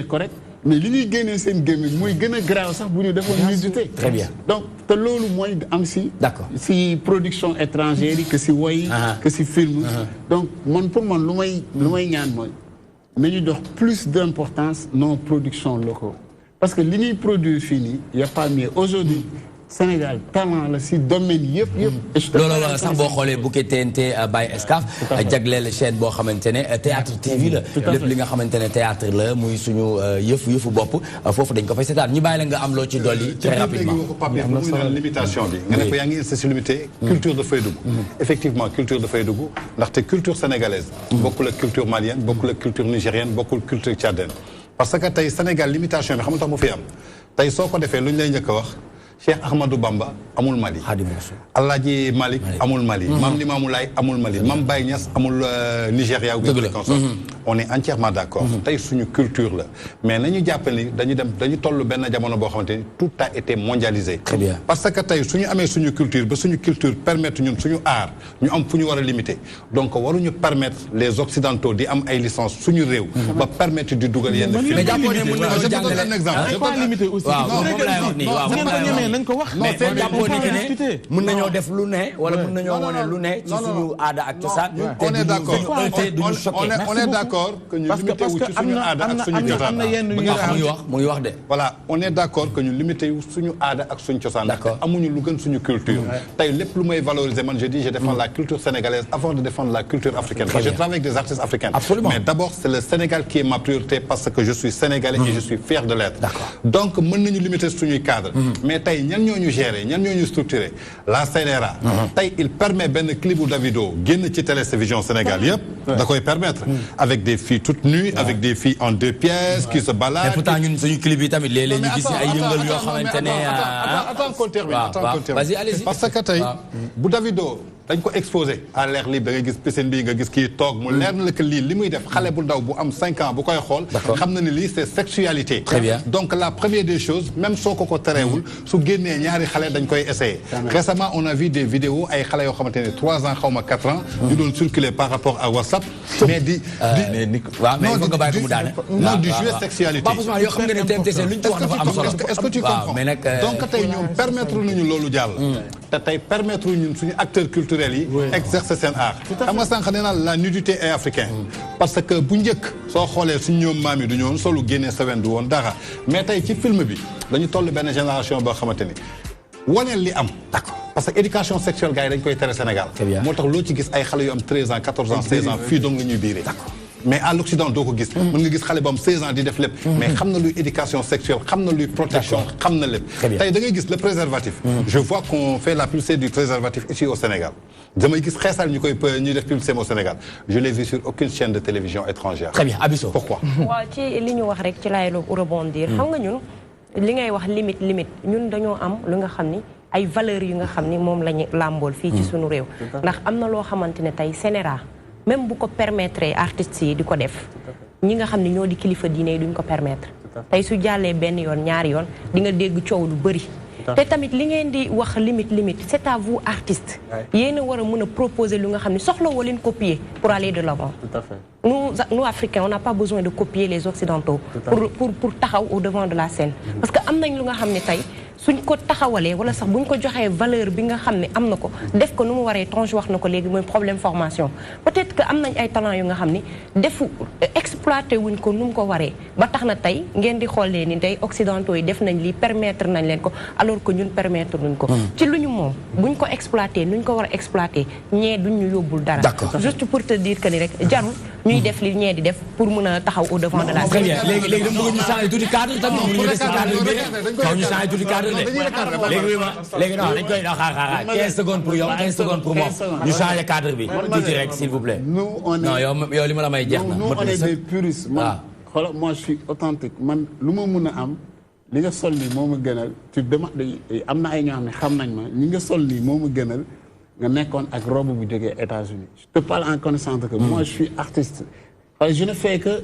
correct mais li ñuy génnee seen gémmiñ mooy gën a graaw sax bu ñu defoon nudité. Très bien. Donc te loolu mooy am si. D'accord. Si production étrangère yi que si woy que si film. Donc man pour man lu may ñaan mooy nañu jox plus d'importance nos productions locaux parce que li ñuy produire fii nii y a pas mieux aujourd'hui Sénégal talent la si domaine yëpp. loolu la sax boo xoolee bouquet TNT by Excaf jagleel chaîne boo xamante ne théâtre TV la lépp li nga xamante ne théâtre la muy suñu yëfu bopp foofu dañ ko fay seetaan ñu bàyyi la nga am loo ci dolli très rapidement. limitation bi nga ne ko yaa ngi insisté limité culture dafay dugg effectivement culture dafay dugg ndaxte culture sénégalaise bokkul ak culture malienne bokkul ak culture nigérienne bokkul culture tchadienne parce que tey Sénégal limitation bi xam nga tax mu fi am tey soo ko defee lu ñu lay njëkk a wax Cheikh Ahmadou Bamba amul Mali. Alaaji Malik amul Mali. Mam Limamou Laye amul Mali. Mam Baye Niass amul Nigéria ou quelque chose. On est entièrement d'accord. Tey suñu culture la mais nañu jàpp ni dañu toll benn jamono boo xamante ni tout a été mondialisé. Très bien. Parce que tey suñu amee suñu culture ba suñu culture permettre ñun suñu art ñu am fu ñu war a limiter donc waruñu permettre les occidentaux di am ay licence suñu réew. ba permettre di dugal yenn. mais jàppoon ne mën je te donne un exemple. je peux limiter aussi. nañ ko wax mais jàppoo ni que ne mën nañoo def lu ne wala mën nañoo wane lu ne ci suñu aada ak cosaan on est d'accord on est d'accord que ñu limité wu ci suñu aada ak suñu cosaan mu ngi wax de voilà on est d'accord que ñu limité wu suñu aada ak suñu cosaan amuñu lu gën suñu culture tey lépp lu may valoriser man je dis je défends la culture sénégalaise avant de défendre la culture africaine parce que je travaille avec des artistes africains mais d'abord c'est le Sénégal qui est ma priorité parce que je suis sénégalais et je suis fier de l'être donc mën nañu limiter suñuy cadre mais tey ñan ñoo ñu gérer ñan ñoo ñu structurer la CNRA tey il permet benn clip bu Davido génn ci télévision Sénégal yëpp da koy permettre avec des filles toutes nues avec des filles en 2 pièces qui se baladent mais pourtant ñun suñu clip yi tamit léeg-léeg ñu gis ay yëngal yoo xamante ne attends qu'on termine vas-y allez-y parce que tey bu Davido dañ ko exposé à l'air libre da nga gis piscine bi nga gis kii toog mu leer na la que lii li muy def xale bu ndaw bu am 5 ans bu koy xool xam na ni lii c'est sexualité très bien donc la première des choses même soo ko tereewul su génnee ñaari xale dañ koy essayer récemment on a vu des vidéos ay xale yoo xamante ne 3 ans xaw ma 4 ans ñu doon circuler par rapport à WhatsApp mais di non du jeu sexualité yoo xam nga ne TMTC luñ ci wax dafa am solo est-ce que tu comprends donc tey ñoom permettre nañu loolu jàll te tey permettre ñun suñu acteurs culturels yi exercer seen art xam nga sànq nee naa la nudité est africaine parce que bu njëkk soo xoolee suñu ñoom maam yi du ñoon solu génnee sawen du woon dara mais tey ci film bi dañu toll benn génération boo xamante ni waneel li am parce que éducation sexuelle gars yi dañ koy tere Sénégal moo tax loo ci gis ay xale yu am 13 ans 14 ans 16 ans fii donc la ñuy biiree mais à l'Occident doo ko gis mën nga gis xale bu am 16 ans di def lépp mais xam na luy éducation sexuelle xam na luy protection xam na lépp tey da ngay gis le préservatif je vois qu'on fait la publicité du préservatif ici au Sénégal damay gis xeesal ñuy def publicité au Sénégal je l'ai vu sur aucune chaîne de télévision étrangère très bien Abisso pourquoi waaw ci li ñu wax rek ci laay rebondir xam nga ñun li ngay wax limite ñun dañoo am lu nga xam ni ay valeurs yu nga xam ni moom lañu làmbool fii ci suñu réew ndax am na loo xamante ne tey CNRA même bu ko permettre artistes yi di ko def ñi nga xam ne ñoo di kilifa diine yi duñ ko permettre tey su jàllee benn yoon ñaari yoon di nga dégg coow lu bëri te tamit li ngeen di wax limite c'est à vous artistes yéen a war a mën a proposer lu nga xam ne soxla woo leen copier pour aller de l'avant nous Africains on n'a pas besoin de copier les Occidentaux pour taxaw au devant de la scène parce que am nañ lu nga xam ne tey suñ ko taxawalee wala sax buñ ko joxee valeur bi nga xam ne am na ko def ko nu mu waree Tange wax na ko léegi mooy problème formation peut-être que am nañ ay talent yu nga xam ni exploité wuñ ko nu mu ko waree ba tax na tey ngeen di xoolee ni tey Occidentaux yi def nañ lii permettre nañ leen ko alors que ñun permettre nuñ ko ci lu ñu moom buñ ko exploité nuñ ko war a exploité ñee duñ ñu yóbbul dara juste pour te dire que ni rek jarul ñuy def li ñee di def pour mën a taxaw au devant de la scène léegi dama bëgg ñu changer tuuti cadre tamit ñu des ci cadre bi kaw ñu changer tuuti cadre léegi non dañ koy xaar 15 secondes pour yow 15 secondes pour moom ñu changer cadre bi tuuti rek s'il vous plaît non yow li ma la may jeex na on est des puristes man xoolal moi je suis authentique man lu ma mun a am li nga sol nii moo ma gënal tu demandes am na ay ñoo xam ne xam nañ ma ñi nga sol nii moo ma gënal nga nekkoon ak robe bu jógee États-Unis je te parle en connaissance que moi je suis artiste je ne fais que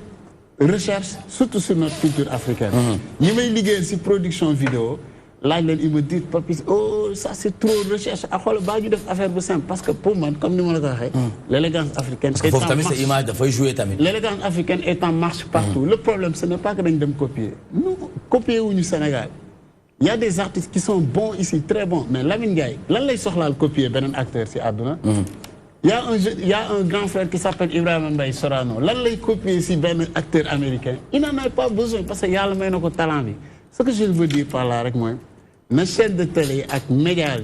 recherche surtout sur notre culture africaine ñi may liggéeyal si production vidéo laaj leen il me dit Papis oh ça c'est trop recherche ak xoolal baa ñu def affaire bu simple parce que pour man comme ni ma la ko waxee. l'élégance africaine est en marche. Image dafay jouer tamit. L'élégance africaine est en marche partout. Le problème ce n'est pas que dañ dem copier nous copier wuñu Sénégal. Il y a des artistes qui sont bons ici très bons mais Lamine Ndiaye lan lay soxlaal copier beneen acteur ci àdduna. Il y a un grand frère qui s'appelle Ibrahima Mbaye Sorano lan lay copier ci benn acteur américain il n'en a pas besoin parce que yàlla may na ko talent bi. Ce que je veux dire par là, nos chaînes de télé et médias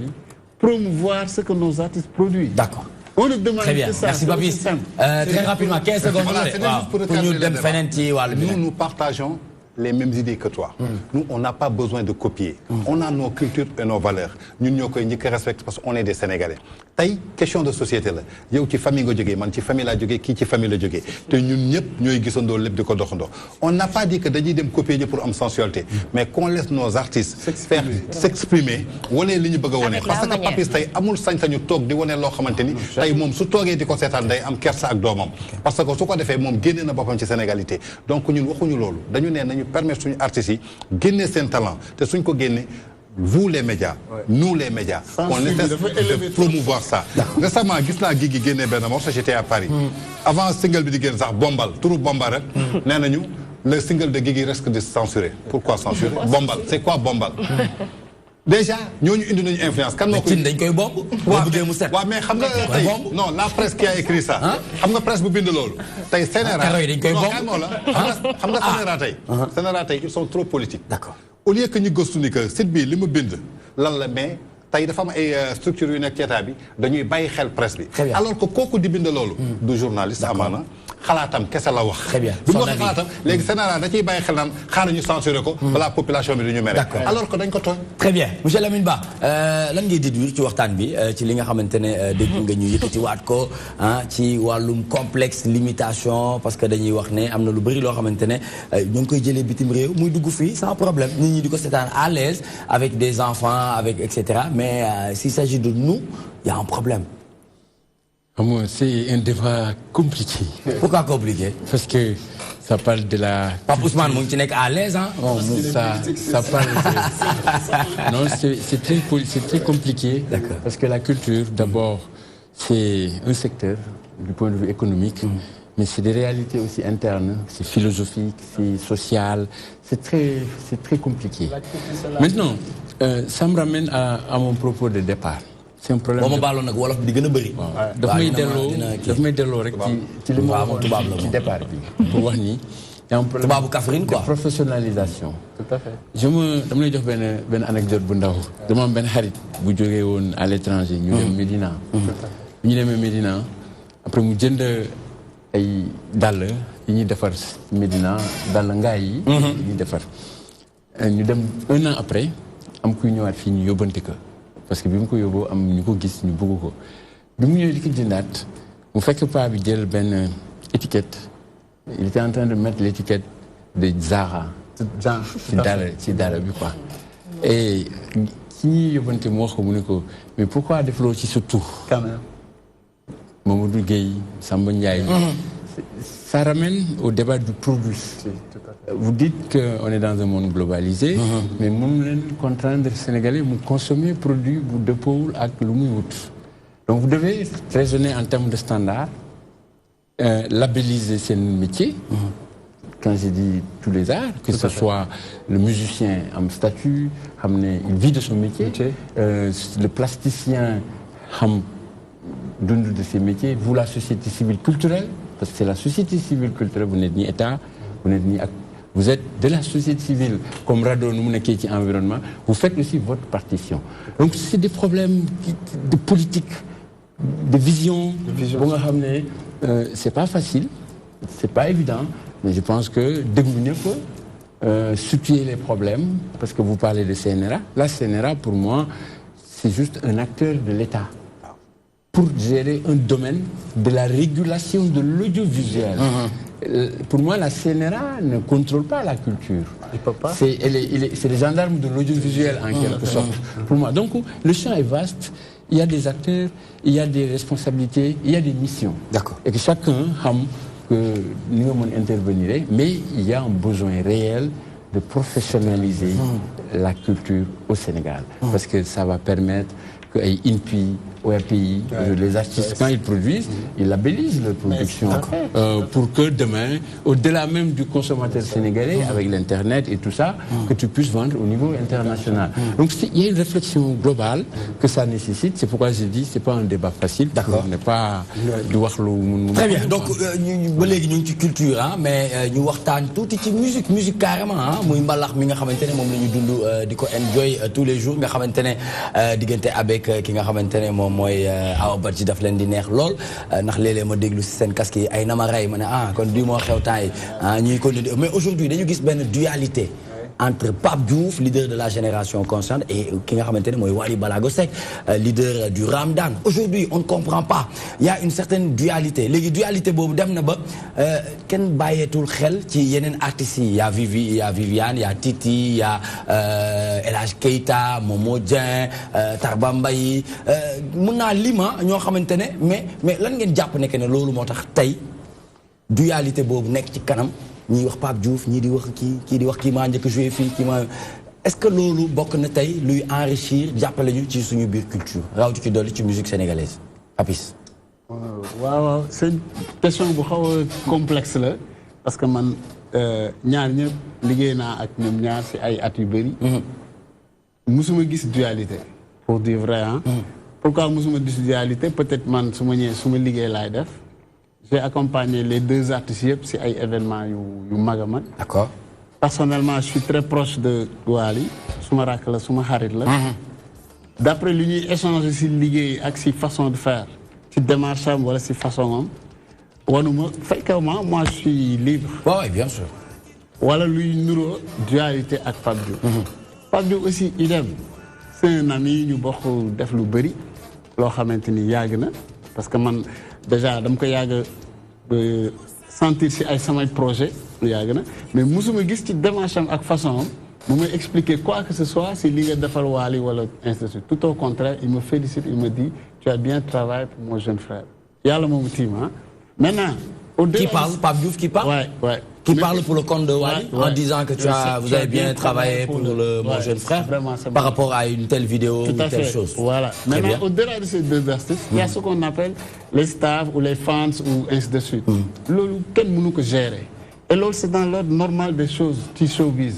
promouvoir ce que nos artistes produisent. D'accord. On ne demande très bien. que ça. Merci Papis. Très rapidement, 15 secondes. Nous partageons les mêmes idées que toi. Nous, on n'a pas besoin de copier. On a nos cultures et nos valeurs. Nous nous respectons parce qu'on est des Sénégalais. Tay question de société là. Yow ci famille nga jógee man ci famille laa jógee kii ci famille la jógee te ñun ñëpp ñooy gisandoo lépp di ko doxandoo. On n'a pas dit que dañuy dem copier ji pour am sensualité. Mais qu'on laisse nos artistes faire s'exprimer wane li ñu bëgg a wane. Parce que Papis tey amul sañ-sañu toog di wane loo xamante ni tey moom su toogee di ko seetaan day am kersa ak doomam. Parce que su ko defee moom génnee na boppam ci sénégalité. Donc ñun waxuñu loolu dañu ne nañu permettre suñu artistes yi génnee seen talent te suñ ko génnee vous les médias, nous les médias, on essaie de promouvoir ça. Récemment, Guigui génné ben morceau, j'étais à Paris. Avant le single de Guigui, Bombal, tout Bombal, le single de Guigui risque de censurer. Pourquoi censurer? Bombal, c'est quoi Bombal? Déjà, nous avons une influence. Quand mais non, la presse qui a écrit ça. La presse qui a écrit ça. Ils sont trop politiques. D'accord. Au lieu que nous gossions que cette bille, les mobiles, mais tay dafa am ay structure yu nekk ci état bi dañuy bàyyi xel presse bi. Alors que kooku di bind loolu. du journaliste amaana xalaatam kese la wax. très bien bu ñu wax xalaatam léegi Sénégal da ciy bàyyi xel naan xaaral ñu censuré ko. balaa population bi du ñu mere. alors que dañ ko tooñ. très bien monsieur Lamine Ba lan ngay déduire ci waxtaan bi ci li nga xamante ne dégg nga ñu yëkkati waat ko ci wàllum complexe limitation parce que dañuy wax ne am na lu bëri loo xamante ne ñu ngi koy jëlee bitim réew muy dugg fii sans problème nit ñi di ko seetaan à l'aise avec des enfants avec et cetera mais s'il s'agit de nous il y a un problème. C'est un débat compliqué. Pourquoi compliqué? Parce que ça parle de la... Pape Ousmane, mon n'est à l'aise, hein? Non, ça parle de... Non, c'est très compliqué. Parce que la culture, d'abord, c'est un secteur du point de vue économique, mais c'est des réalités aussi internes, c'est philosophique, c'est social, c'est très compliqué. Maintenant, ça me ramène à mon propos de départ. C'est un problème. Daf may delloo rek ci li ma waxoon ci départ bi. Pour wax ni y a un problème de professionnalisation. Tout à fait. dama lay jox benn anecdote bu ndaw. Dama am benn xarit bu jógee woon à l'étranger. ñu dem Médina. bu ñu demee Médina après mu jënd ay dàll yi ñuy defar Médina dàll ngaay yi. yi ñuy defar. ñu dem un an après am kuy ñëwaat fii ñu yóbbante ko. Parce que bi mu ko yóbboo am ñu ko gis ñu bëgg ko bi mu ñëwee di ko jëndaat mu fekk paa bi jël benn étiquette il était en train de mettre l'étiquette de Zara ci dara bi quoi et ki ñuy yóbbante mu wax ko mu ne ko mais pourquoi defloo ci sa tur Mamadou Gueye Samba Ndiaye ça ramène au débat du produit. Vous dites qu'on est dans un monde globalisé, mais nous contraindre les Sénégalais à consommer des produits de pôle avec le mouyout. Donc vous devez raisonner en termes de standards, labelliser ces métiers. Quand j'ai dit tous les arts, que ce soit le musicien en statut, il vit de son métier, le plasticien d'une de ses métiers, vous la société civile culturelle, parce que c'est la société civile culturelle, vous n'êtes ni État, vous êtes de la société civile, comme Rado, nous qui environnement, vous faites aussi votre partition. Donc c'est des problèmes de politique, de vision. C'est pas facile, c'est pas évident, mais je pense que de mieux situer les problèmes, parce que vous parlez de CNRA. La CNRA, pour moi, c'est juste un acteur de l'État pour gérer un domaine de la régulation de l'audiovisuel. Pour moi, la CNRA ne contrôle pas la culture. C'est les gendarmes de l'audiovisuel en quelque sorte. Pour moi. Donc, le champ est vaste. Il y a des acteurs, il y a des responsabilités, il y a des missions. D'accord. Et que chacun a que nous intervenir, mais il y a un besoin réel de professionnaliser la culture au Sénégal. Parce que ça va permettre que les INPI, ORPI, les artistes, quand ils produisent, ils labellisent leur production pour que demain, au-delà même du consommateur sénégalais, avec l'Internet et tout ça, que tu puisses vendre au niveau international. Donc il y a une réflexion globale que ça nécessite. C'est pourquoi je dis que ce n'est pas un débat facile. D'accord. On n'est pas... Très bien. Donc, nous avons une culture, hein, mais nous avons toute une musique carrément. Nous avons une enjoy tous les jours. Nous avons avec qui nga xamantene mom moy Awa Badji daf len di neex lol ndax lélé ma déglu ci sen casque yi ay nama ray mané kon du mo xew tay ñuy ko mais aujourd'hui dañu gis ben dualité entre Pape Diouf, leader de la génération consciente, et qui nga xamantene moy Wally Ballago Seck, leader du Ramadan. Aujourd'hui, on ne comprend pas. Il y a une certaine dualité. Les dualité bobu dem na ba ken bayetul xel ci yenen artistes yi. Il y a Viviane, il y a Titi, il y a El Hadj Keita, Momo Dieng, Tarba Mbaye, mën naa lima ñoo xamantene mais lan ngeen japp nek ne lolu motax tay dualité bobu nek ci kanam. Ni wax Pape Diouf ñi di wax kii di wax kii maa njëkk joué fii kii maa est-ce que loolu bokk na tey luy enrichir jàppale ñu ci suñu biir culture rawatina ci dolli ci musique sénégalaise Papis. waaw c'est une question bu xaw a complexe la parce que man ñaar ñëpp liggéey naa ak ñoom ñaar si ay at yu bëri. musuma gis dualité. pour dire vrai ah. pourquoi musuma gis dualité peut-être man su ma ñëwee su ma liggéey laay def. J'ai accompagné les deux artistes si ay événements yu mag a mag. D'accord. Personnellement, je suis très proche de Wally. Suma rak la suma xarit la. D'après li ñuy échanger si liggéey ak si façon de faire. si démarche am wala si façon am. wanuma fréquemment moi je suis libre. Oui, bien sûr. Wala luy nuro dualité ak Pape Diouf. Pape Diouf aussi idem. C'est un ami ñu bokk def lu bëri. loo xamante ni yàgg na parce que man déjà dama ko yàgg sentir si ay samay projet yàgg na mais musuma gis ci démarche am ak façon am mu may expliquer quoi que ce soit si li nga defal Wally wala institut tout au contraire il me félicite il me dit tu as bien travaillé pour mon jeune frère yàlla moomu tiim ah maintenant qui parle Pape Diouf qui parle ouais qui parle pour le compte de Wally en disant que vous avez bien travaillé pour mon jeune frère par rapport à une telle vidéo ou telle chose. Voilà. Maintenant, au-delà de ces deux artistes, il y a ce qu'on appelle les staffs ou les fans ou ainsi de suite. Quel monde que gérer. Et l'autre, c'est dans l'ordre normal des choses, qui showbiz.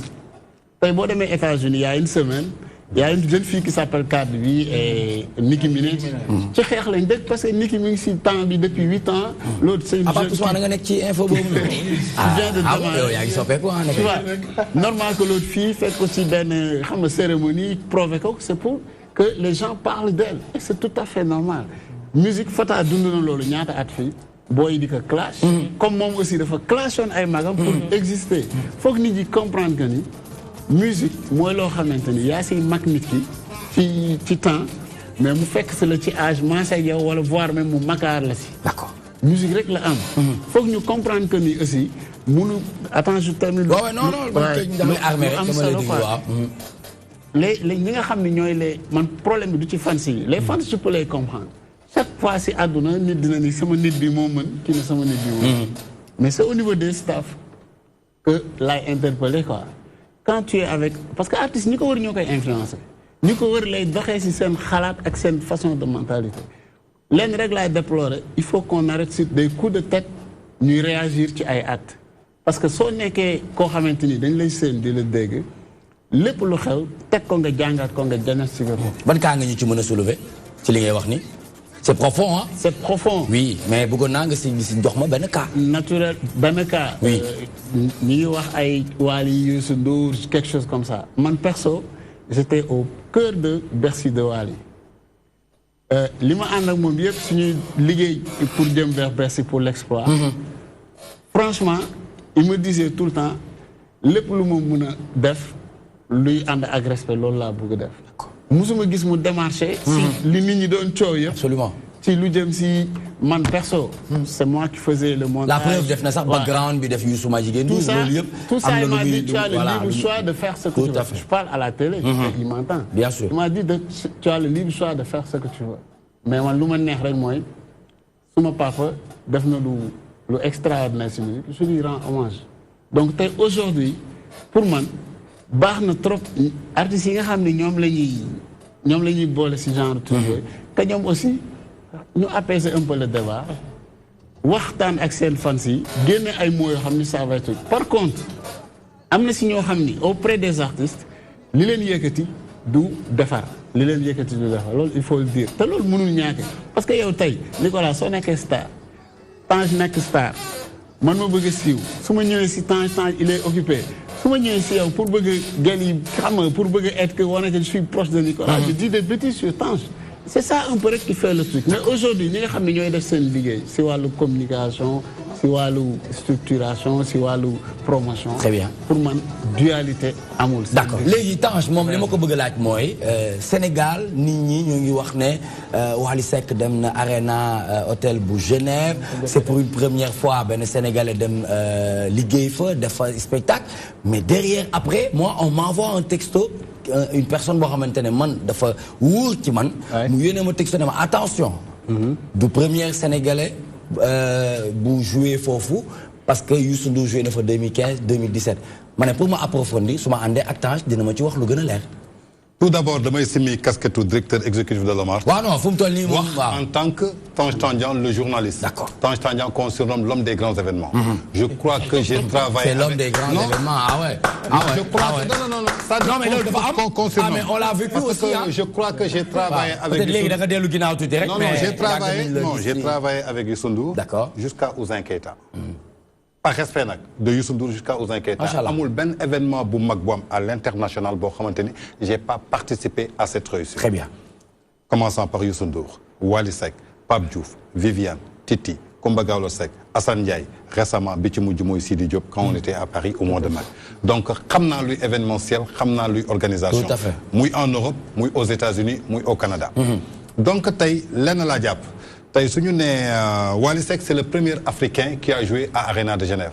Par exemple, dans les États-Unis, il y a une semaine, il y a une jeune fille qui s'appelle Cardi B et Nicki Minaj. Je sais parce que Nicki Minaj est temps depuis 8 ans. L'autre, c'est une jeune fille. Normal que l'autre fille fait aussi une cérémonie provoque, c'est pour que les gens parlent d'elle. Et c'est tout à fait normal. Musique, faut à donner le boy dit que clash. Comme moi aussi, il faut clash on ay magam pour exister. Faut que nous comprenions que musique moi loo xamante ni yaa siy mag nit ki ci temps mais mu fekk si la ci âge maasa yow wala voire même mu makaar la si. D'accord. Musique rek la am. Foog ñu comprendre que ni aussi munu attends je termine. waaw non damay armé rek dama lay déglu waaw. les ñi nga xam ne ñooy les man problème bi du ci fans yi les fans je peux les comprendre chaque fois si àdduna nit dina ni sama nit bi moo mën kii ne sama nit bi moo mën. Mais c'est au niveau des staff que laay interpellé quoi. Quand tu es avec parce que artiste ñi ko wër ñoo koy influencer ñi ko wër lay doxee si seen xalaat ak seen façon de mentalité lenn rek laay déplorer il faut qu'on arrête sur des coups de tête ñuy réagir ci ay actes parce que soo nekkee koo xamante ni dañ lay seen di la dégg lépp lu xew teg ko nga jàngat ko nga diagnostiqué ko. ban kaa nga ñu ci mën a soulever ci li ngay wax ni c'est profond hein. C'est profond. Oui, mais bëggoon naa nga si jox ma benn cas. Naturel benn cas. Oui. ñi ngi wax ay Wally Youssou Ndour quelque chose comme ça man perso j'étais au cœur de Bercy de Wally. li ma ànd ak moom yëpp suñuy liggéey pour jëm vers Bercy pour l'exploit. Franchement il me disait tout le temps lépp lu ma mën a def luy ànd ak respect loolu laa bëgg a def. musuma gis mu démarché. si li nit ñi doon coow yëpp. Absolument. si lu jëm si man perso. c'est moi qui faisais le montage. La preuve def na sax background bi def Youssou Madjiguène. tout ça tout ça il m'a dit tu as le libre choix de faire ce que tu veux. Je parle à la télé. Il m'entend. Bien sûr. Il m'a dit tu as le libre choix de faire ce que tu veux. mais man lu ma neex rek mooy suma papa def na lu extraordinaire si musique je lui rends hommage. Donc aujourd'hui pour man baax na trop artistes yi nga xam ne ñoom la ñuy boole si genre truc yooyu te ñoom aussi ñu apaiser un peu le débat waxtaan ak seen fans yi génne ay mots yoo xam ni ça va être par contre am na si ñoo xam ni auprès des artistes li leen yëkkati du defar li leen yëkkati du defar loolu il faut le dire te loolu mënul ñàkk parce que yow tey Nicolas soo nekkee star Tange nekk star man ma bëgg a siiw su ma ñëwee si Tange il est occupé su ma ñëwee si yow pour bëgg a gel yi xam nga pour bëgg a être que wane que je suis proche de Nicolas je dis des bêtises sur Tange c'est ça un peu rek qui fait le truc mais aujourd'hui ñi nga xam ne ñooy def seen liggéey si wàllu communication si wàllu structuration si wàllu promotion. Très bien pour man dualité amul. d'accord léegi Tange moom li ma ko bëgg a laaj mooy Sénégal nit ñi ñu ngi wax ne Wally Seck dem na Arena hôtel bu Genève c'est pour une première fois benn Sénégalais dem liggéey fa def fa spectacle mais derrière après moi on m'envoie un texto une personne boo xamante ne man dafa wóor ci man. mu yónnee ma texto ne ma attention. du premier Sénégalais bu joué foofu parce que Youssou Ndour joué na fa 2015 2017 ma ne pour ma approfondir su ma àndee ak Tange dina ma ci wax lu gën a leer. tout d'abord damay simi casquette directeur exécutif de l'OMAR. waaw non fu mu toll nii moom waaw en tant que Tange Tandian le journaliste. D'accord. Tange Tandian qu'on surnomme l'homme des grands événements. Je crois que j'ai travaillé. C'est l'homme des grands événements ah ouais. Je crois que non. Non mais loolu dafa am ah mais on l'a vécu aussi hein. Je crois que j'ai travaillé avec. peut-être léegi da nga dellu ginnaaw tuuti rek. Non j'ai travaillé avec Youssou Ndour. D'accord. Jusqu'à Ouzin Keita. Par respect nag de Youssou Ndour jusqu'à Ouzin Keita. amul benn événement bu mag bu am à l'international boo xamante ni j'ai pas participé à cette réussite. Très bien. Commençant par Youssou Ndour, Wally Seck, Pape Diouf, Viviane, Titi, Coumba Gawlo Seck, Assane Ndiaye, récemment bi ci mujj mooy Sidi Diop quand on était à Paris au mois de mai. Donc xam naa luy événementiel xam naa luy organisation. Tout à fait. muy en Europe muy aux États-Unis muy au Canada. Donc tey lenn laa jàpp. Tey su ñu nee Wally Seck c'est le premier Africain qui a joué à Arena de Genève.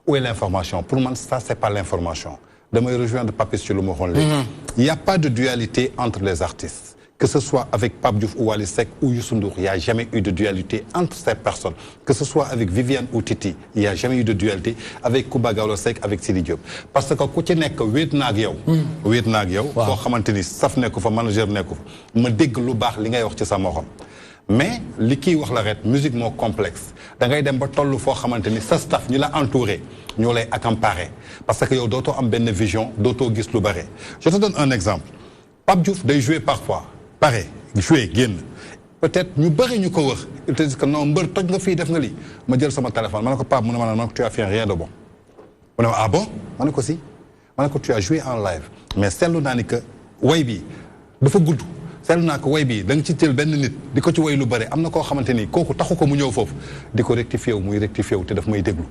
Où est l'information? Pour moi ça c'est pas l'information. Damay rejoindre Papis ci lu ma waxoon léegi. Il y a pas de dualité entre les artistes. Que ce soit avec Pape Diouf ou Wally Seck ou Youssou Ndour, il n'y a jamais eu de dualité entre ces personnes. Que ce soit avec Viviane ou Titi, il n'y a jamais eu de dualité avec Coumba Gawlo Seck, avec Sidi Diop. Parce que ku ci nekk wéet na ak yow. Wéet na ak yow. Koo xamante ni staff nekku fa manager nekku fa. Ma dégg lu baax li ngay wax ci sa morom. Mais li kii wax la ret musique moo complexe da ngay dem ba toll foo xamante ni sa staff ñu la entouré ñoo lay accaparer parce que yow dootoo am benn vision dootoo gis lu bare. Je te donne un exemple Pape Diouf day jouer parfois pare jouer génn peut-être ñu bëri ñu ko wër ils te disent que non mbër toj nga fii def nga lii ma jël sama téléphone ma ne ko Pape mu ne ma ne tu as fait rien de bon mu ne ma ah bon ma ne ko si ma ne ko tu as joué en live mais seetlu naa ni que way bi dafa gudd. seetlu naa ko way bii da nga ci teel benn nit di ko ci way lu bëri am na koo xamante ni kooku taxu ko mu ñëw foofu di ko rectifier wu muy rectifier wu te daf may déglu.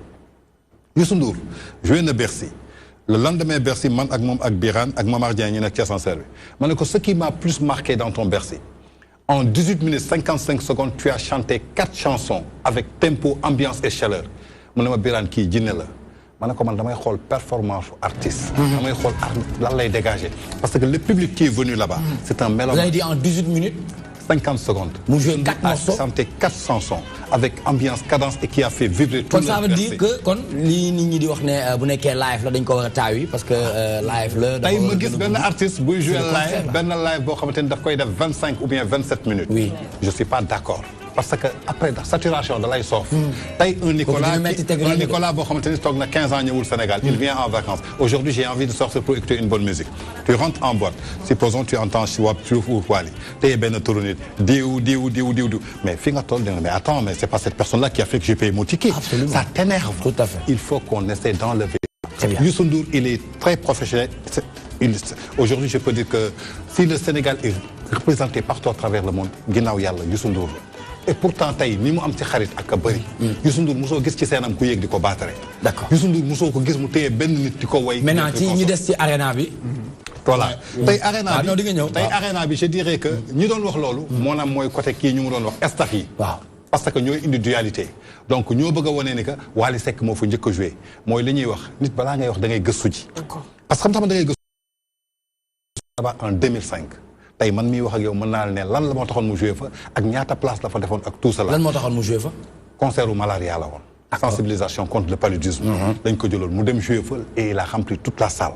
Youssou Ndour joué na Bercy le lendemain Bercy man ak moom ak Birane ak Mamar Dieng ñu nekk ci ascenseur bi ma ne ko ce qui m'a plus marqué dans ton Bercy en 18 minutes 55 secondes tu as chanté 4 chansons avec tempo ambiance et chaleur mu ne ma Birane kii jinne la. ma ne ko man damay xool performance artiste. damay xool lan lay dégager parce que le public qui est venu là-bas. c'est un mélomane. Vous avez dit en 18 minutes. 50 secondes. mu joué 4 morceaux. chanté 4 chansons avec ambiance cadence et qui a fait vibrer tout le. kon ça veut dire que kon lii nit ñi di wax ne bu nekkee live la dañ ko war a taawi parce que live la. tey ma gis benn artiste buy joué live benn live boo xamante ni daf koy def 25 ou bien 27 minutes. oui je suis pas d'accord. parce que après saturation da lay soof. tey un Nicolas boo xamante ni toog na 15 ans ñëwul Sénégal. il vient en vacances aujourd'hui j'ai envie de sortir pour écouter une bonne musique. tu rentres en boîte supposons tu entends Chiwab ou Wally tey benn turu nit diw mais fi nga toll mais attends mais c'est pas cette personne là qui a fait que j'ai payé mon ticket. Absolument. Ça t'énerve. Tout à fait. Il faut qu'on essaie d'enlever. Très bien. Youssou Ndour il est très professionnel. Aujourd'hui je peux dire que si le Sénégal est représenté partout à travers le monde ginnaaw yàlla Youssou Ndour et pourtant tey ni mu am ci xarit ak a bëri. Youssou Ndour mosoo gis ci seenam ku yéeg di ko baatare. D'accord. Youssou Ndour mosoo ko gis mu téye benn nit di ko way. maintenant ci ñi des ci arena bi. voilà tey arena bi non di nga ñëw tey arena bi je dirais que ñi doon wax loolu. moo naam mooy côté kii ñu mu doon wax staff yi. waaw parce que ñooy indi dualité donc ñoo bëgg a wane ni que Wally Seck moo fa njëkk a joué mooy li ñuy wax nit balaa ngay wax da ngay gëstu ji. parce que xam-xam da ngay gëstu. en 2005. tey man miy wax ak yow mën naa la ne lan la moo taxoon mu joué fa ak ñaata place la fa defoon ak tout cela. lan moo taxoon mu joué fa. concert u malaria la woon. sensibilisation contre le paludisme. dañ ko jëloon mu dem jouer fa et il a rempli toute la salle.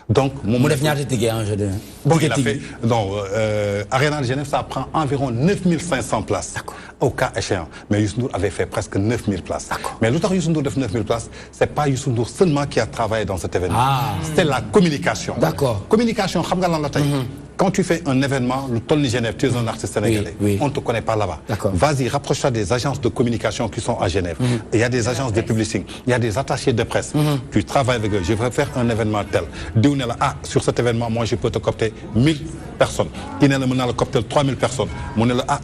Donc, mu def ñaata ticket en jeu de. Bon, il a fait. Donc, Arena de Genève, ça prend environ 9500 places. Au cas échéant. Mais Youssou Ndour avait fait presque 9000 places. Mais l'autre Youssou Ndour fait 9000 places, c'est pas Youssou Ndour seulement qui a travaillé dans cet événement. C'était la communication. D'accord. Communication, quand tu fais un événement, le Tolni Genève, tu es un artiste sénégalais. On ne te connaît pas là-bas. Vas-y, rapproche-toi des agences de communication qui sont à Genève. Il y a des agences de publicité, il y a des attachés de presse. Tu travailles avec eux. Je vais faire un événement tel. Sur cet événement, moi, je peux te copter 1000 personnes. Qui n'est le copter 3000 personnes.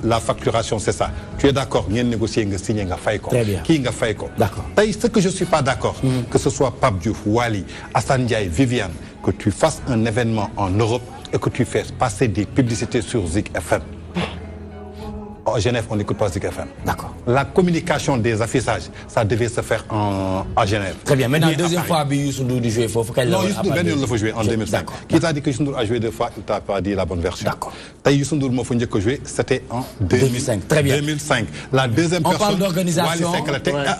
La facturation, c'est ça. Tu es d'accord, il y a négocié, il y a signé, il y a fait quoi. Qui a fait quoi. D'accord. Ce que je ne suis pas d'accord, que ce soit Pape Diouf, Wali, Hassan Ndiaye, Viviane, que tu fasses un événement en Europe et que tu fasses passer des publicités sur Zik FM. À Genève, on n'écoute pas Zik FM. D'accord. La communication des affichages, ça devait se faire à Genève. Très bien. Maintenant, deuxième fois, Youssou Ndour jouer, il faut qu'elle. Non, Youssou Ndour, il faut jouer en 2005. Qui t'a dit que Youssou Ndour a joué 2 fois, il ne t'a pas dit la bonne version. D'accord. Youssou Ndour m'a fait jouer, c'était en 2005. Très bien. 2005. La deuxième personne. On parle d'organisation.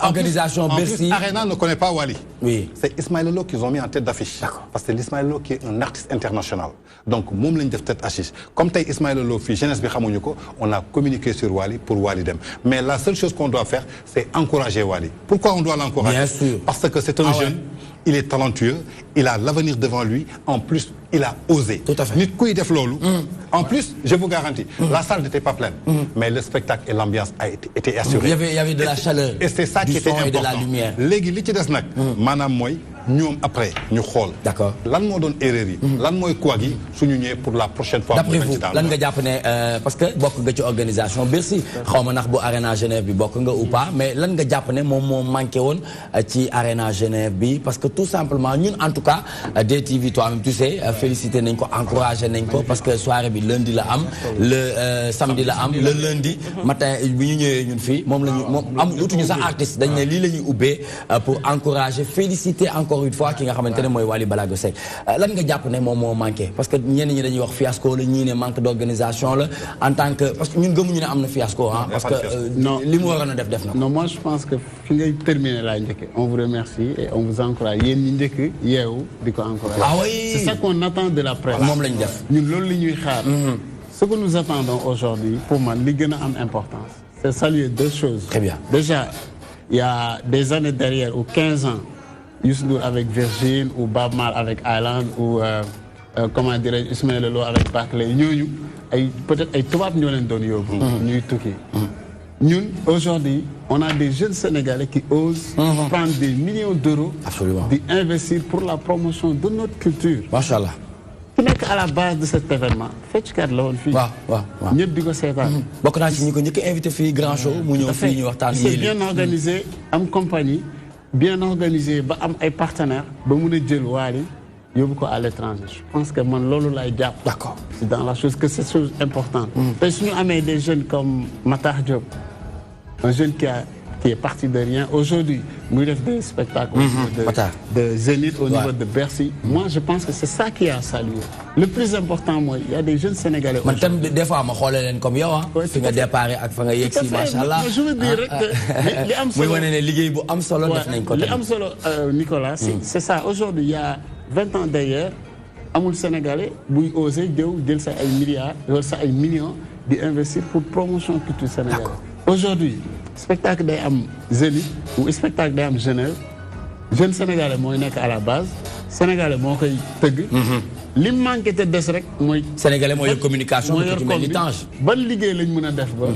Organisation Bercy. Arena ne connaît pas Wali. Oui. C'est Ismaël Lô qu'ils ont mis en tête d'affiche. Parce que l'Ismaël Lô qui est un artiste international. Donc, moom lañ def tête d'affiche. Comme t'as Ismaël Lô fi jeunesse bi xamuñu ko, on a communiqué sur Wali pour Wali dem. Mais la seule chose qu'on doit faire, c'est encourager Wali. Pourquoi on doit l'encourager? Bien sûr. Parce que c'est un jeune, il est talentueux, il a l'avenir devant lui. En plus, il a osé. Tout à fait. Nit kuy def lolu. En plus, je vous garantis, la salle n'était pas pleine, mais le spectacle et l'ambiance étaient assurés. Il y avait de la chaleur. Et c'est ça qui était important. Et de la lumière. Légui li ci dess nak manam moy ñoom après ñu xool. D'accord. Lan moo doon erreur yi. lan mooy quoi gi suñu ñëwee pour la prochaine fois. D'après vous lan nga jàpp ne parce que bokk nga ci organisation Bercy xaw ma ndax bu Arena Genève bi bokk nga ou pas mais lan nga jàpp ne moom moo manqué woon ci Arena Genève bi parce que tout simplement ñun en tout cas DTV toi-même tu sais félicité nañ ko encouragé nañ ko parce que soirée bi lundi la am le samedi la am le lundi matin bi ñu ñëwee ñun fii moom la ñu moom am utuñu sax artiste dañ ne lii la ñuy ubbee pour encourager féliciter encore une fois ki nga xamante ne mooy Wally Ballago Seck lan nga jàpp ne moom moo manqué parce que ñenn ñi dañuy wax fiasco la ñii ne manque d'organisation la en tant que parce que ñun gëmuñu ne am na fiasco ah parce que li mu waroon a def na. Non, moi je pense que fi ngay terminer laa njëkk on vous remercie et on vous encourage yéen ñi njëkk yeewu di ko encourager. Ah oui. C'est ça qu'on attend de la presse. moom lañ def ñun loolu la ñuy xaar. Ce que nous attendons aujourd'hui pour moi li gën a am importance c'est saluer 2 choses. Très bien. Déjà il y a des années derrière ou 15 ans Youssou Ndour avec Virgile ou Bob Marley avec Island ou comment dirais-je Ismaël Lô avec Barclay ñooñu ay peut-être ay tubaab ñoo leen doon yóbbu. ñuy tukki. Ñun aujourd'hui on a des jeunes Sénégalais qui osent prendre des millions d'euros. Absolument. Di investir pour la promotion de notre culture. Machallah. Ki nekk à la base de cet événement fecckat la woon fii. waaw ñëpp di ko seetaan. bokk naa ci ñi ko njëkk a invité fii grand show mu ñëw fii ñu waxtaan c'est bien organisé am compagnie bien organisé ba am ay partenaires ba mun a jël Wally yóbbu ko à l'étranger je pense que man loolu lay jàpp. D'accord. C'est dans la chose que c'est chose importante. tey suñu amee des jeunes comme Matar Diop un jeune qui est parti de rien aujourd'hui muy def des spectacles au niveau de Zénith au niveau de Bercy. Moi je pense que c'est ça qui a salué. Le plus important mooy il y a des jeunes Sénégalais. man tam des fois ma xoolee leen comme yow ah. fi nga déparé ak fa nga yegg si macha allah. je veux dire rek li am solo muy wane ne liggéey bu am solo def nañ ko. li am solo Nicolas c'est ça aujourd'hui il y a 20 ans derrière amul Sénégalais buy osé jël sa ay milliards wala sa ay millions di investir pour promotion culture sénégalaise. Aujourd'hui spectacle day am Zénith ou spectacle day am Genève jeune Sénégalais mooy nekk à la base Sénégalais moo koy tëgg. li manqué te des rek mooy. Sénégalais mooy yor communication bi ci mel ni Tange. ban liggéey lañ mën a def ba.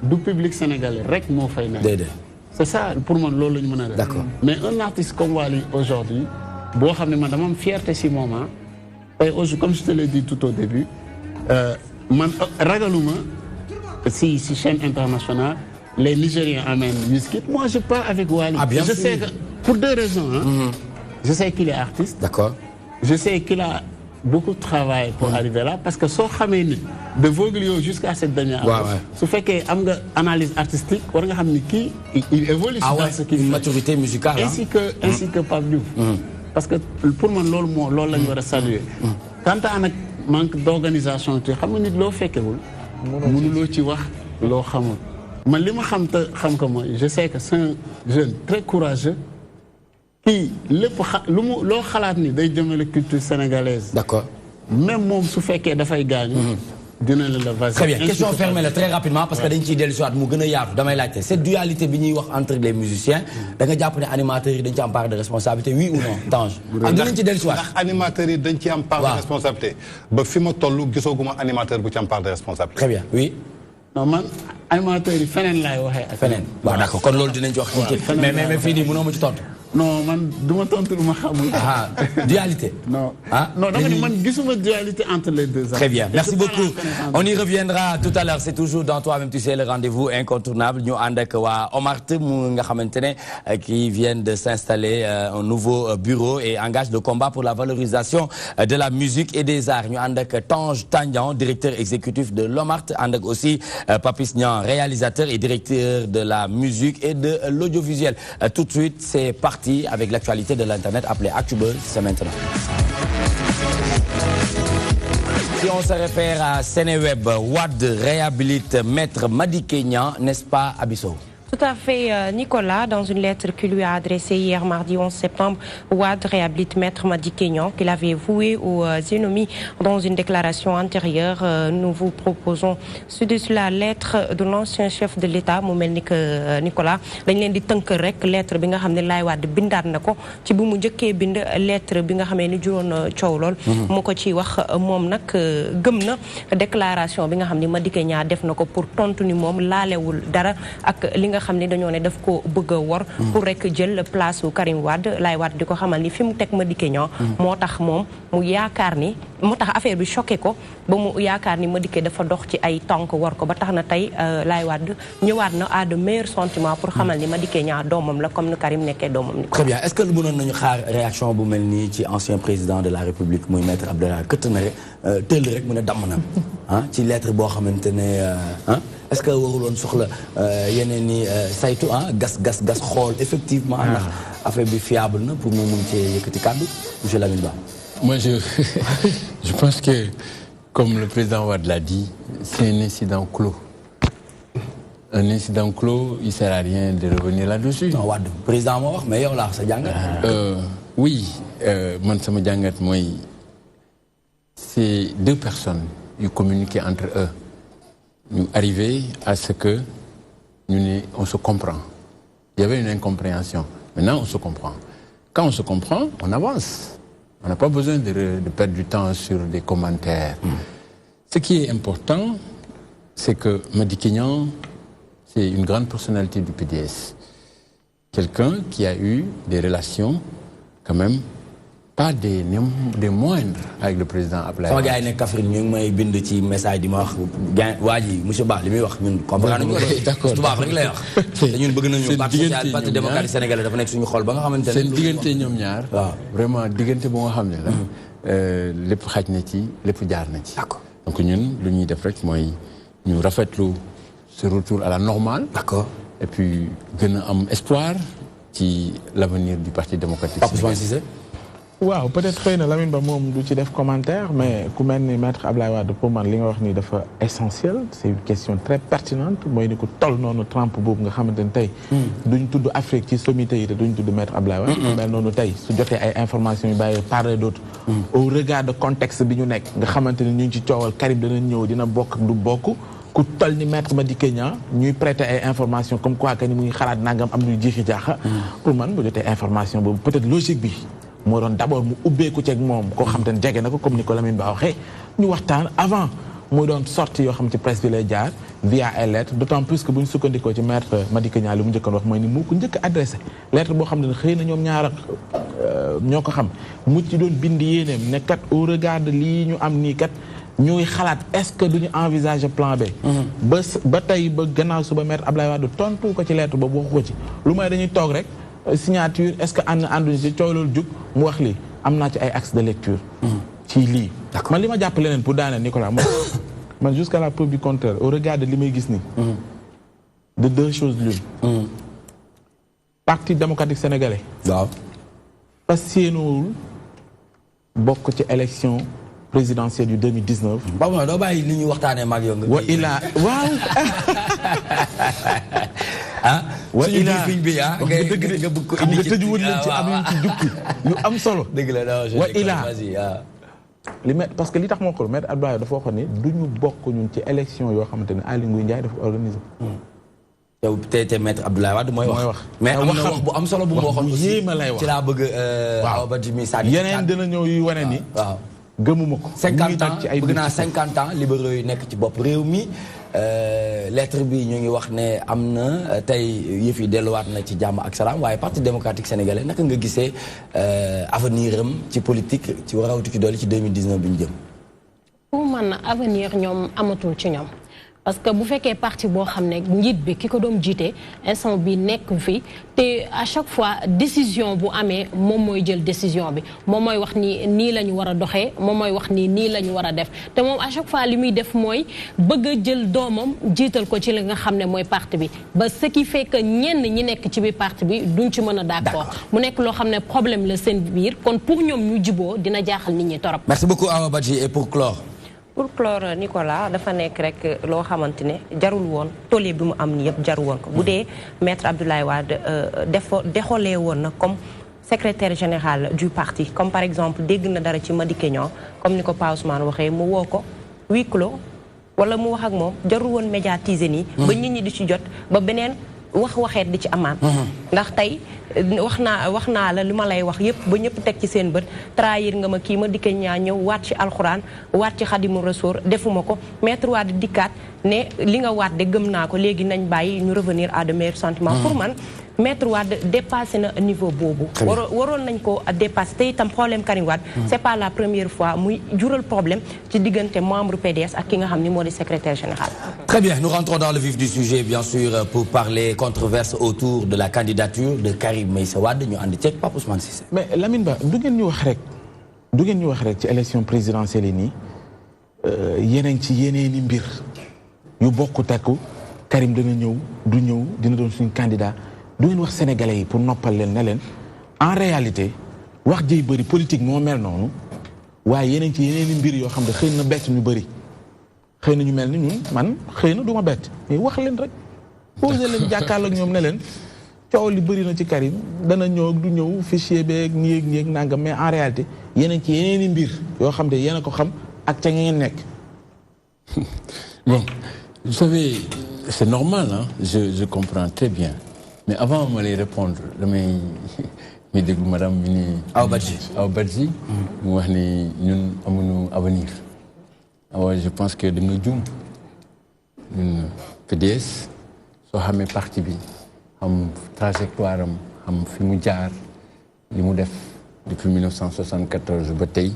du public sénégalais rek moo fay nekk. déedéet. C'est ça pour moi loolu lañ mën a def. D'accord. Mais un artiste comme Wally aujourd'hui boo xam ne man dama am fierté si moment et aujourd'hui comme je te l'ai dit tout au début man ragaluma si chaîne internationale les Nigériens amènent Wizkid moi je pars avec Wally. Ah bien sûr. Je sais que pour 2 raisons hein. Je sais qu'il est artiste. D'accord. Je sais qu'il a beaucoup de travail pour arriver là parce que soo xamee nit de Voglio jusqu'à cette dernière année. su fekkee am nga analyse artistique war nga xam ni kii il évolue dans ce qu'il fait. Une maturité musicale. Ainsi que Pape Diouf. Parce que pour man loolu la ñu war a saluer. Quant à nag manque d'organisation tu xam nga nit loo fekkewul mënuloo ci wax loo xamul man li ma xam ko mooy je sais que c'est un jeune très courageux kii lépp loo xalaat ni day jëmale culture sénégalaise. D'accord. même moom su fekkee dafay gaañu. dina la vas-y. Très bien, question fermée là, très rapidement parce que dañ ciy dellu si waat mu gën a yaatu damay laajte cette dualité bi ñuy wax entre les musiciens da nga jàpp ne animateurs yi dañ ci am part de responsabilité oui ou non Tange. ak dinañ ci dellu si waat ndax animateurs yi dañ ci am part de responsabilité. ba fi ma toll gisaguma animateur bu ci am part de responsabilité. Très bien, oui. non man animateurs yi feneen laay waxee. feneen waaw d'accord kon loolu dinañ ci wax. mais fii nii mënoo ma ci tontu. non man du ma tontu lu ma xamul. Dualité. Non. Non, dama ni man gisuma dualité entre les deux. Très bien, merci beaucoup. On y reviendra tout à l'heure. C'est toujours dans toi-même, tu sais, le rendez-vous incontournable. Nous avons avec Omar Tem, qui vient de s'installer un nouveau bureau et engage le combat pour la valorisation de la musique et des arts. Nous avons avec Tange Tandian, directeur exécutif de l'Omart, avec aussi Papis Nian, réalisateur et directeur de la musique et de l'audiovisuel. Tout de suite, c'est parti avec l'actualité de l'Internet appelée ActuBuzz, c'est maintenant. Si on se réfère à Sénéweb, Wade réhabilite Maître Madické Niang, n'est-ce pas Abisso? Tout à fait, Nicolas, dans une lettre qu'il lui a adressée hier mardi 11 septembre, Wade réhabilite Maître Madické Niang qu'il avait voué aux ennemis dans une déclaration antérieure. Nous vous proposons sur la lettre de l'ancien chef de l'État mu mel ni que Nicolas dañ leen di tënk rek lettre bi nga xam ne Laye Wade bindaat na ko ci bu mu njëkkee bind lettre bi nga xamee ni juróon coow lool mu ko ci wax moom nag gëm na déclaration bi nga xam ne Madické Niang def na ko pour tontu ni moom laalewul dara ak li nga xam ne dañoo ne daf ko bëgg a wor pour rek jël place u Karim Wade Laye Wade di ko xamal ni fi mu teg Madické Niang moo tax moom mu yaakaar ni moo tax affaire bi choqué ko ba mu yaakaar ni Madické dafa dox ci ay tànk war ko ba tax na tey Laye Wade ñëwaat na à de meilleurs sentiments pour xamal ni Madické Niang doomam la comme ni Karim nekkee doomam ni. Très bien, est-ce que mënoon nañu xaar réaction bu mel nii ci ancien président de la République muy maître Abdoulaye këtt na rek tëll rek mu ne damm na ci lettre boo xamante ne est-ce que waruloon soxla yeneen ni saytu gas xool effectivement ndax affaire bi fiable na pour mu mun cee yëkkati kàddu monsieur Lamine Ba. Moi je pense que comme le président Wade l'a dit, c'est un incident clos. Un incident clos, il ne sert à rien de revenir là-dessus. Non, Wade, président moo wax mais yow laa sa jàngat. Oui, man sama jàngat mooy c'est deux personnes yu communiquer entre eux. Nous arriver à ce que on se comprend. Il y avait une incompréhension. Maintenant, on se comprend. Quand on se comprend, on avance. On n'a pas besoin de perdre du temps sur des commentaires. Ce qui est important, c'est que Madické Niang, c'est une grande personnalité du PDS. Quelqu'un qui a eu des relations, quand même, pas des moindres avec le président Abdoulaye. sama gars yi nekk Kaffrine ñu ngi may bind ci message di ma wax waa ji monsieur Ba li muy wax ñun comprendre nañu ko. d'accord tubaab rek lay wax. te ñun bëgg nañu parti démocratique sénégalais dafa nekk suñu xol ba nga xamante ne. seen diggante ñoom ñaar. waaw vraiment diggante bu nga xam ne la. lépp xaj na ci lépp jaar na ci. d'accord donc ñun lu ñuy def rek mooy ñu rafetlu ce retour à la normale. d'accord et puis gën a am espoir ci l'avenir du parti démocratique sénégalais. waaw peut-être xëy na Lamine Ba moom du ci def commentaire mais ku mel ni maître Abdoulaye Wade pour man li nga wax ni dafa essentiel c'est une question très pertinente mooy ni ko toll noonu Trump boobu nga xamante ni tey duñ tudd Afrique ci sommité yi te duñ tudd maître Abdoulaye Wade mel noonu tey su jotee ay informations yu bàyyi part d'autres au regard de contexte bi ñu nekk nga xamante ni ñu ngi ci coowal Karim dana ñëw dina bokk ak du bokk ku toll ni maître Madické Niang ñuy prêter ay informations comme quoi que ni mu ngi xalaat nangam am ñuy jiixi jaaxa pour man bu jotee information boobu peut-être logique bi moo doon d'abord mu ubbeeku ceeg moom koo xam te ne jege na ko comme ni ko Lamine Ba waxee ñu waxtaan avant muy doon sorti yoo xam ci presse bi lay jaar via ay lettres d'autant plus que bu ñu sukkandikoo ci maître Madické Niang li mu njëkkoon wax mooy ni moo ko njëkk adressé lettre boo xam ne xëy na ñoom ñaar ñoo ko xam mu ci doon bind yéeneem ne kat au regard de lii ñu am nii kat ñuy xalaat est-ce que duñu envisager plan B. ba tey ba gannaaw suba maître Abdoulaye Wade tontu ko ci lettre boobu waxu ko ci lu may dañuy toog rek. signature est-ce que ànduñu ci coow loolu jug mu wax lii am naa ci ay axes de lecture ci lii man li ma jàpp leneen pour daaneel Nicolas man jusqu'à la preuve du contraire au regard de li may gis nii de deux choses l'une parti démocratique sénégalais waaw fas yéenewul bokk ci élection présidentielle yu 2019. ba ma doo bàyyi li ñuy waxtaanee mag yow nga. wa ilaa waaw. suñu briefing bi nga bëgg ko indi ci tëju woon leen ci am yu ci jukki yu am solo. dëgg la non wa ilaa parce que li tax moo ko Maître Abdoulaye dafa waxoon ni du ñu bokk ñun ci élection yoo xamante ne Aly Ngouille Ndiaye dafa organisé. yow te Maître Abdoulaye Wade mooy wax. mais am na wax bu am solo bu mu waxoon aussi yéema lay wax ci laa bëgg. waaw ba mi sànni yeneen dina ñëw yu wane ni. waaw gëmuma ko. 50 ans bëgg naa 50 ans libéraux yi nekk ci bopp réew mi. lettre bi ñu ngi wax ne am na tey yëf yi delluwaat na ci jàmm ak salaam waaye parti démocratique sénégalais naka nga gisee avenir am ci politique ci warawatu ci doole ci 2019 bi ñu jëm. pour man avenir ñoom amatul ci ñoom parce que bu fekkee parti boo xam ne njiit bi ki ko doon jiite instant bi nekk fi te à chaque fois décision bu amee moom mooy jël décision bi moom mooy wax ni nii la ñu war a doxee moom mooy wax ni nii la ñu war a def te moom à chaque fois li muy def mooy bëgg a jël doomam jiital ko ci li nga xam ne mooy parti bi ba ce qui fait que ñenn ñi nekk ci biir parti bi duñ ci mën a d'accord mu nekk loo xam ne problème la seen biir kon pour ñoom ñu juboo dina jaaxal nit ñi torop. Merci beaucoup Awa Badji et pour clore. pour clore Nicolas dafa nekk rek loo xamante ne jarul woon tollé bi mu am ni yëpp jarul woon ko bu dee maître Abdoulaye Wade déxolee woon na comme secrétaire général du parti comme par exemple dégg na dara ci Madické Niang comme ni ko Pa Ousmane waxee mu woo ko huis clos wala mu wax ak moom jarul woon médiatiser nii ba nit ñi di ci jot ba beneen waxeet di ci amaan ndax tey wax naa la li ma lay wax yëpp ba ñëpp teg ci seen bët trahir nga ma kii Madické Niang ñëw waat ci alxuraan waat ci Xadimu Rasuul defuma ko maître Wade dikkaat ne li nga waat de gëm naa ko léegi nañ bàyyi ñu revenir à de meilleurs sentiments pour man maître Wade dépassé na niveau boobu waroon nañ ko dépassé te itam problème Karim Wade c'est pas la première fois muy jural problème ci diggante membre PDS ak ki nga xam ni moo di secrétaire général. Très bien, nous rentrons dans le vif du sujet bien sûr pour parler controverse autour de la candidature de Karim Meïssa Wade ñu ànd ceeg Pape Ousmane Cissé. mais Lamine Ba du ngeen ñu wax rek ci élection présidentielle yi nii yeneen ci yeneeni mbir yu bokk takku Karim dana ñëw du ñëw dina doon suñu candidat du ngeen wax sénégalais yi pour noppal leen ne leen en réalité wax jëy bëri politique moo mel noonu waaye yeneen ci yeneeni mbir yoo xam ne xëy na bett ñu bëri xëy na ñu mel ni ñun man xëy na du ma bett mais wax leen rek posé leen jàkkaarloo ak ñoom ne leen coow li bëri na ci Karim dana ñëw du ñëw fichier beeg nii ak nangam mais en réalité yeneen ci yeneeni mbir yoo xam ne yéen a ko xam ak ca ngeen nekk. Bon, vous savez, c'est normal, hein? Je comprends très bien. Mais avant de me répondre, je me dis que Madame Awa Badji, nous avons un avenir. Alors, je pense que de nous, une PDS, so xamé parti bi am trajectoire am fi mu jaar li mu def depuis 1974 ba tay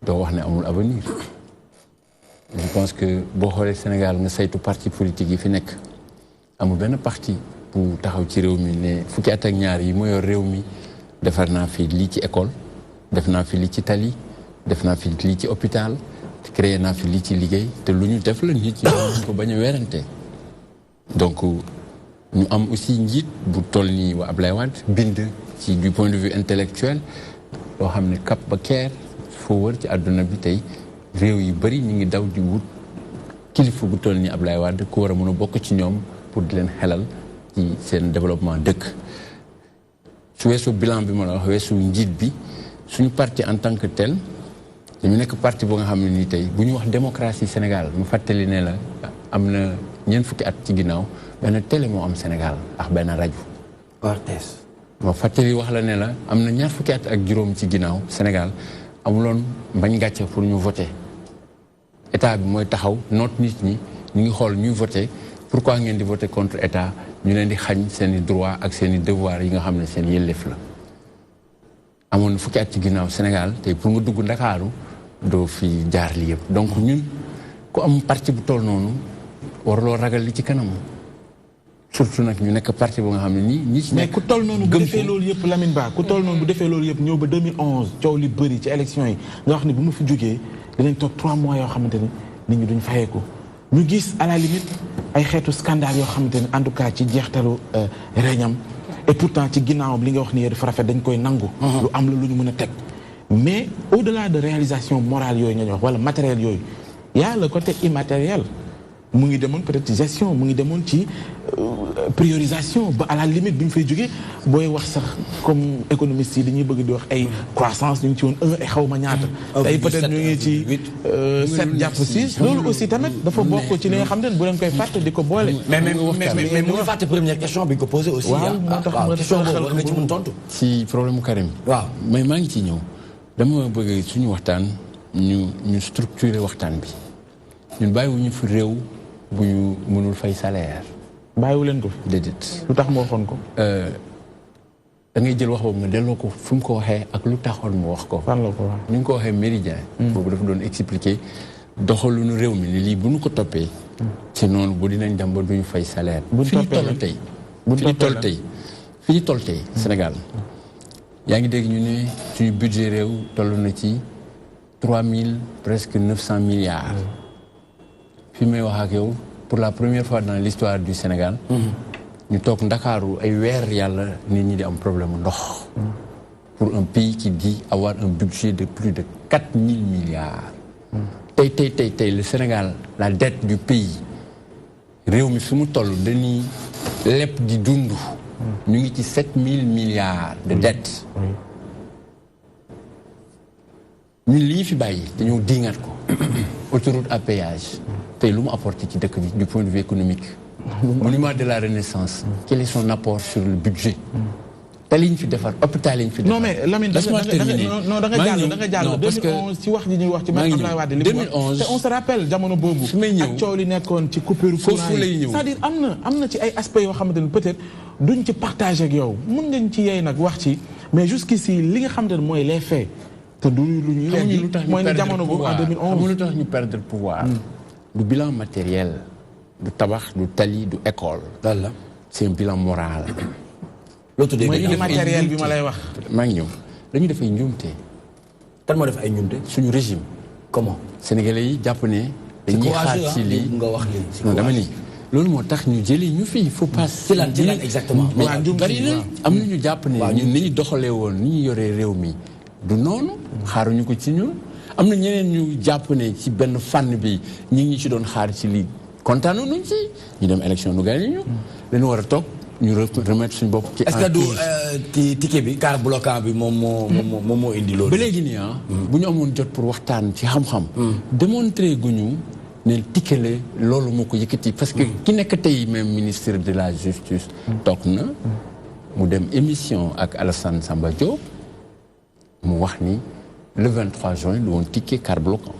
do wax né amul avenir. Je pense que boo xoolee Sénégal nga saytu parti politique yi fi nekk amul benn parti bu taxaw ci réew mi ne fukki at ak ñaar yi moo yor réew mi defar naa fi lii ci école def naa fi lii ci tali def naa fi lii ci hôpital créé naa fi lii ci liggéey te lu ñu def la nit ñi ko bañ a werante donc ñu am aussi njiit bu toll nii waa Ablaye Wade bind ci du point de vue intellectuel loo xam ne cap ba keer foo wër ci àdduna bi tey réew yu bëri ñu ngi daw di wut kilifa gu toll nii Ablaye Wade ku war a mën a bokk ci ñoom pour di leen xelal ci seen développement dëkk su weesu bilan bi ma la wax weesu njiit bi suñu parti en tant que tel dañu nekk parti boo nga xam ne nii tey bu ñu wax démocratie Sénégal mu fàttali ne la am na ñeent fukki at ci ginnaaw benn télé moo am Sénégal ak benn rajo RTS ma fàttali wax la ne la am na ñaar fukki at ak juróom ci ginnaaw Sénégal amuloon mbañ gàcce pour ñu voter état bi mooy taxaw noot nit ñi ñu ngi xool ñuy voter pourquoi ngeen di voter contre état ñu leen di xañ seen i droit ak seen i devoir yi nga xam ne seen yelleef la amoon na fukki at ci ginnaaw Sénégal tey pour nga dugg Ndakaaru doo fi jaar li yëpp donc ñun ku am parti bu toll noonu warloo ragal li ci kanam surtout nag ñu nekk parti bu nga xam ne nii ñi ci mais nekk ku toll noonu bu defee loolu yëpp Lamine Ba ku toll noonu bu defee loolu yëpp ñëw ba 2011 coow li bëri ci élection yi nga wax ne bu ma fi jógee dinañ toog 3 mois yoo xamante ni nit ñi duñ fayeeku ñu gis à la limite ay xeetu scandale yoo xamante ni en tout cas ci jeextalu réñam et pourtant ci ginnaawam li nga wax ni dafa rafet dañ koy nangu lu am la lu ñu mën a teg mais au-delà de réalisation morale yooyu nga ñu wax wala matériel yooyu y a le côté immatériel mu ngi demoon peut-être gestion mu ngi demoon ci priorisation ba à la limite bi ñu fay jógee booy wax sax comme économistes yi dañuy bëgg di wax ay croissance ñu ngi ci woon 1 et xaw ma ñaata tey peut-être ñu ngi ci 7 jàpp 6 loolu aussi tamit dafa bokk ci li nga xam ne bu leen koy fàtte di ko boole mais mu ngi fàtte première question bi ñu ko posé aussi waaw moo tax question boobu war nga ci mën tontu si problème Karim waaw mais maa ngi ciy ñëw dama bëgg suñu waxtaan ñu structurer waxtaan bi ñun bàyyiwuñu fi réew bu ñu mënul fay salaire. bàyyiwu leen ko fi. déedéet. lu tax mu waxoon ko. da ngay jël wax boobu nga delloo ko fu mu ko waxee ak lu taxoon mu wax ko. fan la ko wax ñu ngi ko waxee méridien. boobu dafa doon expliquer doxaluñu réew mi ni lii bu ñu ko toppee. ci noonu bu dinañ dem ba duñu fay salaire. fi ñu toll tey. fi ñu toll tey Sénégal. yaa ngi dégg ñu ne suñu budget réew toll na ci 3000 presque 900 milliards. fi may wax ak yow pour la première fois dans l'histoire du Sénégal. ñu toog Ndakaaru ay weer yàlla nit ñi di am problème ndox. pour un pays qui dit avoir un budget de plus de 4000 milliards. tey le Sénégal la dette du pays réew mi fi mu toll dañuy lépp di dund. ñu ngi ci 7000 milliards de dette. ñun li ñu fi bàyyi dañoo diingat ko. autoroute à péage. tey lu mu apporté ci dëkk bi du point de vue économique. monument de la Renaissance. quel est son apport sur le budget. te li ñu fi defar hôpital yi ñu fi defar. non mais Lamine da nga jàll 2011 ci wax ji ñuy wax ci même Abdoulaye Wade li mu wax te on se rappelle jamono boobu. ak coow li nekkoon ci coupure courant yi c'est-à-dire am na ci ay aspects yoo xamante ne peut-être duñ ci partager ak yow mën ngañ ci yey nag wax ci mais jusqu'ici li nga xamante ne mooy les faits. te du lu ñuy leen mooy ni jamono boobu en 2011 xamuñu lu tax ñu perdre pouvoir. du bilan matériel du tabax du tali du école. walla c'est un bilan moral. loolu tuddee mooy matériel bi ma lay wax. maa ngi ñëw dañu def ay njuumte. kan moo def ay njuumte. suñu régime. comment. sénégalais yi jàpp ne. dañuy xaar ci lii nga wax lii. non dama ni loolu moo tax ñu jëlee ñu fii il faut pas. ci lan exactement. bari na am na ñu jàpp ne ñun ni ñu doxalee woon ni ñu yoree réew mi du noonu. xaaruñu ko ci ñun. am na ñeneen ñu jàpp ne ci benn fànn bi ñi ngi ci doon xaar ci lii kontaanoo nañ ci ñu dem élection nu gagné ñu. dañu war a toog ñu remettre suñu bopp ci. est-ce que du ci ticket bi car bloquant bi moom moo indi loolu. ba léegi nii bu ñu amoon jot pour waxtaan ci xam-xam. démontrer guñu ne ticket la loolu moo ko yëkkati. parce que ki nekk tey même ministre de la justice. toog na mu dem émission ak Alassane Samba Diop mu wax ni le 23 juin du woon ticket car bloquant.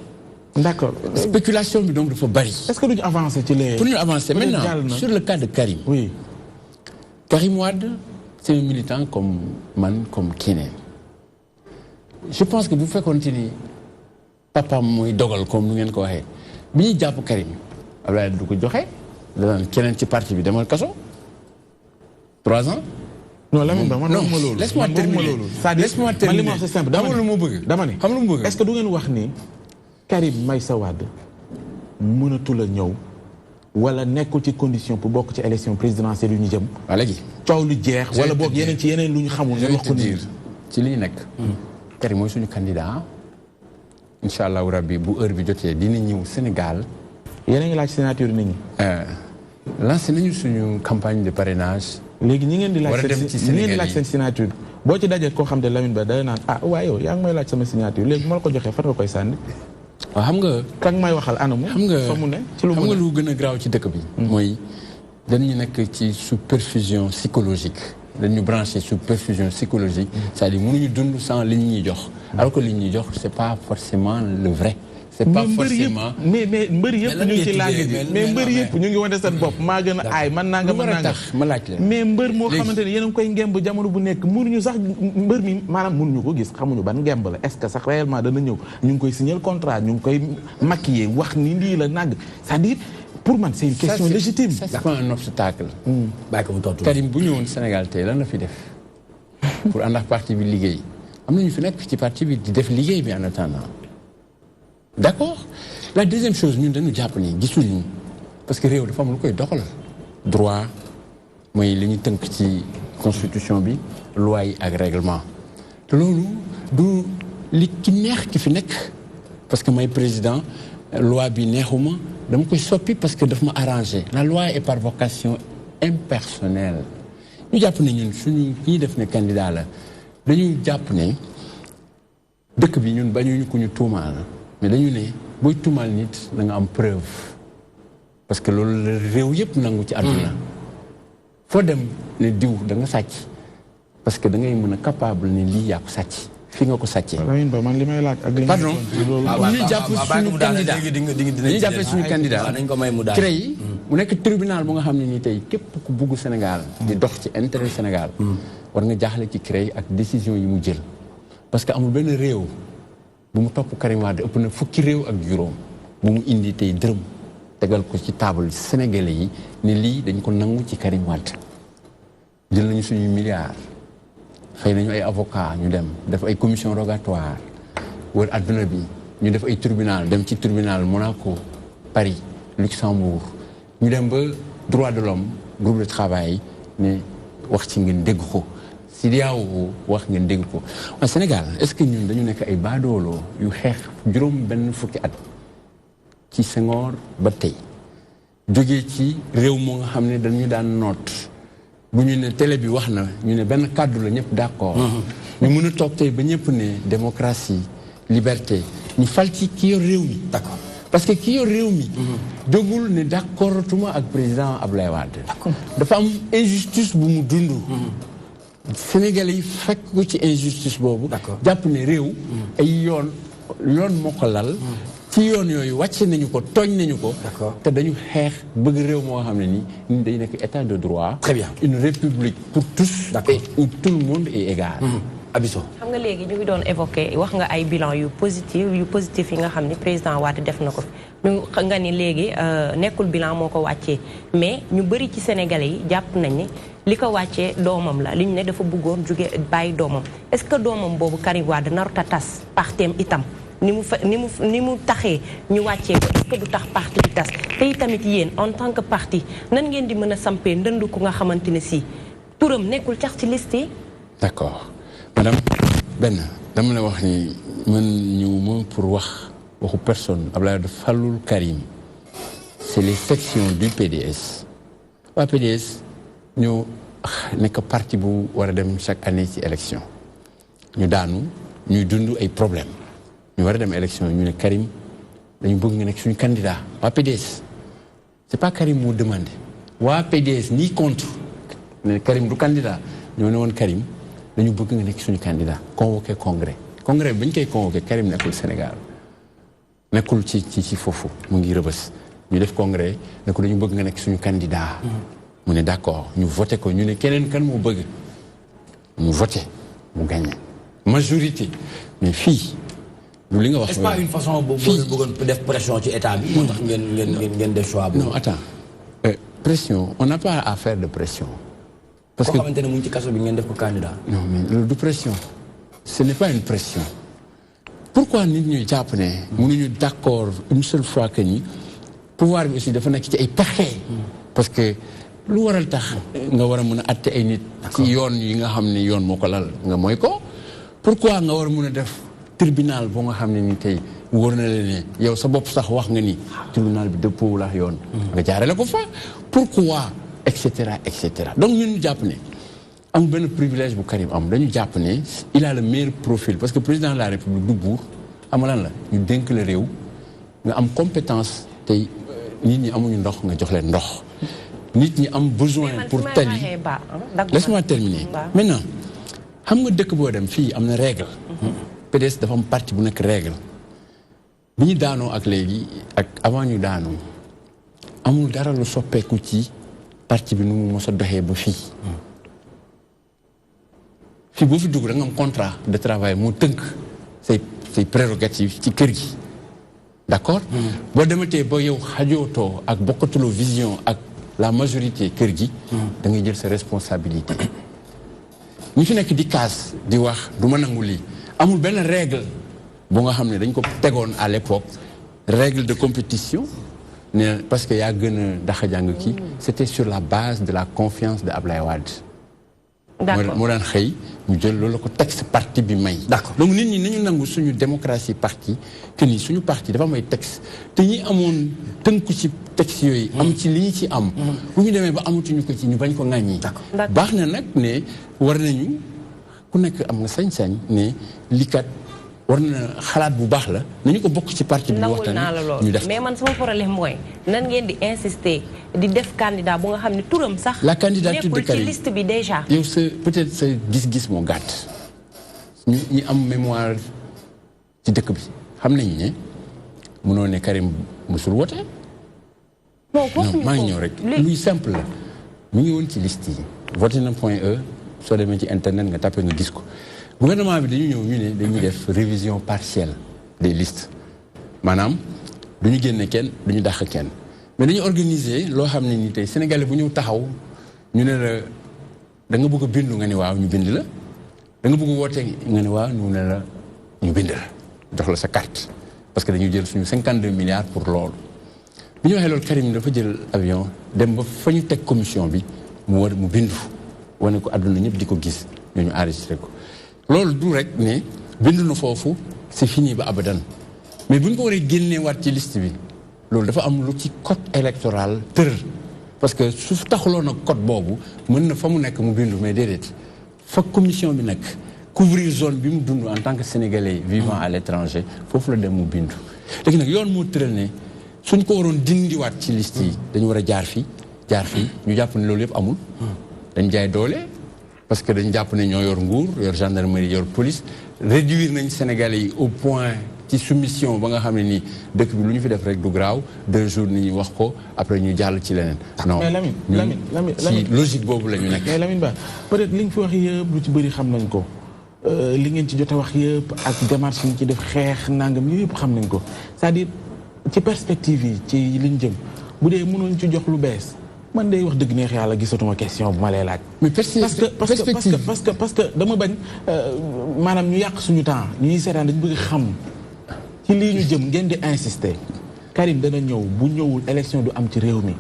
D'accord. Spéculation bi donc dafa bari. Est-ce que nous avancer ci les. Pour nous avancer maintenant sur le cas de Karim. Oui. Karim Wade, c'est un militant comme man, comme keneen. Je pense que bu fekkoon ni papa mooy dogal comme nu ngeen ko waxee bi ñuy jàpp Karim Abdoulaye du ko joxe danaan keneen ci parti bi demal kaso 3 ans. non Lamine Ba man non ma loolu. laisse-moi terminer. laisse-moi terminer. man li ma wax c'est simple dama lu mu bëgg. dama ne xam lu mu bëgg. est-ce que du ngeen wax ni Karim Meïssa Wade mënatul a ñëw wala nekkul ci condition pour bokk ci élection présidentielle yu ñu jëm. waa léegi. coow lu jeex. wala boog yeneen ci yeneen lu ñu xamul. ñu wax ko nii ci li ñu nekk. Karim mooy suñu candidat. incha allahu rabbi bu heure bi jotee dina ñëw Sénégal. yéen a ngi laaj signature nit ñi. lancé nañu suñu campagne de parrainage. léegi ñi ngeen di laaj seen signature boo ci dajee koo xam ne Lamine Ba day naan ah waaye yow yaa ngi may laaj sama signature léegi bu ma la ko joxee fan nga koy sànni. waaw xam nga. kan may waxal anamu. xam nga fa mu ne ci lu mu ne xam nga lu gën a graaw ci dëkk bi. mooy dañu nekk ci sous perfusion psychologique. dañu branché sous perfusion psychologique. c'est-à-dire mënuñu dund sans li ñu ñuy jox. alors que li ñu ñuy jox c'est pas forcément le vrai. c'est pas forcément mais mbër yëpp ñu ngi ci làng bi mais mbër yëpp ñu ngi wane seen bopp maa gën a aay man naa nga mën naa nga ma laaj leen mais mbër moo xamante ne yéen a ngi koy ngemb jamono bu nekk mënuñu sax mbër mi maanaam mënuñu ko gis xamuñu ban ngemb la est-ce que sax réellement dana ñëw ñu ngi koy signer contrat ñu ngi koy maquiller wax ni lii la nag c'est-à-dire pour man c'est une question légitime. c'est pas un obstacle. Karim bu ñëwoon Sénégal tey lan la fi def pour ànd ak parti bi liggéey am na ñu fi nekk ci parti bi di def liggéey bi en attendant. D'accord. La deuxième chose ñun dañu jàpp ni gisuñu parce que réew dafa am lu koy doxal droit mooy li ñu tënk ci constitution bi loi yi ak règlement te loolu du li ki neex ki fi nekk parce que may président loi bi neexuma dama koy soppi parce que daf ma arrangé la loi est par vocation impersonnelle ñu jàpp ne ñun suñu ñi def ne candidat la dañu jàpp ne dëkk bi ñun bañuñu ko ñu tuumaal mais dañu ne booy tuumaal nit da nga am preuve parce que loolu la réew yëpp nangu ci àdduna foo dem ne diw da nga sàcc parce que da ngay mën a capable ne lii yaa ko sàcc fi nga ko sàccee. Lamine Ba man li may laaj ak li pardon ñu jàpp suñu candidat ñu jàppee suñu candidat CREI mu nekk tribunal bu nga xam ne nii tey képp ku bugg Sénégal di dox ci intérêt Sénégal war nga jaaxle ci CREI ak décision yi mu jël parce que amul benn réew bu mu topp Karim Wade ëpp na fukki réew ak juróom bu mu indi tey dërëm tegal ko ci table sénégalais yi ne lii dañ ko nangu ci Karim Wade jël nañu suñuy milliards fay nañu ay avocat ñu dem def ay commission rogatoire wër adduna bi ñu def ay tribunal dem ci tribunal Monaco Paris Luxembourg ñu dem ba droit de l'homme groupe de travail ne wax ci ngeen dégg ko CEDEAO wax ngeen dégg ko waaye Sénégal est-ce que ñun dañu nekk ay baadooloo yu xeex juróom benn fukki at ci Senghor ba tey jógee ci réew moo nga xam ne dañu daan noot bu ñu ne télé bi wax na ñu ne benn kàddu la ñëpp d'accord ñu mën a toog tey ba ñëpp ne démocratie liberté ñu fal ci ki yor réew mi d'accord parce que ki yor réew mi jógul ne d'accorduma ak président Abdoulaye Wade dafa am injustice bu mu dund Sénégalais yi fekk ko ci injustice boobu jàpp ne réew ay yoon moo ko lal ci yoon yooyu wàcce nañu ko tooñ nañu ko te dañu xeex bëgg réew moo xam ne nii ñun dañu nekk état de droit très bien une république pour tous et où tout le monde est égal Abisso xam nga léegi ñu ngi doon évoqué wax nga ay bilan yu positif yi nga xam ni président Wade def na ko fi ñu nga ni léegi nekkul bilan moo ko wàccee mais ñu bëri ci sénégalais yi jàpp nañ ni li ko wàccee doomam la li ñu ne dafa bëggoon jóge bàyyi doomam est-ce que doomam boobu Karim Wade narut a tas parteem itam ni mu taxee ñu wàccee ko est-ce que du tax parti bi tas te itamit yéen en tant que parti nan ngeen di mën a sampee ndënd ku nga xamante ne si turam nekkul sax ci liste yi. d'accord madame benn dama la wax ni man ñëwuma pour wax waxu personne Abdoulaye Wade falul Karim c'est les sections du PDS waa PDS ñoo nekk parti bu war a dem chaque année ci élection ñu daanu ñuy dund ay problèmes ñu war a dem élection ñu ne Karim dañu bëgg nga nekk suñu candidat waa PDS c'est pas Karim moo demandé waa PDS ni contre ne Karim du candidat ñoo ne woon Karim dañu bëgg nga nekk suñu candidat convoqué congrès bi bañ koy convoqué Karim nekkul Sénégal nekkul ci foofu mu ngi Rëbës ñu def congrès ne ko dañu bëgg nga nekk suñu candidat mu ne d'accord ñu voté ko ñu ne keneen kan moo bëgg mu voté mu gagné majorité mais fii lu li nga wax. est-ce pas une façon boobu bëggoon def pression ci état bi moo tax ngeen def choix boobu. non attends pression on n'a pas à faire de pression. parce que koo xamante ne mu ngi ci kaso bi ngeen def ko candidat. non mais loolu du pression ce n'est pas une pression pourquoi nit ñuy jàpp ne mënuñu d'accord une seule fois que ni pouvoir bi aussi dafa nekk ci ay pexe. parce que lu waral tax nga war a mën a atte ay nit. ci yoon yi nga xam ne yoon moo ko lal nga mooy ko. pourquoi nga war a mën a def tribunal boo nga xam ne ni tey wóor na la ne yow sa bopp sax wax nga ni tribunal bi dëppoo la yoon. nga jaarale ko fa pourquoi et cetera donc ñun ñu jàpp ne amul benn privilège bu Karim am dañu jàpp ne il a le meilleur profil parce que président de la République du buur amalan la ñu dénk la réew nga am compétence tey nit ñi amuñu ndox nga jox leen ndox. nit ñi am besoin pour tali laisse-moi terminer maintenant xam nga dëkk boo dem fii am na règle PDS dafa am parti bu nekk règle bi ñu daanoo ak léegi ak avant ñu daanoo amul dara lu soppeeku ci parti bi nu mu mos a doxee ba fii boo fi dugg da nga am contrat de travail moo tënk say prérogatives ci kër gi d'accord boo dematee ba yow xajootoo ak bokkatuloo vision ak la majorité kër gi da ngay jël sa responsabilité ñi fi nekk di kaas di wax du ma nangu lii amul benn règle bu nga xam ne dañ ko tegoon à l'époque règle de compétition ne parce que yaa gën a daxa jàng kii c'était sur la base de la confiance de Ablaye Wade moo daan xëy ñu jël loolu ko texte parti bi may. D'accord. donc nit ñi nañu nangu suñu démocratie parti que ni suñu parti dafa may texte te ñi amoon tënku ci texte yooyu. am ci li ñu ci am. bu ñu demee ba amatuñu ko ci ñu bañ ko ŋàññi. baax na nag ne war nañu ku nekk am nga sañ-sañ ne li kat war na xalaat bu baax la nañu ko bokk ci parti bi. nangul naa la loolu mais man sama problème mooy nan ngeen di insister di def candidat bu nga xam ne turam sax. la candidature de Karim nekkul ci liste bi déjà. yow sa peut-être sa gis-gis moo gàtt ñi am mémoire ci dëkk bi xam nañu ne mënoo ne Karim musul wote. non maa ngi ñëw rek luy simple la mu ngi woon ci liste yi. voté na point E soo demee ci internet nga tapé nga gis ko. gouvernement bi dañu ñëw ñu ne dañuy def révision partielle des listes maanaam du ñu génne kenn du ñu dàq kenn mais dañu organiser loo xam ne ni tey sénégalais bu ñëw taxaw ñu ne la da nga bëgg a bindu nga ne waaw ñu bind la da nga bëgg a woote nga ne waaw ñu ne la ñu bind la jox la sa carte parce que dañu jël suñu 52 milliards pour loolu. bi ñu waxee loolu Karim dafa jël avion dem ba fa ñu teg commission bi mu bindu wane ko àdduna ñëpp di ko gis ñooñu enregistré ko. loolu du rek ne bindu na foofu c'est fini ba abadan mais bu ñu ko waree génneewaat ci liste bi loolu dafa am lu ci code électoral tër parce que su taxuloon ak code boobu mën na fa mu nekk mu bindu mais déedéet fa commission bi nekk couvrir zone bi mu dund en tant que sénégalais vivant à l'étranger foofu la dem mu bindu. léegi nag yoon moo tëral ne suñ ko waroon dindiwaat ci liste yi dañu war a jaar fii ñu jàpp ne loolu yëpp amul dañ jaay doole. parce que dañu jàpp ne ñoo yor nguur yor gendarmerie yor police réduire nañ Sénégalais yi au point ci soumission ba nga xam ne nii dëkk bi lu ñu fi def rek du graaw 2 jours nit ñi wax ko après ñu jàll ci leneen. non mais Lamine ci logique boobu la ñu nekk. mais Lamine Ba peut-être li nga fi wax yëpp lu ci bëri xam nañ ko li ngeen ci jot a wax yëpp ak démarche yi ñu ci def xeex nangam yëpp xam nañ ko c'est-à-dire ci perspective yi ci li ñu jëm bu dee mënoon ci jox lu bees. man day wax dëgg neex yàlla gisatuma question bu ma lay laaj. mais parce que dama bañ maanaam ñu yàq suñu temps ñuy seetaan dañu bëgg xam ci lii ñu jëm ngeen di insister Karim dana ñëw bu ñëwul élection du am ci réew mi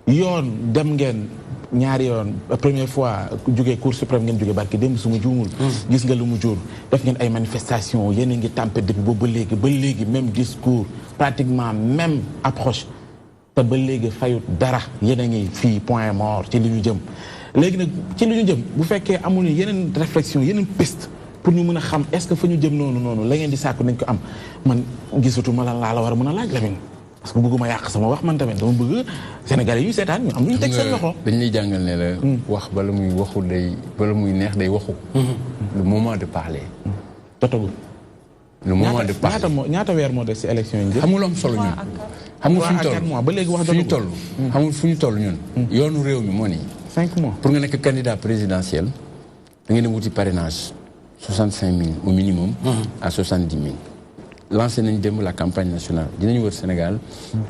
yoon dem ngeen ñaari yoon première fois jógee cour suprême ngeen jógee barki démb su ma juumul. gis nga lu mu jur def ngeen ay manifestation yéen a ngi tàmpe depuis boobu ba léegi même discours pratiquement même approche. te ba léegi fayut dara yéen a ngi fii point mort ci li ñu jëm léegi nag ci li ñu jëm bu fekkee amul yeneen réflexion yeneen piste pour ñu mën a xam est-ce que fa ñu jëm noonu la ngeen di sàkku nañ ko am man gisatuma lan laa la war a mën a laaj Lamine parce que bëgguma yàq sama wax man tamit dama bëgg Sénégalais yi seetaan ñu am lu ñu teg seen loxo. dañ lay jàngal ne la wax bala muy neex day waxu. le moment de parler. jotagul. le moment de parler ñaata weer moo des ci élection yi. xam nga lu am solo ñun. xam nga ba léegi wax fu ñu toll xam nga fu ñu toll ñun. yoonu réew mi moo nii. 5 mois pour nga nekk candidat présidentiel da ngeen a wuti parrainage 65 000 au minimum. à 70 000. lancé nañ démb la campagne nationale dinañu wër Sénégal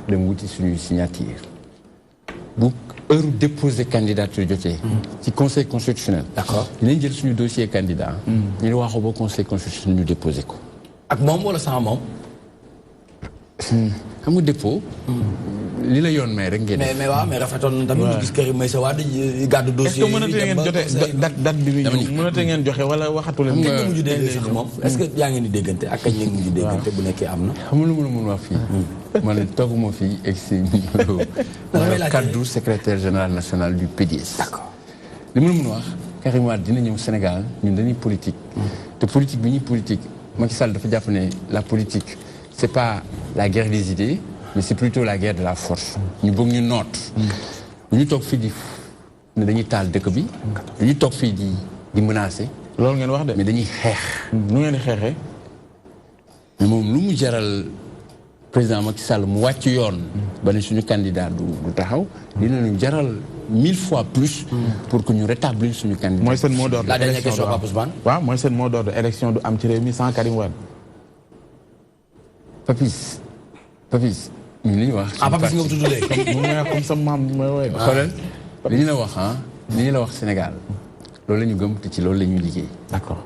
dem wuti suñuy signature bu heure déposer candidature jotee. ci conseil constitutionnel. d'accord dinañ jël suñu dossier candidat. ñu ne waxoo ba conseil constitutionnel ñu déposer ko. ak moom wala sans moom. xam nga dépôt. li la yoon may rek ngeen. mais waaw mais rafetoon na tamit ñu gis Karim Meïssa Wade gàddu dossier yi. est-ce que mënate ngeen jote date bi muy ñëw mënate ngeen joxe wala waxatu leen. kañ nga mujj déggante sax moom est-ce que yaa ngeen di déggante ak kañ ngeen mujj déggante bu nekkee am na. xam nga lu ma la mën wax fii. man tooguma fii egg si kaddu secrétaire général national du PDS. d'accord li ma la mën wax Karim Wade dina ñëw Sénégal ñun dañuy politique. te politique bi ñuy politique Macky Sall dafa jàpp ne la politique c'est pas la guerre des idées. mais c'est plutôt la guerre de la force. ñu bëgg ñu noot. ñu toog fii di ne dañuy taal dëkk bi. dañuy toog fii di menacer. loolu ngeen wax de. mais dañuy xeex. nu ngeen di xeexee. mais moom lu mu jaral président Macky Sall mu wàcc yoon. ba ne suñu candidat du taxaw. dinañu jaral 1000 fois plus. pour que ñu rétablir suñu candidat. mooy seen mot d'ordre. la dernière question Pape Ousmane. waaw mooy seen mot d'ordre élection du am ci réew mi sans Karim Wade. Papis. ñun li ñu wax. Papis nga ko tudd léegi. comme sa maam mooy woy. xoolal li ñu la wax li ñu la wax Sénégal loolu la ñu gëm te ci loolu la ñuy liggéey. d'accord.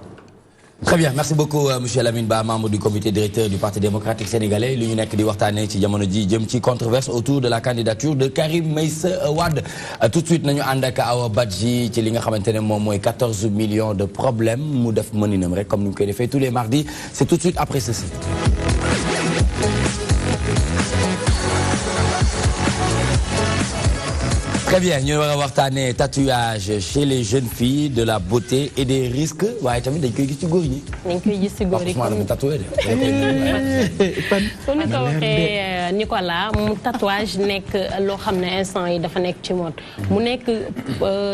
Très bien, merci beaucoup monsieur Lamine Ba, membre du comité directeur du Parti démocratique sénégalais. Li ñu nekk di waxtaanee ci jamono ji jëm ci controverse autour de la candidature de Karim Meïssa Wade. Tout de suite nañu ànd ak Awa Badji ci li nga xamante ne moom mooy 14 millions de problèmes mu def mëninam rek comme ni ñu koy defee tous les mardis. C'est tout de suite après ceci. Très bien, ñu war a waxtaanee tatouage chez les jeunes filles, de la beauté et des risques waaye tamit dañ koy gis ci góor ñi. dañ koy gis ci góor yi comme tatoué de. su ñu ko waxee Nicolas mu tatouage nekk loo xam ne instant yi dafa nekk ci mode. mu nekk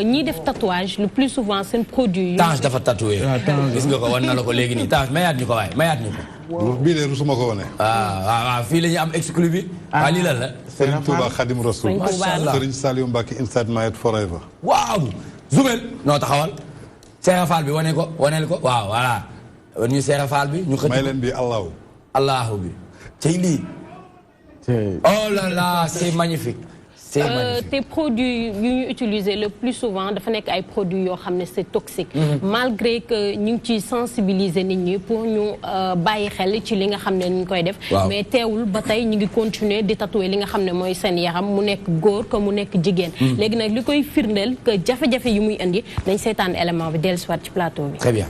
ñiy def tatouage le plus souvent seen produit. Tange dafa tatoué. gis nga ko wan na la ko léegi nii Tange mayaat ñu ko waaye mayaat ñu ko. bii de rusuma ko wane. waaw fii la ñu am exclu bi. waaw lii lan la. Serigne Touba Khadim Rasoul. macha allah Serigne Saliou Mbacké inside my head forever. waaw. Zoumel. noo taxawal. Seera Fall bi wane ko waneel ko waaw voilà. ñu Seera Fall bi ñu xëcc. may leen bi Allahu. Allahu bi. tey lii. oh là là c'est magnifique. Tes produits yu ñu utiliser le plus souvent dafa nekk ay produits yoo xam ne c'est toxique. Malgré que ñu ngi ciy sensibiliser nit ñi pour ñu bàyyi xel ci li nga xam ne ñu koy def. mais teewul ba tey ñu ngi continuer di tatouer li nga xam ne mooy seen yaram mu nekk góor que mu nekk jigéen. léegi nag li koy firndeel que jafe-jafe yi muy indi dañ seetaan élément bi dellusiwaat ci plateau bi. Très bien.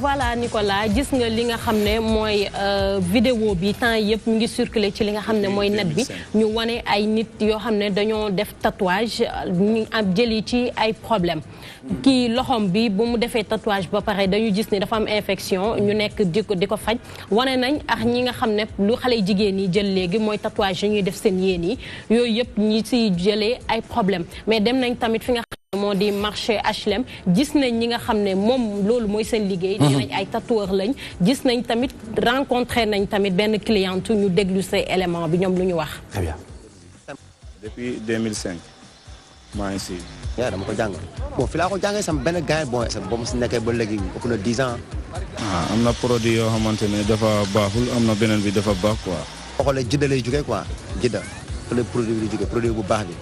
Voilà Nicolas gis nga li nga xam ne mooy vidéo bi temps yëpp mu ngi circuler ci li nga xam ne mooy net bi ñu wane ay nit yoo xam ne dañoo def tatouage ñu am jëli ci ay problème kii loxom bi bu mu defee tatouage ba pare dañu gis ni dafa am infection ñu nekk di ko faj wane nañ ak ñi nga xam ne lu xale jigéen yi jël léegi mooy tatouage yi ñuy def seen yéen yi yooyu yëpp ñi si jëlee ay problème mais dem nañ tamit fi nga moo di marché HLM gis nañ ñi nga xam ne moom loolu mooy seen liggéey nee nañ ay tatoueur lañ gis nañ tamit rencontré nañ tamit benn cliente ñu déglu say élément bi ñoom lu ñu wax. Très bien. Depuis 2005 maa ngi si. yaa dama ko jàng bon fi laa ko jàngee sama benn gars bon ba mu si nekkee ba léegi ëpp na 10 ans. am na produit yoo xamante ne dafa baaxul am na beneen bi dafa baax quoi. boo xoolee Jidda lay jógee quoi Jidda fa la produit bi di jógee produit bu baax bi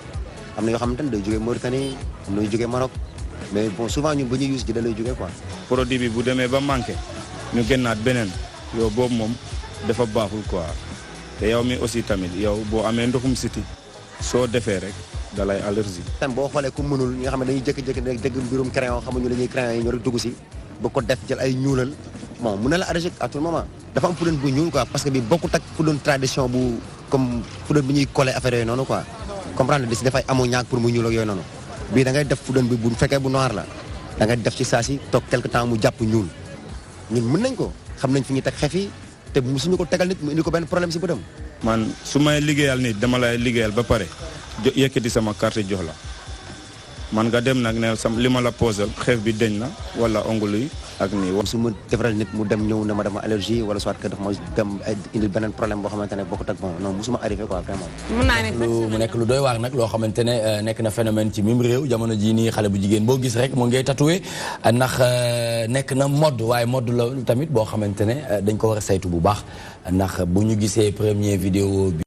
am na yoo xamante ne day jógee Mauritanie am na yu jógee Maroc mais bon souvent ñun bu ñuy use Jidda lay jógee quoi. produit bi bu demee ba manqué ñu génnaat beneen yow boobu moom dafa baaxul quoi te yow mi aussi tamit yow boo amee ndoxum siti soo defee rek dalay allergie. tam boo xoolee ku mënul ñi nga xam ne dañuy jékki-jékki rek dégg mbirum crayon xamuñu la ñuy crayon yi ñoo rek dugg si ba ko def jël ay ñuulal bon mun na la allergie à tout moment. dafa am poudre bu ñuul quoi parce que bi bokkut ak poudre tradition bu comme poudre bi ñuy collé affaire yooyu noonu quoi comprendre di si dafay ammoniaque pour mu ñuul ak yooyu noonu bii da ngay def poudre bi bu fekkee bu noir la da ngay def ci saa si toog quelque temps mu jàpp ñuul ñun mën nañ ko xam nañ fi ñuy teg xef yi te suñu ko tegal nit mu indi ko benn problème si bëtam. man su may liggéeyal nit dama lay liggéeyal ba pare yëkkati sama carte jox la man nga dem nag ne li ma la posal xeef bi deñ na wala ongulu yi ak nii. su ma defaral nit mu dem ñëw ne ma dama allergie wala soit que dafa ma dem indil beneen problème boo xamante ne bokkut ak bon non musuma arrivé quoi vraiment. mun naa ne mu nekk lu doy waar nag loo xamante ne nekk na phénomène ci mim réew jamono jii nii xale bu jigéen boo gis rek moo ngay tatoué ndax nekk na mode waaye mode la tamit boo xamante ne dañ ko war a saytu bu baax ndax bu ñu gisee premier vidéo bi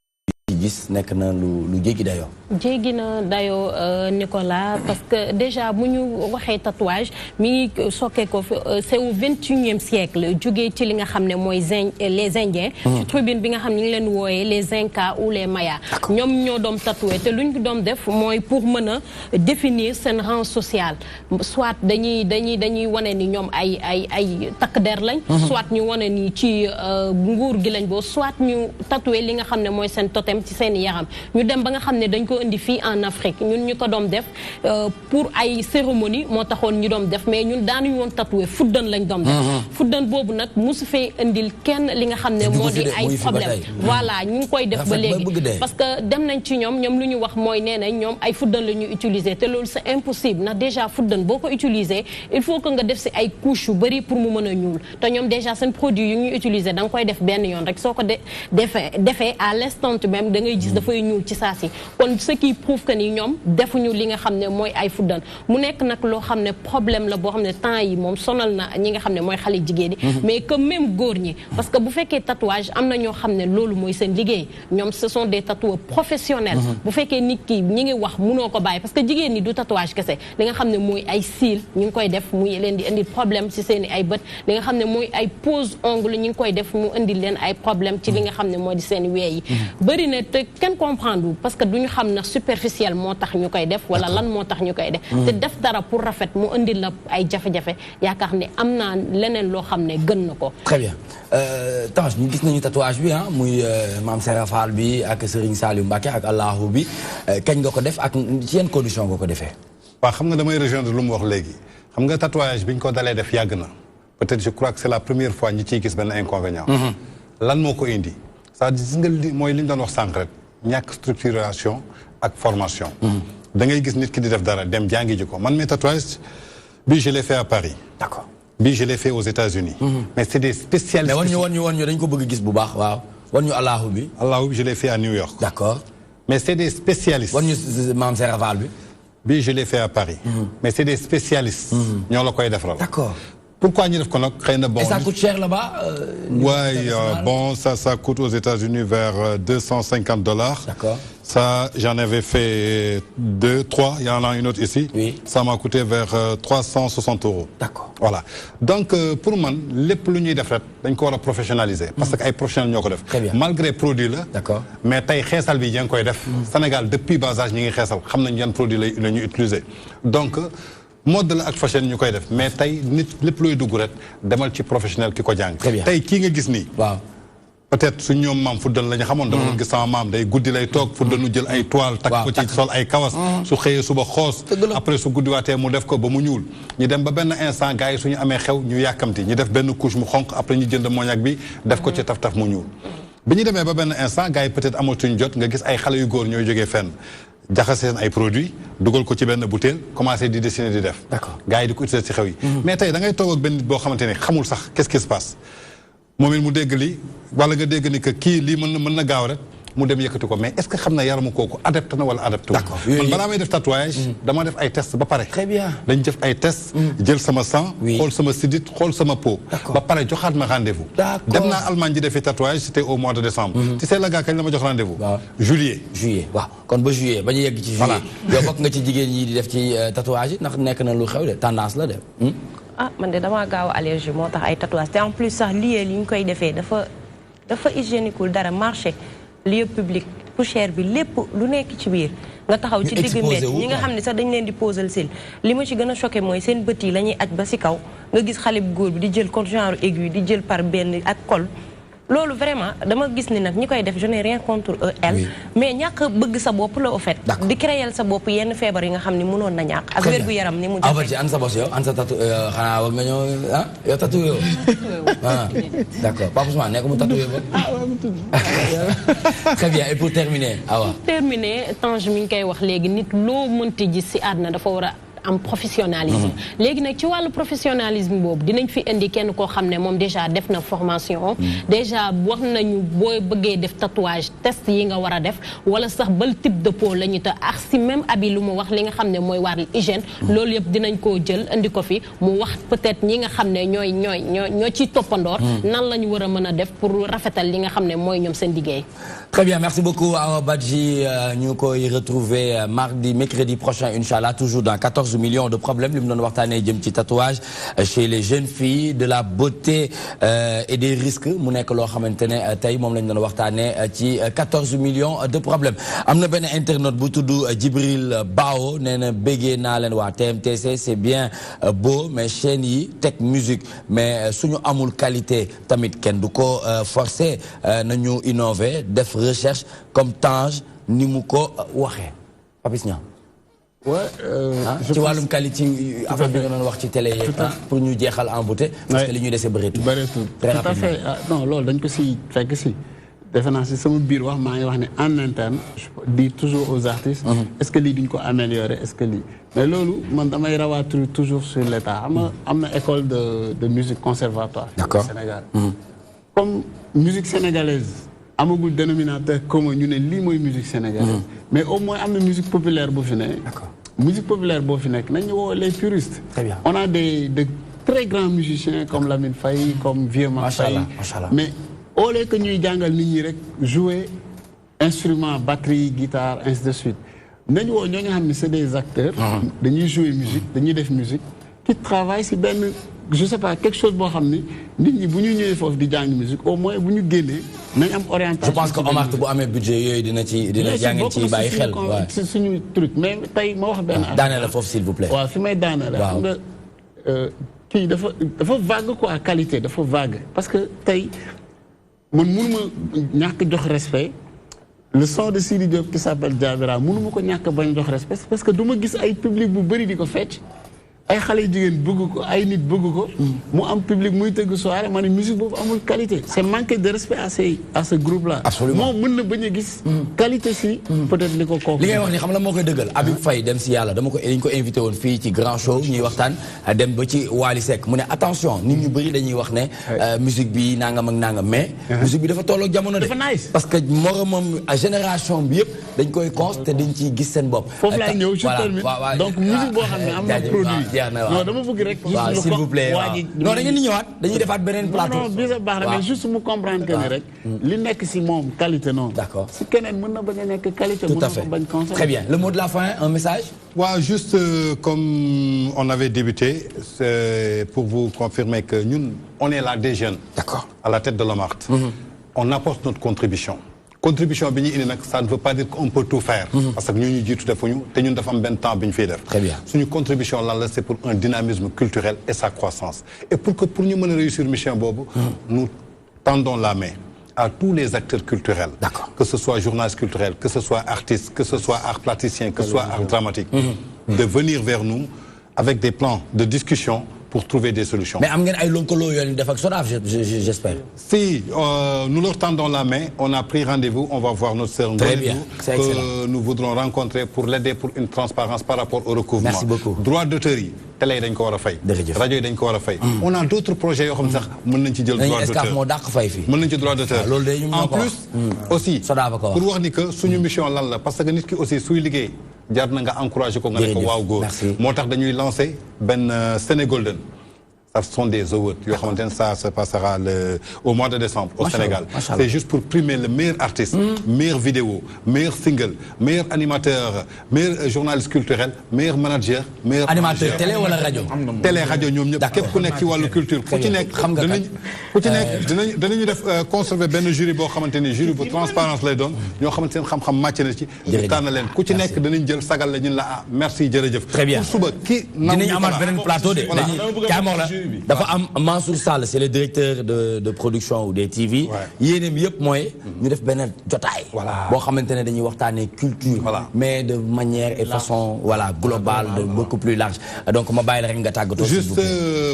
gis nekk na lu jéggi dayoo. jéggi na dayoo Nicolas parce que déjà bu ñu waxee tatouage mi ngi sokkee ko c'est au 21e siècle jógee ci li nga xam ne mooy les Indiens. ci tribune bi nga xam ne ñu ngi leen wooyee les Incas ou les Mayas. ñoom ñoo doon tatoué te lu ñu doon def mooy pour mën a définir seen rang social soit dañuy wane ni ñoom ay takk der lañ. soit ñu wane ni ci nguur gi lañ boo soit ñu tatoué li nga xam ne mooy seen totem ci seen yaram ñu dem ba nga xam ne dañ ko indi fii en Afrique ñun ñu ko doon def pour ay cérémonie moo taxoon ñu doon def mais ñun daanuñu woon tatoué fuddan lañ doon def fuddan boobu nag mosu fee indil kenn li nga xam ne moo di ay problème voilà ñu ngi koy def ba léegi parce que dem nañ ci ñoom lu ñu wax mooy nee nañ ñoom ay fuddan la ñuy utiliser te loolu c'est impossible ndax déjà fuddan boo ko utiliser il faut que nga def si ay couches yu bëri pour mu mën a ñuul te ñoom déjà seen produit yu ñuy utiliser da nga koy def benn yoon rek soo ko defee à l'instant même da ngay gis dafay ñuul ci saa si kon ce qui prouve que ni ñoom defuñu li nga xam ne mooy ay fuddan mu nekk nag loo xam ne problème la boo xam ne temps yi moom sonal na ñi nga xam ne mooy xale jigéen ñi mais que même góor ñi parce que bu fekkee tatouage am na ñoo xam ne loolu mooy seen liggéey ñoom ce sont des tatoueurs professionnels bu fekkee nit ki ñi ngi wax munoo ko bàyyi parce que jigéen ñi du tatouage kese li nga xam ne mooy ay cils ñu ngi koy def muy leen di indi problème ci seen i ay bët li nga xam ne mooy ay pose ongle ñu ngi koy def mu indi leen ay problème ci li nga xam ne moo di seen i wee yi bëri na te kenn comprendre parce que duñu xam na superficiel moo tax ñu koy def wala lan moo tax ñu koy def te def dara pour rafet mu indi la ay jafe-jafe yaakaar ne am naa leneen loo xam ne gën na ko. Très bien Tange ñu gis nañu tatouage bi muy Mame Serra Fall bi ak Serigne Saliou Mbacké ak Allahu bi kañ nga ko def ak ci yenn condition nga ko defee. waaw xam nga damay rejoindre lu mu wax léegi xam nga tatouage bi ñu ko dalee def yàgg na peut-être je crois que c'est la première fois ñi ciy gis benn inconvénient. lan moo ko indi c'est-à-dire gis nga mooy li ñu doon wax sànq rek ñàkk structuration ak formation. da ngay gis nit ki di def dara dem jàngi ji ko man mes tatouages bii je l'ai fait à Paris. D'accord. bii je l'ai fait aux États-Unis. Mais c'est des spécialistes. mais wan ñu dañ ko bëgg gis bu baax waaw wan ñu Allahu bi. Allahu bi je l'ai fait à New York. D'accord. Mais c'est des spécialistes. wan ñu Mame Serra Fall bi. bii je l'ai fait à Paris. Mais c'est des spécialistes. ñoo la koy defaral. D'accord. Pourquoi ñu def ko nag xëy na bon. Et ça coûte cher là-bas. Ouais, bon ça coûte aux États-Unis vers $250. D'accord. Ça, j'en avais fait 2, 3. Il y en a une autre ici. Oui. Ça m'a coûté vers 360 €. D'accord. Voilà. Donc, pour moi, les plus nous devons dañ ko wara professionnaliser parce que ay professionnels ñoko def. Très bien. Malgré produit là. D'accord. Mais tay xéssal bi ñang koy def. Sénégal depuis bas âge ñi ngi xéssal xam nañ yan produit la ñuy utiliser. Donc mode la ak fashion ñu koy def mais tay nit lepp loy dugg rek demal ci professionnel ki ko jàng. Très bien. Tay ki nga gis ni. Waaw. Peut-être su ñoom maam fuddan la ñu xamoon dama doon gis sama maam day guddi lay toog fuddanu jël ay toile takk ko ci sol ay kawas su xëyee suba xoos après su guddiwaatee mu def ko ba mu ñuul ñu dem ba benn instant gars yi suñu amee xew ñu yàkkamti ñu def benn couche mu xonq après ñu jënd moñak bi def ko ci taf-taf mu ñuul bi ñu demee ba benn instant gars yi peut-être amatuñ jot nga gis ay xale yu góor ñooy jógee fenn jaxase seen ay produits dugal ko ci benn bouteille commencé di dessiner di def gars yi di ko utiliser ci xew yi mais tey da ngay toog ak benn nit boo xamante ne xamul sax qu'est-ce qui se passe moom it mu dégg lii wala nga dégg ni que kii lii mën na gaaw rek mu dem yëkkati ko mais est-ce que xam na yaramu kooku adapté na wala adapté wu. D'accord. man balaa may def tatouage dama def ay test ba pare. Très bien. dañ def ay test jël sama sang. xool sama sidit xool sama peau. ba pare joxaat ma rendez-vous. D'accord. dem naa Allemagne ji defi tatouage c'était au mois de décembre. tu sais la gars kañ la ma jox rendez-vous. juillet. waaw kon ba juillet ba ñu yegg ci juillet. yow bokk nga ci jigéen ñi di def ci tatouage yi ndax nekk na lu xew de tendance la de. ah man de damaa gaaw allergie moo tax ay tatouage te en plus sax lieu li ñu koy defee dafa hygiéniqueul dara marché lieu public poussière bi lépp lu nekk ci biir nga taxaw ci digg mbedd ñi nga xam ne sax dañ leen di posal sil li ma ci gën a choqué mooy seen bët yi la ñuy aj ba si kaw nga gis xale bu góor bi di jël comme genre aiguille di jël par benn ak col loolu vraiment dama gis ni nag ñi koy def je n'ai rien contre elle mais ñàkk bëgg sa bopp la au fait di créer sa bopp yenn feebar yi nga xam ni mënoon na ñàkk ak wér gu yaram ni mu jafe an sa bos yow an sa tatu xanaa war nga ñëw yow tatu yow d'accord Pape Ousmane nekk mu tatu yow très bien et pour terminer Awa Tange mi ngi koy wax léegi nit loo mënti gis si àdduna dafa war a am professionnalisme léegi nag ci wàllu professionnalisme boobu dinañ fi indi kenn koo xam ne moom déjà def na formation déjà wax nañu boo bëggee def tatouage test yi nga war a def wala sax bal type de peau la ñu te ak si même abi lu mu wax li nga xam ne mooy wàllu hygiène loolu yëpp dinañ koo jël indi ko fi mu wax peut-être ñi nga xam ne ñoo ciy toppandoor nan la ñu war a mën a def pour rafetal li nga xam ne mooy ñoom seen liggéey. Très bien, merci beaucoup Awa Badji. Nous allons retrouver mercredi prochain, Inch'Allah, toujours dans 14 14 millions de problèmes li mu doon waxtaanee jëm ci tatouage chez les jeunes filles de la beauté et des risques mu nekk loo xamante ne tey moom lañ doon waxtaanee ci 14 millions de problèmes am na benn internaute bu tudd Djibril Bao nee na béggee naa leen waa TMTC c'est bien beau mais chaîne yi teg musique mais suñu amul qualité tamit kenn du ko forcer nañu innover def recherche comme Tange ni mu ko waxee Papis Niang ci wàllum qualité affaire bi nga doon wax ci télé yeeg pour ñu jeexal en beauté parce que li ñuy dese bëreetul tout à fait non loolu dañ ko si fekk si defe naa si sama biir wax maa ngi wax ne en interne je dis toujours aux artistes est-ce que lii duñ ko améliorer est-ce que lii mais loolu man damay rawaatu toujours sur l'état am na école de musique conservatoire au Sénégal comme musique sénégalaise amagul dénominateur commun ñu ne lii mooy musique sénégalaise mais au moins am na musique populaire boo fi ne musique populaire boo fi nekk nañu woo les puristes on a de très grands musiciens comme Lamine Faye comme Vieux Man Faye mais au lieu que ñuy jàngal nit ñi rek jouer instrument batterie guitare ainsi de suite nañu woo ñoo nga xam ne c'est des acteurs dañuy jouer musique dañuy def musique qui travaillent si benn je sais pas quelque chose boo xam ni nit ñi bu ñu ñëwee foofu di jàng musique au moins bu ñu génnee nañ am orientation. je pense que Omar bu amee budget yooyu dina jàngeen ci bàyyi xel waaw si suñu truc mais tey ma wax benn daane la foofu s'il vous plaît waaw fi may daane la xam nga kii dafa vague quoi qualité dafa vague parce que tey man mënuma ñàkk jox respect le son de Sidi Diop qui s'appelle Diabira mënuma ko ñàkk bañ jox respect parce que du ma gis ay public bu bëri di ko fecc ay xale jigéen bëgg ko ay nit bëgg ko mu am public muy tëgg soirée ma ne musique boobu amul qualité c'est manquer de respect à ce groupe là moom mën na bañ a gis qualité si peut-être li ko kooku li ngay wax ni xam la moo koy dëggal Habib Faye dem si yàlla dañ ko invité woon fii ci grand show ñuy waxtaan dem ba ci Wally Seck mu ne attention nit ñu bëri dañuy wax ne musique bi nangam ak nangam mais musique bi dafa tolloog jamono de parce que moromam génération bi yëpp dañ koy cons te dañ ciy gis seen bopp foofu laa ñëw je termine donc musique boo xam ne am na produit non dama bëgg rek s'il vous plaît non da ngeen di ñëwaat dañuy defaat beneen plateau non bi sa baax na mais juste mu comprendre que ni rek li nekk si moom qualité non d'accord si keneen mën na bañ a nekk qualité tout à fait très bien le mot de la fin un message waaw juste comme on avait débuté c'est pour vous confirmer que ñun on est là des jeunes d'accord à la tête de l'OMART on apporte notre contribution bi ñu indi nag ça ne veut pas dire qu'on peut tout faire parce que ñu jiitu defuñu te ñun dafa am benn temps bi ñu fiy def très bien suñu contribution lan la c'est pour un dynamisme culturel et sa croissance et pour ñu mën a réussir mission boobu nous tendons la main à tous les acteurs culturels que ce soit journalistes culturels que ce soit artistes que ce soit art plasticien que ce soit art dramatique de venir vers nous avec des plans de discussion pour trouver des solutions. Mais am ngeen ay lëkkaloo yoo def ak SODAV j'espère. Si nous leur tendons la main, on a pris rendez-vous, on va voir notre sœur que nous voudrons rencontrer pour l'aider pour une transparence par rapport au recouvrement. Merci beaucoup. Droit d'auteur yi télé yi dañ ko war a fay. rajo yi dañ ko war a fay. On a d'autres projets yoo xam sax mën nañ ci jël droit d'auteur. moo dàq fay fii. mën nañ ci droit d'auteur. En plus aussi pour wax ni que suñu mission lan la parce que nit ki aussi suy liggéey jaar na nga encouragé ko nga ne ko waaw góor moo tax dañuy lancer benn Sénégolden ce sont des awards yoo xamante ne ça se passera au mois de décembre au Sénégal c'est juste pour primer le meilleur artiste meilleure vidéo meilleur single meilleur animateur meilleur journaliste culturel meilleur manager meilleur animateur télé wala rajo télé rajo ñoom ñëpp képp ku nekk ci wàllu culture ku ci nekk danañu def conserver benn jury boo xamante ni jury bu transparence lay doon ñoo xamante seen xam-xam màcc na ci ñu tànn leen ku ci nekk danañ jël sagal la ñun la merci jërëjëf très bien suba ki dinañ amaat beneen plateau de dafa am Mansour Sall c'est le directeur de production ou des TV yéeneem yëpp mooy ñu def benn jotaay boo xamante ne dañuy waxtaanee culture mais de manière et façon globale de beaucoup plus large donc ma bàyyi la rek nga tàggatoo juste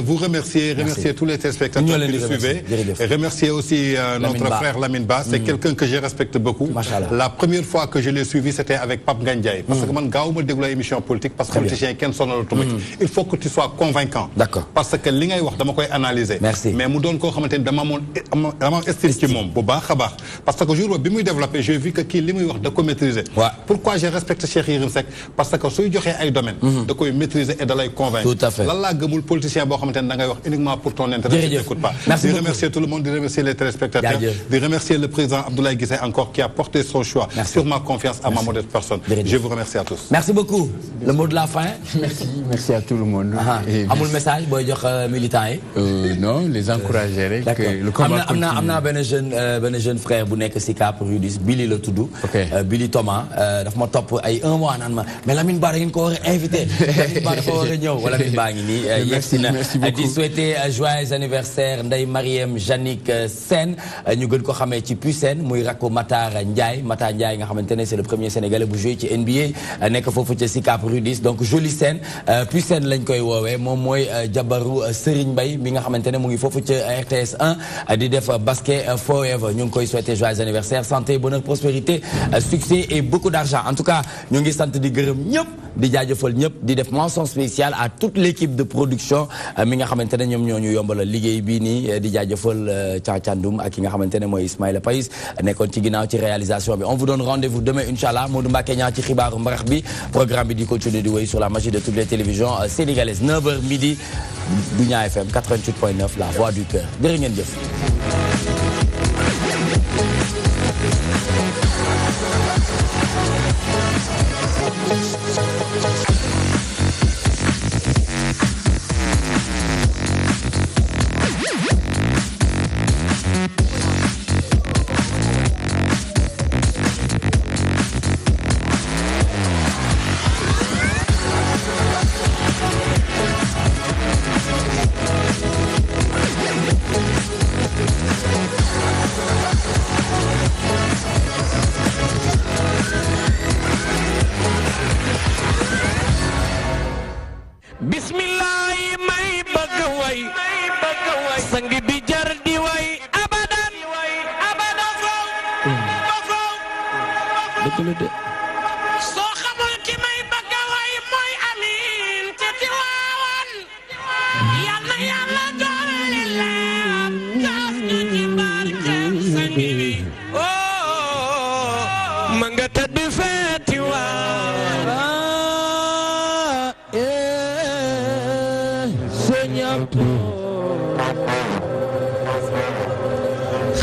vous remercier tous les téléspectateurs qui nous suivaient et remercier aussi notre frère Lamine Ba c'est quelqu'un que je respecte beaucoup la première fois que je l'ai suivi c'était avec Pape Ngagne Ndiaye parce que man gaawuma déglu émission politique parce que politicien kenn sonalatuma ci il faut que tu sois convaincant parce que li ngay wax dama koy analyser. Merci. mais mu doon koo xamante ni dama amoon estime ci moom bu baax a baax parce que jour bi muy développé j'ai vu que kii li muy wax da ko maîtriser. pourquoi je respecte Cheikh Yérim Seck parce que suy joxee ay domaines. da koy maîtriser et da lay convaincre. Tout à fait. lan laa gëmul politicien boo xamante ni da ngay wax uniquement pour ton intérêt. jërëjëf n'écoute pas. merci di remercier tout le monde di remercier les téléspectateurs. di remercier le président Abdoulaye Guissé encore qui a porté son choix. sur ma confiance à ma modeste personne. je vous remercie à tous. merci beaucoup. Le mot de la fin. merci à tout le monde. amul message booy jox militants yi. non les encourager rek. le combat continue. am na benn jeune frère bu nekk si Cap Rudis Billy la tudd. Billy Thomas daf ma topp ay 1 mois naan ma mais Lamine Ba da ngeen ko war a invité. Lamine Ba dafa war a ñëw wala Lamine Ba ngi nii. merci beaucoup di souhaiter joyeux anniversaire Ndeye Mariem Janik Sène ñu gën ko xamee ci Pucène muy rakku Matar Ndiaye nga xamante ne c'est le premier Sénégalais bu joué ci NBA nekk foofu ci Cap Rudis donc joli Sène Pucène lañ koy woowee moom mooy jabaru Serigne Mbaye mi nga xamante ne mu ngi foofu ci RTS 1 di def basket forever ñu ngi koy souhaiter joyeux anniversaire santé bonheur prospérité succès et beaucoup d'argent en tout cas ñu ngi sant di gërëm ñëpp di jaajëfal ñëpp di def mention spéciale à toute l'équipe de production mi nga xamante ne ñoom ñoo ñu yombalal liggéey bii nii di jaajëfal Thiandoum ak ki nga xamante ne mooy Ismaïla Païs nekkoon ci ginnaaw ci réalisation bi on vous donne rendez-vous demain inchallah Modou Mbacké ñaa ci xibaaru mbarax bi programme bi di continuer di wéy sur la magie de toutes les télévisions sénégalaises 9h midi Dunia FM 88.9 la voix du cœur jërë ngeen jëf.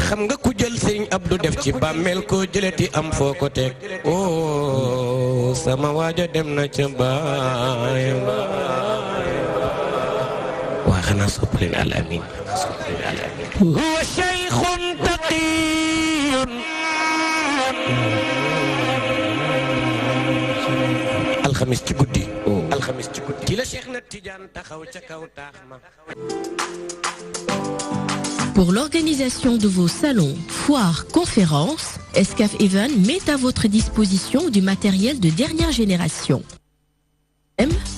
xam nga ku jël Sëriñ Abdou def ci bàmmeel ko jëleti am foo ko teg oh sama waaja dem na ca baay waa xanaa soppaleen al amin huwa shaykhun taqiyun alxamis ci guddi ci la Cheikh na Tidiane taxaw ca kaw taax ma. Pour l'organisation de vos salons, foires, conférences, Excaf Event met à votre disposition du matériel de dernière génération.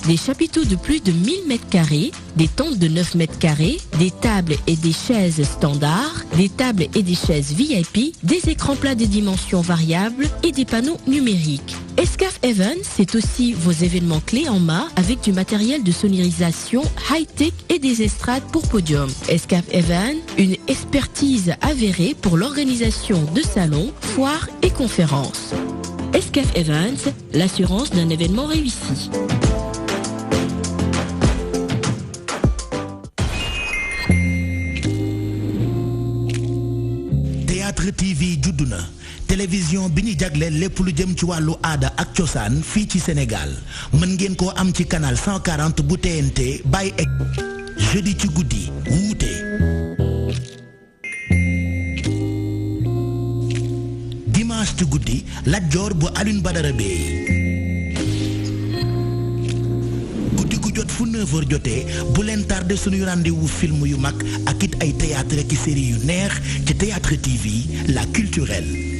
Des chapiteaux de plus de 1000 m², des tentes de 9 m², des tables et des chaises standards, des tables et des chaises VIP, des écrans plats de dimensions variables et des panneaux numériques. Excaf Event, c'est aussi vos événements clés en main avec du matériel de sonorisation high-tech et des estrades pour podium. Excaf Event, une expertise avérée pour l'organisation de salons, foires et conférences. Excaf Events, l'assurance d'un événement réussi. Théâtre TV judduna télévision bi ñu jagleel lépp lu jëm ci wàllu aada ak cosaan fii ci Sénégal mën ngeen koo am ci canal 140 bu TNT bàyyi ek jeudi ci guddi wuute dimanche ci guddi Lat Joor bu Alioune Badara Bey guddi gu jot fu 9h jotee bu leen tardé suñuy rendez-vous film yu mag ak it ay théâtre ki série yu neex ci Théâtre TV la culturelle.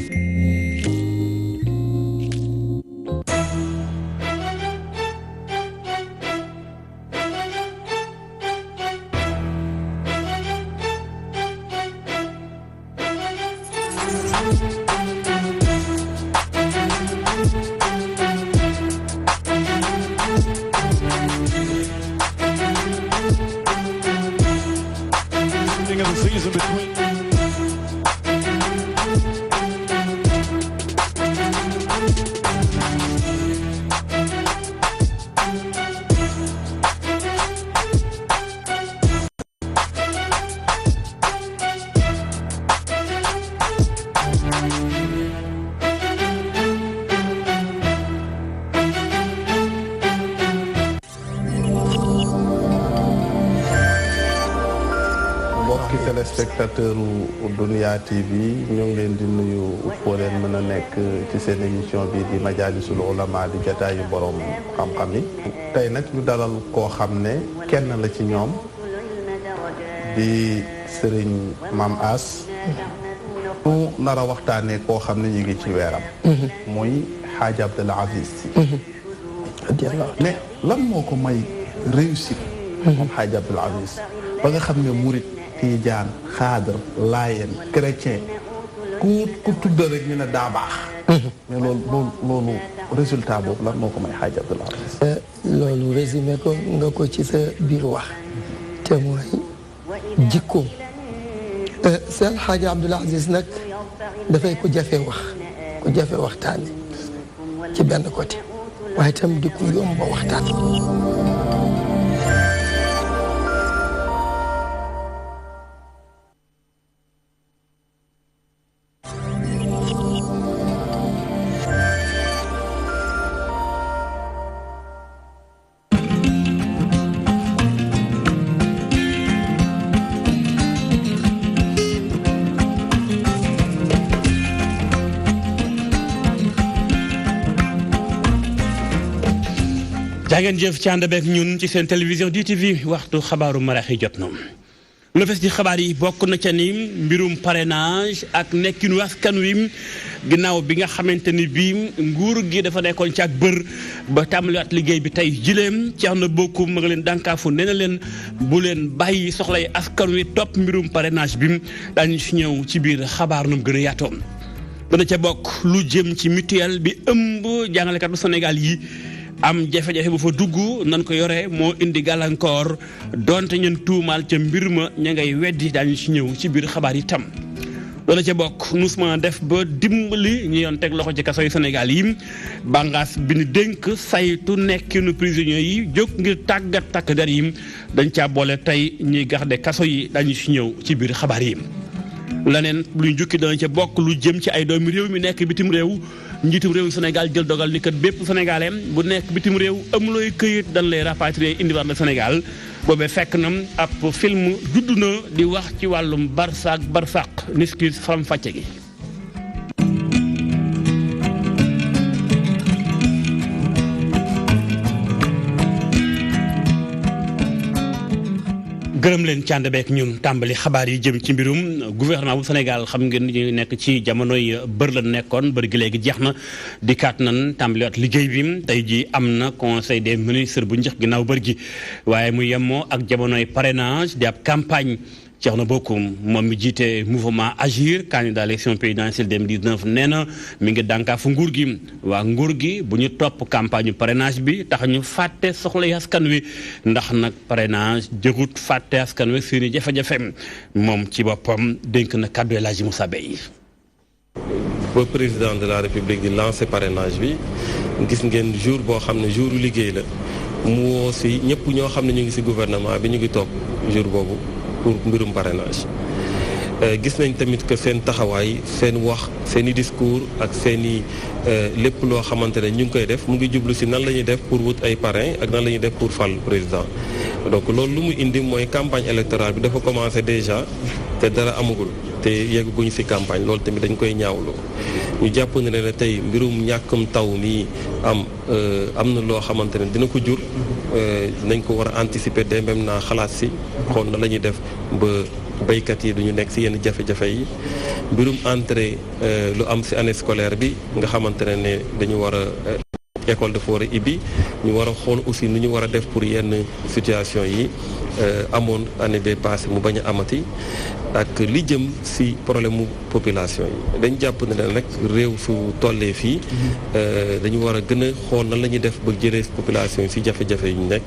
téléspectateur u Dunia TV ñoo ngi leen di nuyu foo leen mën a nekk ci seen émission bi di Majalisul Ulama di jataayu borom xam-xam yi. tey nag ñu dalal koo xam ne kenn la ci ñoom di Serigne Mame Ass. ñu nar a waxtaanee koo xam ne ñu ngi ci weeram. muy Hadj Abdoul Aziz Sy. mais lan moo ko may réussite. moom Hadj Abdoul Aziz ba nga xam ne murit tijaan xaadar laayeen chrétien ku tudd rek ñu ne daa baax. mais loolu résultat boobu lan moo ko may Hadj Abdoul Aziz. loolu résumé ko nga ko ci sa biir wax te mooy jikko. Seydi Hadj Abdoul Aziz nag dafay ku jafe wax ku jafe waxtaane ci benn côté waaye itam di ku yomb ba waxtaan. jangeen jëf ci ànd beeg ñun ci seen télévision DTV waxtu xabaaru marax yi jot na lu fes ci xabaar yi bokk na ca ni mbirum parrainage ak nekkinu askan wi ginnaaw bi nga xamante ni bii nguur gi dafa nekkoon ci ak bër ba tàmbaliwaat liggéey bi tey jileem ci na bokku ma nga leen dànkaafu nee na leen bu leen bàyyi soxlay askan wi topp mbirum parrainage bi daañu si ñëw ci biir xabaar num gën a yaatoom dana ca bokk lu jëm ci mutuelle bi ëmb jàngalekatu Sénégal yi am jafe-jafe bu fa dugg nan ko yore moo indi gàllankoor donte ñun tuumaal ca mbir ma ña ngay weddi daañu ci ñëw ci biir xabaar yi tam loolu ca bokk nusma def ba dimbali ñi yoon teg loxo ci kaso yu Sénégal yi bàngaas bi ñu dénk saytu nekkinu prisonniers yi jóg ngir tàggat takk der yi dañ caa boole tey ñuy garde kaso yi dañu ci ñëw ci biir xabaar yi leneen luy jukki dana ca bokk lu jëm ci ay doomi réew mi nekk bitim réew njiitum réew Sénégal jël dogal ni kat bépp sénégalais bu nekk bitim réew amulooy këyit dañ lay rapatrier indiwaat la Sénégal boobee fekk na ab film juddu na di wax ci wàllum barsaq niskis faram fàcce gi gërëm leen cànd beek ñun tàmbali xabaar yi jëm ci mbirum gouvernement bu Sénégal xam ngeen ñu nekk ci jamonoy bër la nekkoon bër gi léegi jeex na dikkaat nan tàmbaliwaat liggéey bi tey ji am na conseil des ministres bu njëkk ginnaaw bër gi waaye mu yemoo ak jamonoy parrainage di ab campagne Thierno Bocoum moom mi jiite mouvement Agir candidat à l'élection présidentielle 2019 nee na mi ngi dànkaafu nguur gi waa nguur gi bu ñu topp campagne parrainage bi tax ñu fàtte soxlay askan wi ndax nag parrainage jëgut fàtte askan wi seeni jafe-jafe moom ci boppam dénk na kàddu El Hadji Moussa Bey ba président de la république di lancé parrainage bi gis ngeen jour boo xam ne jouru liggéey la mu woo si ñëpp ñoo xam ne ñu ngi si gouvernement bi ñu ngi toog jour boobu pour mbirum parrainage gis nañ tamit que seen taxawaay seen wax seen i discours ak seen i lépp loo xamante ne ñu ngi koy def mu ngi jublu si nan la ñuy def pour wut ay parrain ak nan la ñuy def pour fal président donc loolu lu mu indi mooy campagne électorale bi dafa commencé déjà te dara amagul te yegguñu si campagne loolu tamit dañ koy ñaawlu ñu jàpp ne ne tey mbirum ñàkkum taw mi am na loo xamante ne dina ko jur nañ ko war a anticiper de même naa xalaat si xool na la ñuy def ba baykat yi duñu nekk si yenn jafe-jafe yi mbirum entrée lu am si année scolaire bi nga xamante ne dañu war a école dafa war a ibbi ñu war a xool aussi nu ñu war a def pour yenn situation yi amoon année bee passé mu bañ a amati ak li jëm si problème mu population yi dañ jàpp ne nag réew su tollee fii dañu war a gën a xool nan la ñuy def ba jëlee population yi si jafe-jafe yu ñu nekk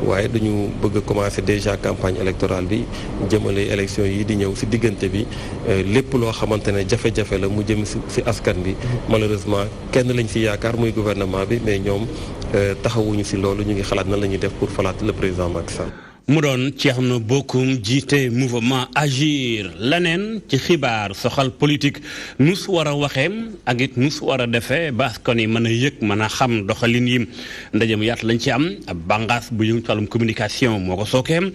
waaye dañu bëgg a commencer déjà campagne électorale bi jëmale élection yi di ñëw si diggante bi lépp loo xamante ne jafe-jafe la mu jëm si askan bi malheureusement kenn lañ si yaakaar muy gouvernement bi mais ñoom taxawuñu si loolu ñu ngi xalaat nan la ñuy def pour falaat le président Macky Sall mu doon Thierno Bocoum jiite mouvement Agir leneen ci xibaar soxal politique nu su war a waxee ak it nu su war a defee ba askan yi mën a yëg mën a xam doxalin yi ndaje mu yaatu lañ ci am ab bànqaas bu yëngu ci wàllum communication moo ko sookee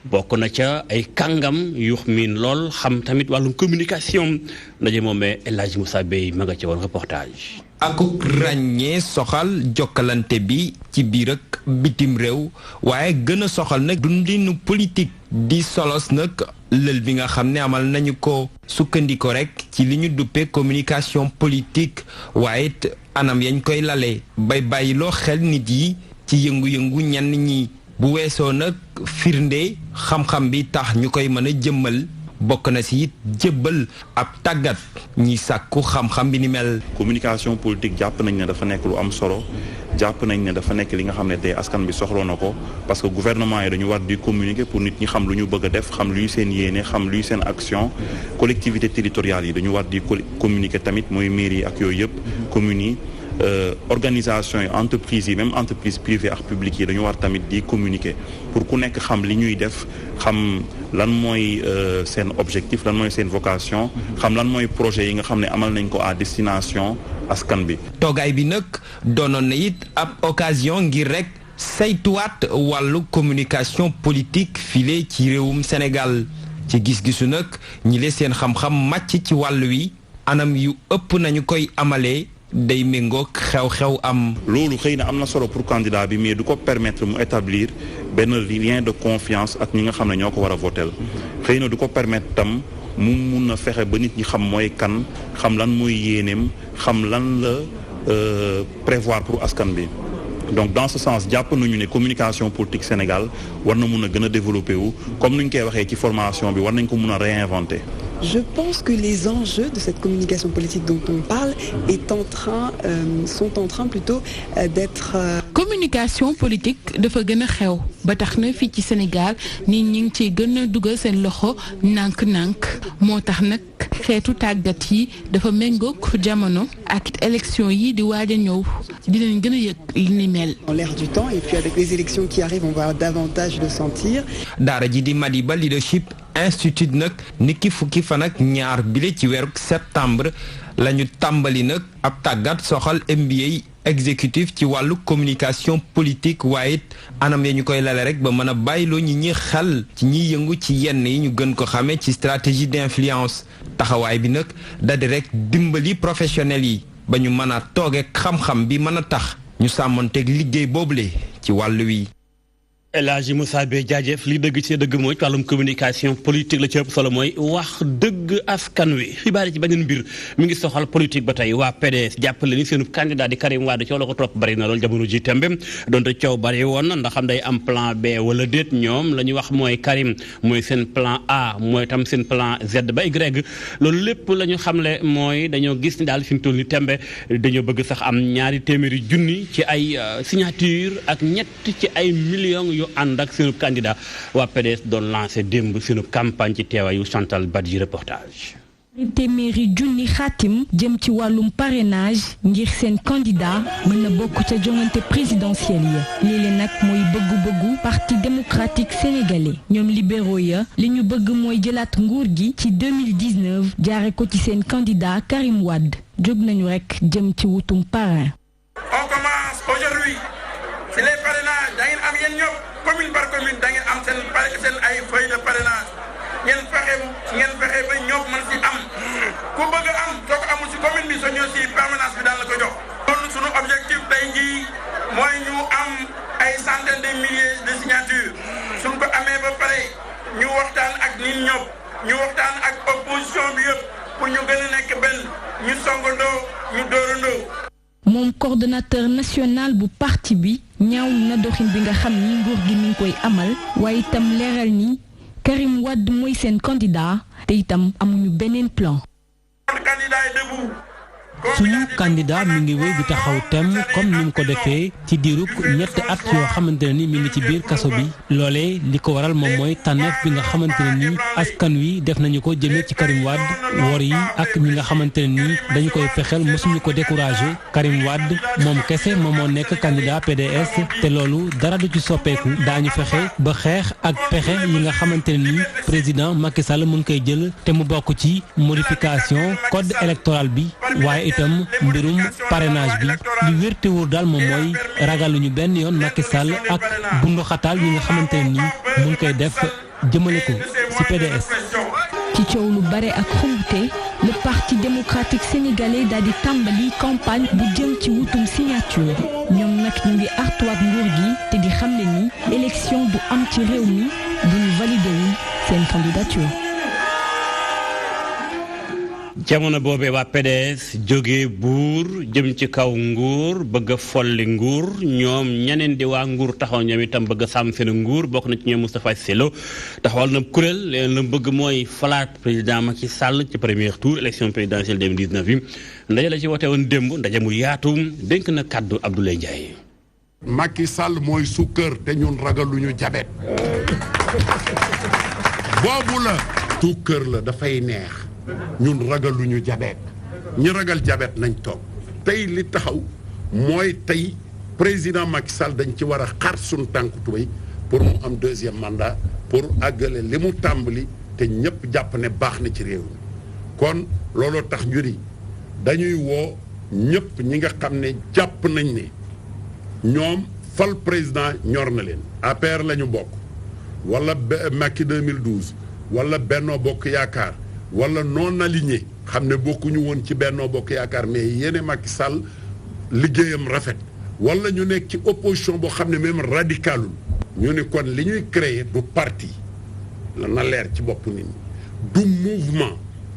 bokk na ca ay kàngam yu miin lool xam tamit wàllum communication ndaje moomee El Hadji Moussa Bey ma nga ca woon reportage. akuk ràññee soxal jokkalante bi ci biir ak bitim réew waaye gën a soxal nag dundinu politique di solos nag lël bi nga xam ne amal nañu ko sukkandiko rek ci li ñu duppee communication politique waaye it anam yañ koy lale bay bàyyiloo xel nit yi ci yëngu-yëngu ñenn ñi bu weesoo nag firnde xam-xam bi tax ñu koy mën a jëmmal bokk na si it jébbal ab tàggat ñi sàkku xam-xam bi ni mel. communication politique jàpp nañ ne dafa nekk lu am solo jàpp nañ ne dafa nekk li nga xam ne tey askan bi soxla na ko parce que gouvernement yi dañu war di communiquer pour nit ñi xam lu ñu bëgg a def xam luy seen yéene xam luy seen action collectivité territoriale yi dañu war di communiquer tamit mooy mairie yi ak yooyu yëpp communes yi organisation yi entreprise yi même entreprise privée ak publique yi dañu war tamit di communiquer pour ku nekk xam li ñuy def xam lan mooy seen objectif lan mooy seen vocation xam lan mooy projet yi nga xam ne amal nañ ko à destination askan bi. toogaay bi nag doonoon na it ab occasion ngir rek saytuwaat wàllu communication politique file ci réewum Sénégal ci gis-gisu nag ñi le seen xam-xam màcc ci wàll wi anam yu ëpp nañu koy amalee. day méngoog xew-xew am. loolu xëy na am na solo pour candidat bi mais du ko permettre mu établir benn lien de confiance ak ñi nga xam ne ñoo ko war a votel xëy na du ko permettre tam mu mun a fexe ba nit ñi xam mooy kan xam lan mooy yéeneem xam lan la prévoir pour askan bi donc dans ce sens jàpp nañu ne communication politique Sénégal war na mun a gën a développer wu comme ni ñu koy waxee ci formation bi war nañ ko mun a réinventer. Je pense que les enjeux de cette communication politique dont on parle sont en train plutôt d'être... Communication politique dafa gën a xew ba tax na fii ci Sénégal nit ñi ngi ciy gën a dugal seen loxo nànk-nànk moo tax nag xeetu tàggat yi dafa méngoog jamono ak élection yi di waaj a ñëw dinañ gën a yëg li ni mel. En l'air du temps et puis avec les élections qui arrivent on va davantage le sentir. daara ji di Madiba Leadership Institute nag niki fukki fan ak ñaar bile ci weeru septembre lañu tàmbali nag ab tàggat soxal MBA exécutif ci wàllu communication politique waaye it anam ya ñu koy lale rek ba mën a bàyyiloo ñi ñi xel ci ñiy yëngu ci yenn yi ñu gën ko xamee ci stratégie d'influence taxawaay bi nag daldi rek dimbali professionnels yi ba ñu mën a tooge xam-xam bi mën a tax ñu sàmmanteeg liggéey boobule ci wàllu wi. El Hadji Moussa Bey jaajëf li dëgg ci dëgg mooy ci wàllum communication politique la ci ëpp solo mooy wax dëgg askan wi xibaar yi ci beneen mbir mi ngi soxal politique ba tey waa PDS jàppale ni seenu candidat di Karim Wade coow la ko topp bari na loolu jamono ji tembe donte coow bari woon na ndax xam day am plan B wala déet ñoom la ñuy wax mooy Karim mooy seen plan A mooy tam seen plan Z ba Y loolu lépp la ñu xamle mooy dañoo gis ni daal fi mu toll ni tembe dañoo bëgg sax am 200 junni ci ay signature ak ñett ci ay millions yu ànd ak seenu candidat waa PDS doon lancé démb seenu campagne ci teewaayu Chantal Badji reportage. téeméeri junni xaatim jëm ci wàllum parrainage ngir seen candidat mën na bokk ca jongante présidentielle ya léeg-léeg nag mooy bëggu-bëggu parti démocratique sénégalais ñoom libéraux ya li ñu bëgg mooy jëlaat nguur gi ci 2019 jaare ko ci seen candidat Karim Wade jóg nañu rek jëm ci wutum parrain. On commence aujourd'hui si les parrainages da ngeen am yéen ñëpp commune par commune da ngeen am seen ay feuille de parrainage ngeen fexe ba ñëpp mën si am ku bëgg a am soo ko amul si commune bi soo ñëw si permanence bi daan la ko jox. kon sunu objectif tey jii mooy ñu am ay centaines de milliers de signatures suñ ko amee ba pare ñu waxtaan ak nit ñëpp ñu waxtaan ak opposition bi yëpp pour ñu gën a nekk benn ñu songandoo ñu dóorandoo. moom coordonnateur national bu parti bi ñaawlu na doxin bi nga xam ni nguur gi mi ngi koy amal waaye itam leeral ni Karim Wade mooy seen candidat te itam amuñu beneen plan. Notre candidat est debout suñu candidat mi ngi wéy di taxaw tem comme ni mu ko defee ci diirug ñetti at yoo xamante ne ni mi ngi ci biir kaso bi loolee li ko waral moom mooy tànneef bi nga xamante ne ni askan wi def nañu ko jëmee ci Karim Wade wor yi ak ñi nga xamante ne ni dañu koy fexeel mosuñu ko découragé Karim Wade moom kese moom moo nekk candidat PDS te loolu dara du ci soppeeku daañu fexe ba xeex ak pexe yi nga xamante ne ni président Macky Sall mu ngi koy jël te mu bokk ci modification code électoral bi waaye itam mbirum parrainage bi li wér te wóor daal moom mooy ragaluñu benn yoon Macky Sall ak bundu xataal yi nga xamante ne ni mu ngi koy def jëmale ko ci PDS. ci coow lu bare ak xumbute le parti démocratique sénégalais daal di tàmbali campagne bu jëm ci wutum signature ñoom nag ñu ngi artuwaat nguur gi te di xamle ni élection du am ci réew mi bu ñu validé wul seen candidature. jamono boobee waa PDS jógee buur jëm ci kaw nguur bëgg a folli nguur ñoom ñeneen di waa nguur taxaw ñoom itam bëgg a sàmm seen nguur bokk na ci ñoom Moustapha Cissé Lo taxawal na kuréel leen la bëgg mooy falaat président Macky Sall ci premier tour élection présidentielle 2019 yi ndaje la ci wote woon démb ndaje mu yaatu dénk na kàddu Abdoulaye Ndiaye. Macky Sall mooy sukkër te ñun ragaluñu jabet boobu la sukkër la dafay neex ñun ragaluñu jabet ñi ragal jabet nañ toog tey li taxaw mooy tey président Macky Sall dañ ci war a xar suñu tànk tubéy pour mu am deuxième mandat pour àggale li mu tàmbali te ñëpp jàpp ne baax na ci réew mi kon looloo tax ñu ni dañuy woo ñëpp ñi nga xam ne jàpp nañ ne ñoom fal président ñor na leen APR la ñu bokk wala Macky 2012 wala Benno Bokk Yaakaar wala non aligné xam ne bokkuñu woon ci Benno Bokk Yaakaar mais yéene Macky Sall liggéeyam rafet wala ñu nekk ci opposition boo xam ne même radicalul ñu ne kon li ñuy créer du parti la na leer ci bopp nit ñi du mouvement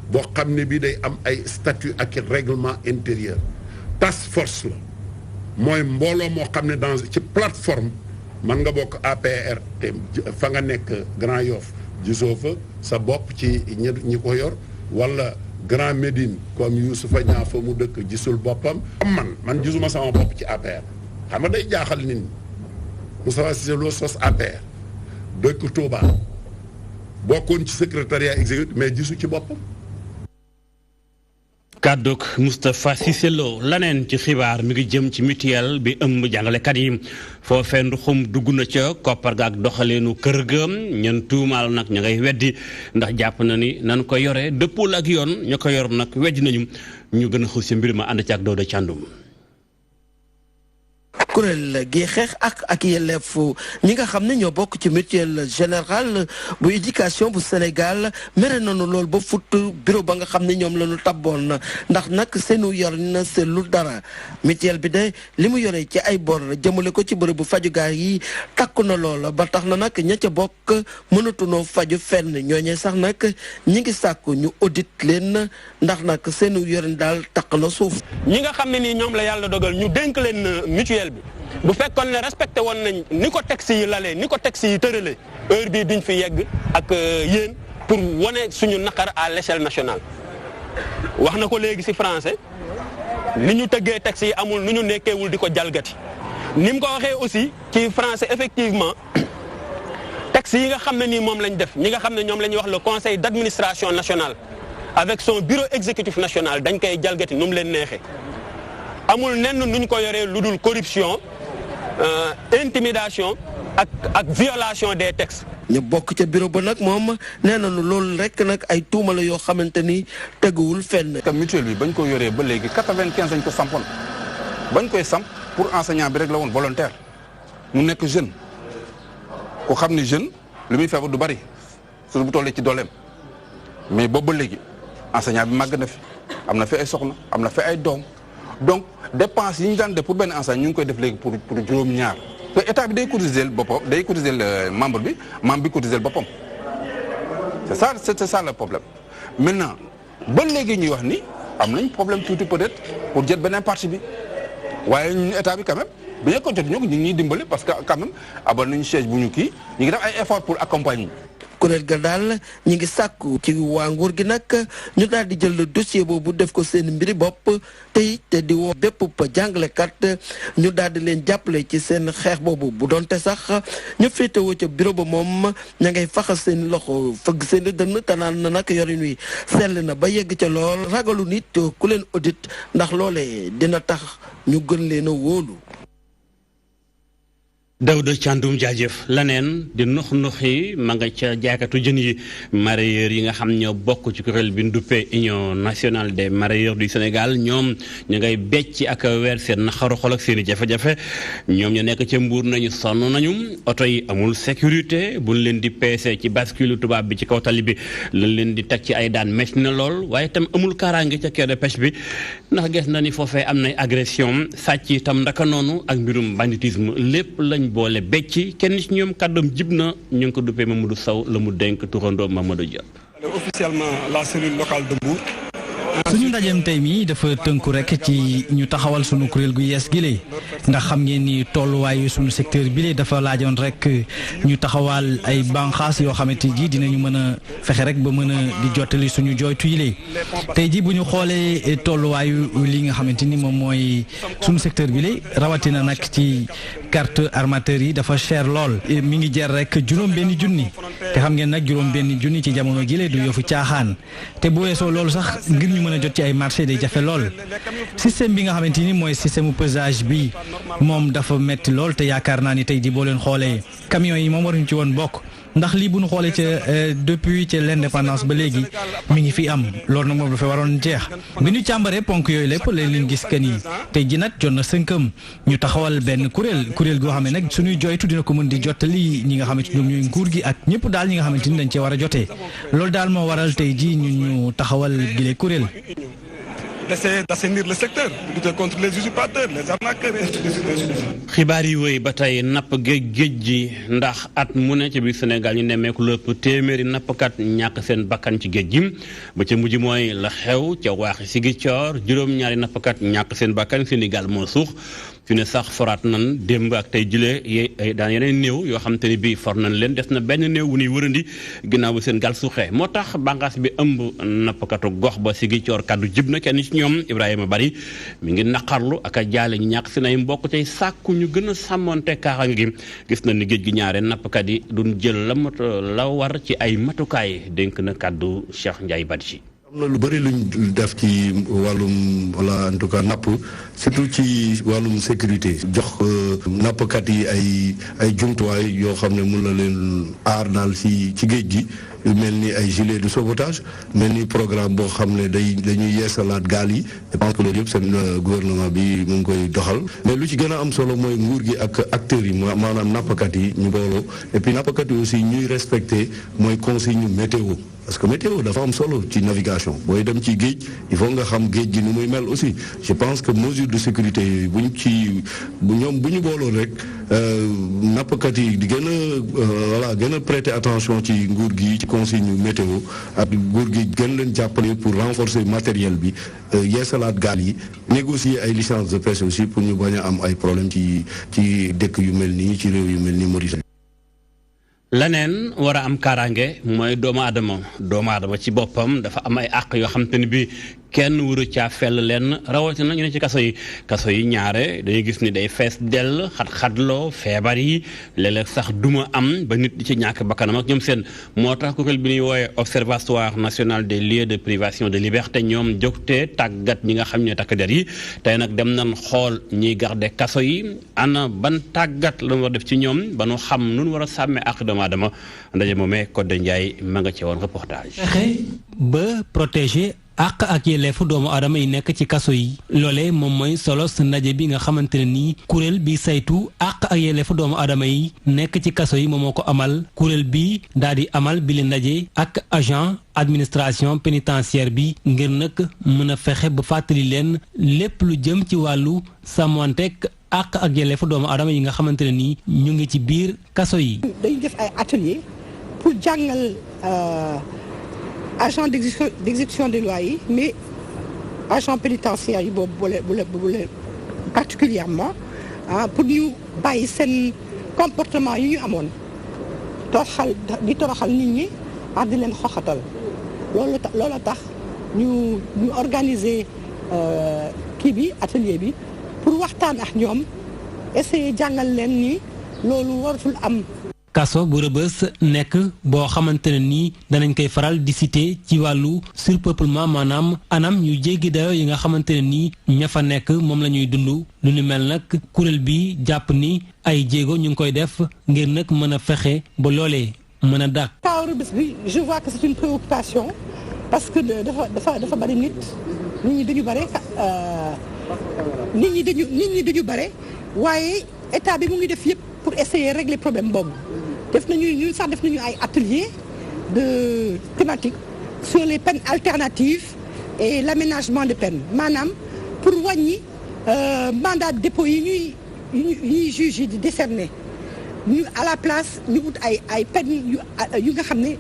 boo xam ne bi day am ay statut ak règlement intérieur task force la mooy mbooloo moo xam ne dans ci plateforme man nga bokk APR te fa nga nekk Grand Yoff gisoo fa sa bopp ci ñi ko yor wala Grand Médine comme Youssoufa Niang fa mu dëkk gisul boppam man gisuma sama bopp ci APR xam nga day jaaxal nit ñi Moustapha Cissé Lo sos APR dëkk Touba bokkoon ci secrétariat exécutif mais gisu ci boppam. kàdduk Moustapha Cissé Lo laneen ci xibaar mi ngi jëm ci mutuelle bi ëmb jàngalekat yi foofee nduxum dugg na ca koppar ga ak doxaleenu kër ga ñen tuumaal nag ña ngay weddi ndax jàpp na ni nan ko yore dëppul ak yoon ña ko yor nag weddi nañu ñu gën a xuus ci mbir ma ànd ci ak Dooda Càndum. kuréel gi xeex ak yelleefu ñi nga xam ne ñoo bokk ci mutuelle générale bu éducation bu Sénégal mere nañu lool ba fut bureau ba nga xam ne ñoom la ñu tabboon ndax nag seenu yor na seetlu dara mutuelle bi de li mu yore ci ay bor jëmale ko ci bërëb bu fajukaay yi takku na lool ba tax na nag ña ca bokk mënatunoo faju fenn ñooñee sax nag ñi ngi sàkku ñu audit leen ndax nag seenu yorin daal takk na suuf. ñi nga xam ne nii ñoom la yàlla dogal ñu dénk leen mutuelle bi. bu fekkoon ne respecté woon nañ ni ko texte yi lalee ni ko texte yi tëralee heure bii duñ fi yegg ak yéen pour wane suñu naqar à l'échelle nationale. wax na ko léegi ci français ni ñu tëggee texte yi amul nu ñu nekkeewul di ko jalgati ni mu ko waxee aussi ci français effectivement texte yi nga xam ne nii moom lañ def ñi nga xam ne ñoom la ñuy wax le conseil d'administration national avec son bureau exécutif national dañ koy jalgati nu mu leen neexee amul nenn nu ñu ko yoree lu dul corruption. Intimidation ak violation des textes. ñu bokk ca bureau ba nag moom nee nañu loolu rek nag ay tuuma la yoo xamante ni teguwul fenn. te mutuelle bi bañ ko yoree ba léegi 95 lañ ko sampoon bañ koy samp pour enseignant bi rek la woon volontaire mu nekk jeune ku xam ni jeune li muy feebar du bari su bu tollee ci dooleem mais boobu ba léegi enseignant bi màgg na fi am na fi ay soxna am na fi ay doom. donc dépense yi ñu daan def pour benn enseignant ñu ngi koy def léegi pour juróom-ñaar te état bi day cotiser boppam day cotiser membre bi cotiser boppam c'est ça le problème. maintenant ba léegi ñuy wax ni am nañ problème tuuti peut-être pour jot beneen partie bi waaye ñun état bi quand même bi ñu ko jot ñu ngi ñuy dimbali parce que quand même abal nañu siège bu ñu kii ñu ngi def ay effort pour accompagner. kuréel ga daal ñi ngi sàkku ci waa nguur gi nag ñu daal di jël dossier boobu def ko seen mbiri bopp te di woo bépp jàngalekat ñu daal di leen jàppale ci seen xeex boobu bu doonte sax ñu féetewoo ca bureau ba moom ña ngay faxas seen loxo fëgg seen dënn te naan na nag yorin wi sell na ba yegg ca lool ragalu nit ku leen audit ndax loolee dina tax ñu gën leen a wóolu. Daouda Thiandoum jaajëf laneen di nux-nuxi ma nga ca jaaykatu jën yi mareyeurs yi nga xam ñoo bokk ci kuréel bi nduppee Union nationale des mareyeurs du Sénégal ñoom ñu ngay becc ak weer seen naxaru xol ak seen i jafe-jafe ñoom ñu nekk ca Mbuur nañu sonn nañu oto yi amul sécurité buñ leen di peese ci bascule tubaab bi ci kaw tali bi lañ leen di teg ci ay daan métti na lool waaye itam amul kaaraange ca quai de pêche bi ndax gis na ni foofee am nay agression sàcc itam ndaka noonu ak mbirum banditisme lépp lañ boole becc kenn ci ñoom kàddoom jib na ñu ngi ko duppee Mamadou Sow la mu dénk turandoo Mamadou Dia. officiellement la cellule locale de Mbour. suñu ndajeem tey mi dafa tënku rek ci ñu taxawal suñu kuréel gu yees gi lée ndax xam ngeen ni tolluwaayu suñu secteur bi lée dafa laajoon rek ñu taxawal ay banqaas yoo xamante ji dinañu mën a fexe rek ba mën a di jottali suñu jooytu yi lée tey ji bu ñu xoolee tolluwaayu li nga xamante ni moom mooy suñu secteur bi lée rawatina nag ci carte armateur yi dafa cher lool mi ngi jar rek juróom-benni junni te xam ngeen nag juróom-benni junni ci jamono ji lée du yëfu caaxaan te bu weesoo loolu sax ngir ñu mën a jot ci ay marché day jafe lool système bi nga xamante ni mooy système pesage bi moom dafa metti lool te yaakaar naa ni tey ji boo leen xoolee camions yi moom waruñu ci woon bokk ndax lii bu ñu xoolee ca depuis ca l'indépendance ba léegi mi ngi fi am loolu nag moom dafa waroon jeex bi ñu càmbaree ponk yooyu lépp leen leen gis que ni tey ji nag jot na sënkam ñu taxawal benn kuréel goo xam ne nag suñuy joytu dina ko mën di jottali ñi nga xamante ñoom ñooy nguur gi ak ñëpp daal ñi nga xamante ni dañ cee war a jotee loolu daal moo waral tey ji ñu taxawal gile kuréel. D'essayer d'assainir le secteur, de lutter contre les usurpateurs, les arnaqueurs et ainsi de suite. xibaar yi wéy ba tey napp géej gi ndax at mu ne ci biir Sénégal ñu nemmeeku lépp téeméeri nappkat ñàkk seen bakkan ci géej gi ba ca mujj mooy la xew ca waaxi Ziguinchor juróom-ñaari nappkat ñàkk seen bakkan Sénégal moo suux fi ne sax foraat nan démb ak tey jëlee daan yeneen néew yoo xam te ni bii for nañ leen des na benn néew wu ñuy wërandi ginnaaw ba seen gaal suuxee moo tax bànqaas bi ëmb nappkatu gox ba Ziguinchor kaddu jib na kenn ci ñoom Ibrahima Bari mi ngi naqarlu ak a jaale ñu ñàkk seen ay mbokk tey sàkku ñu gën a sàmmonte kaaraange gi gis na ni géej gi ñaare nappkat yi duñ jël la war ci ay matukaay dénk na kaddu Cheikh Ndiaye Badji. am na lu bëri luñ def ci wàllum wala en tout cas napp surtout ci wàllum sécurité jox nappkat yi ay jumtuwaay yoo xam ne mun na leen aar daal ci géej gi yu mel ni ay gilet de sauvetage mel ni programme boo xam ne dañuy yeesalaat gaal yi je pense que loolu yëpp seen gouvernement bi mu ngi koy doxal mais lu ci gën a am solo mooy nguur gi ak acteurs yi maanaam nappkat yi ñu booloo et puis nappkat yi aussi ñuy respecter mooy consigne météo parce que météo dafa am solo ci navigation booy dem ci géej il faut nga xam géej gi ni muy mel aussi je pense que mesure de sécurité yooyu bu ñu booloo rek nappkat yi di gën a prêter attention ci nguur gi ci consigne météo ak nguur gi gën leen jàppale pour renforcer matériel bi yeesalaat gaal yi négocier ay licence de pêche aussi pour ñu bañ a am ay problème ci dëkk yu mel nii ci réew yu mel nii Maurice. leneen war a am kaaraange mooy doomu aadama ci boppam dafa am ay àq yoo xam te ni bi kenn wuru caa fell leen rawatina ñu ne ci kaso yi ñaare dañuy gis ni day fees dell xat-xatloo feebar yi léeg-léeg sax duma am ba nit di ci ñàkk bakkanam ak ñoom seen moo tax kuréel bi ñuy woowe observatoire national des lieux de privation de liberté ñoom jógtee tàggat ñi nga xam ne takk der yi tey nag dem nañ xool ñiy garde kaso yi ana ban tàggat la war def ci ñoom ba nu xam nun war a sàmmee ak doomu aadama ndaje moomee Codé Ndiaye ma nga ci woon reportage ba protéger àq ak yelleefu doomu aadama yi nekk ci kaso yi loolee moom mooy solo sa ndaje bi nga xamante ne nii kuréel bi saytu àq ak yelleefu doomu aadama yi nekk ci kaso yi moom moo ko amal kuréel bi daal di amal bi li ndaje ak agent administration pénitentiaire bi ngir nag mën a fexe ba fàttali leen lépp lu jëm ci wàllu sàmmanteeg àq ak yelleefu doomu aadama yi nga xamante ne nii ñu ngi ci biir kaso yi. dañu def ay atelier pour jàngal agent d'exécution des lois yi mais agent pénitentiaire yi boobu bu particulièrement pour ñu bàyyi seen comportement yi ñu amoon toroxal nit ñi ak di leen xoxatal loolu tax ñu organiser kii bi atelier bi pour waxtaan ak ñoom essayer jàngal leen ni loolu waratul am. kaso bu Rebeuss nekk boo xamante ne nii danañ koy faral di cité ci wàllu surpeuplement maanaam anam yu jéggi dayo yi nga xamante ne nii ña fa nekk moom la ñuy dund lu ni mel nag kuréel bi jàpp ni ay jéego ñu ngi koy def ngir nag mën a fexe ba loolee mën a dàq. kaw Rebeuss bi je vois que c'est une préoccupation parce que dafa bari nit ñi dañu bare nit ñi dañu bare waaye état bi mu ngi def yëpp pour essayer régler problème boobu def nañu ay ateliers de thématique sur les peines alternatives et l'aménagement de peines maanaam pour wàññi mandat de dépôt yi ñuy juge yi di décerner ñu à la place ñu ut ay peines yu nga xam ne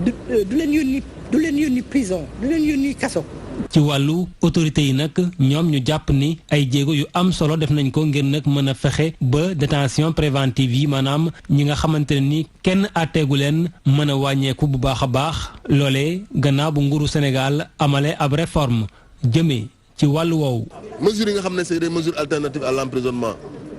du leen yónni prison du leen yónni kaso. ci wàllu autorités yi nag ñoom ñu jàpp ni ay jéego yu am solo def nañ ko ngir nag mën a fexe ba détention préventive yi maanaam ñi nga xamante ne ni kenn àtteegu leen mën a wàññeeku bu baax a baax loolee gannaaw bu nguuru Sénégal amale ab réforme jëmee ci wàllu woowu. mesures yi nga xam ne c'est des mesures alternatives à l'emprisonnement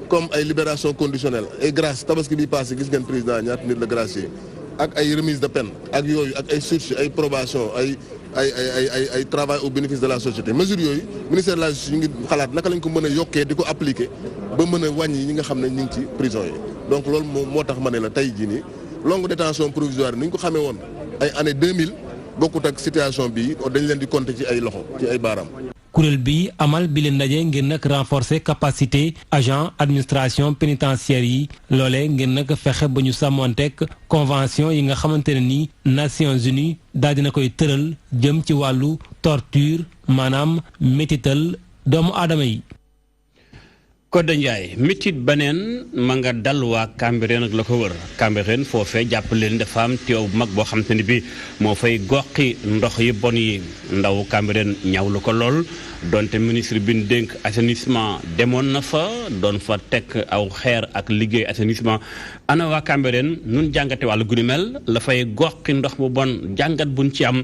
comme ay libération conditionnelle ay grâce tabaski bi passé gis ngeen président ñaata nit la gracier ak ay remise de peine ak yooyu ak ay sursis ay probation ay travail au bénéfice de la société mesures yooyu ministère de la justice ñu ngi xalaat naka lañ ko mën a yokkee di ko appliquer ba mën a wàññi ñi nga xam ne ñu ngi ci prison yi donc loolu moo tax ma ne la tey jii nii longue détention provisoire ni ñu ko xamee woon ay année 2000 bokkut ak situation bii dañ leen di compter ci ay loxo ci ay baaraam. kuréel bi amal bi leen ndaje ngir nag renforcer capacité agent administration pénitentiaire yi loolee ngir nag fexe ba ñu sàmmonteeg convention yi nga xamante ne ni Nations Unies daal dina koy tëral jëm ci wàllu torture maanaam métital doomu aadama yi. Codé Ndiaye métit beneen ma nga dal waa Cambérène ak la ko wër Cambérène foofee jàpp leen dafa am teew bu mag boo xam te ni bi moo fay goqi ndox yi bon yi ndaw Cambérène ñaawlu ko lool donte ministre bi ñu dénk assainissement demoon na fa doon fa teg aw xeer ak liggéey assainissement ana waa Cambérène nun jàngate wàllu guni mel la fay goqi ndox bu bon jàngat buñ ci am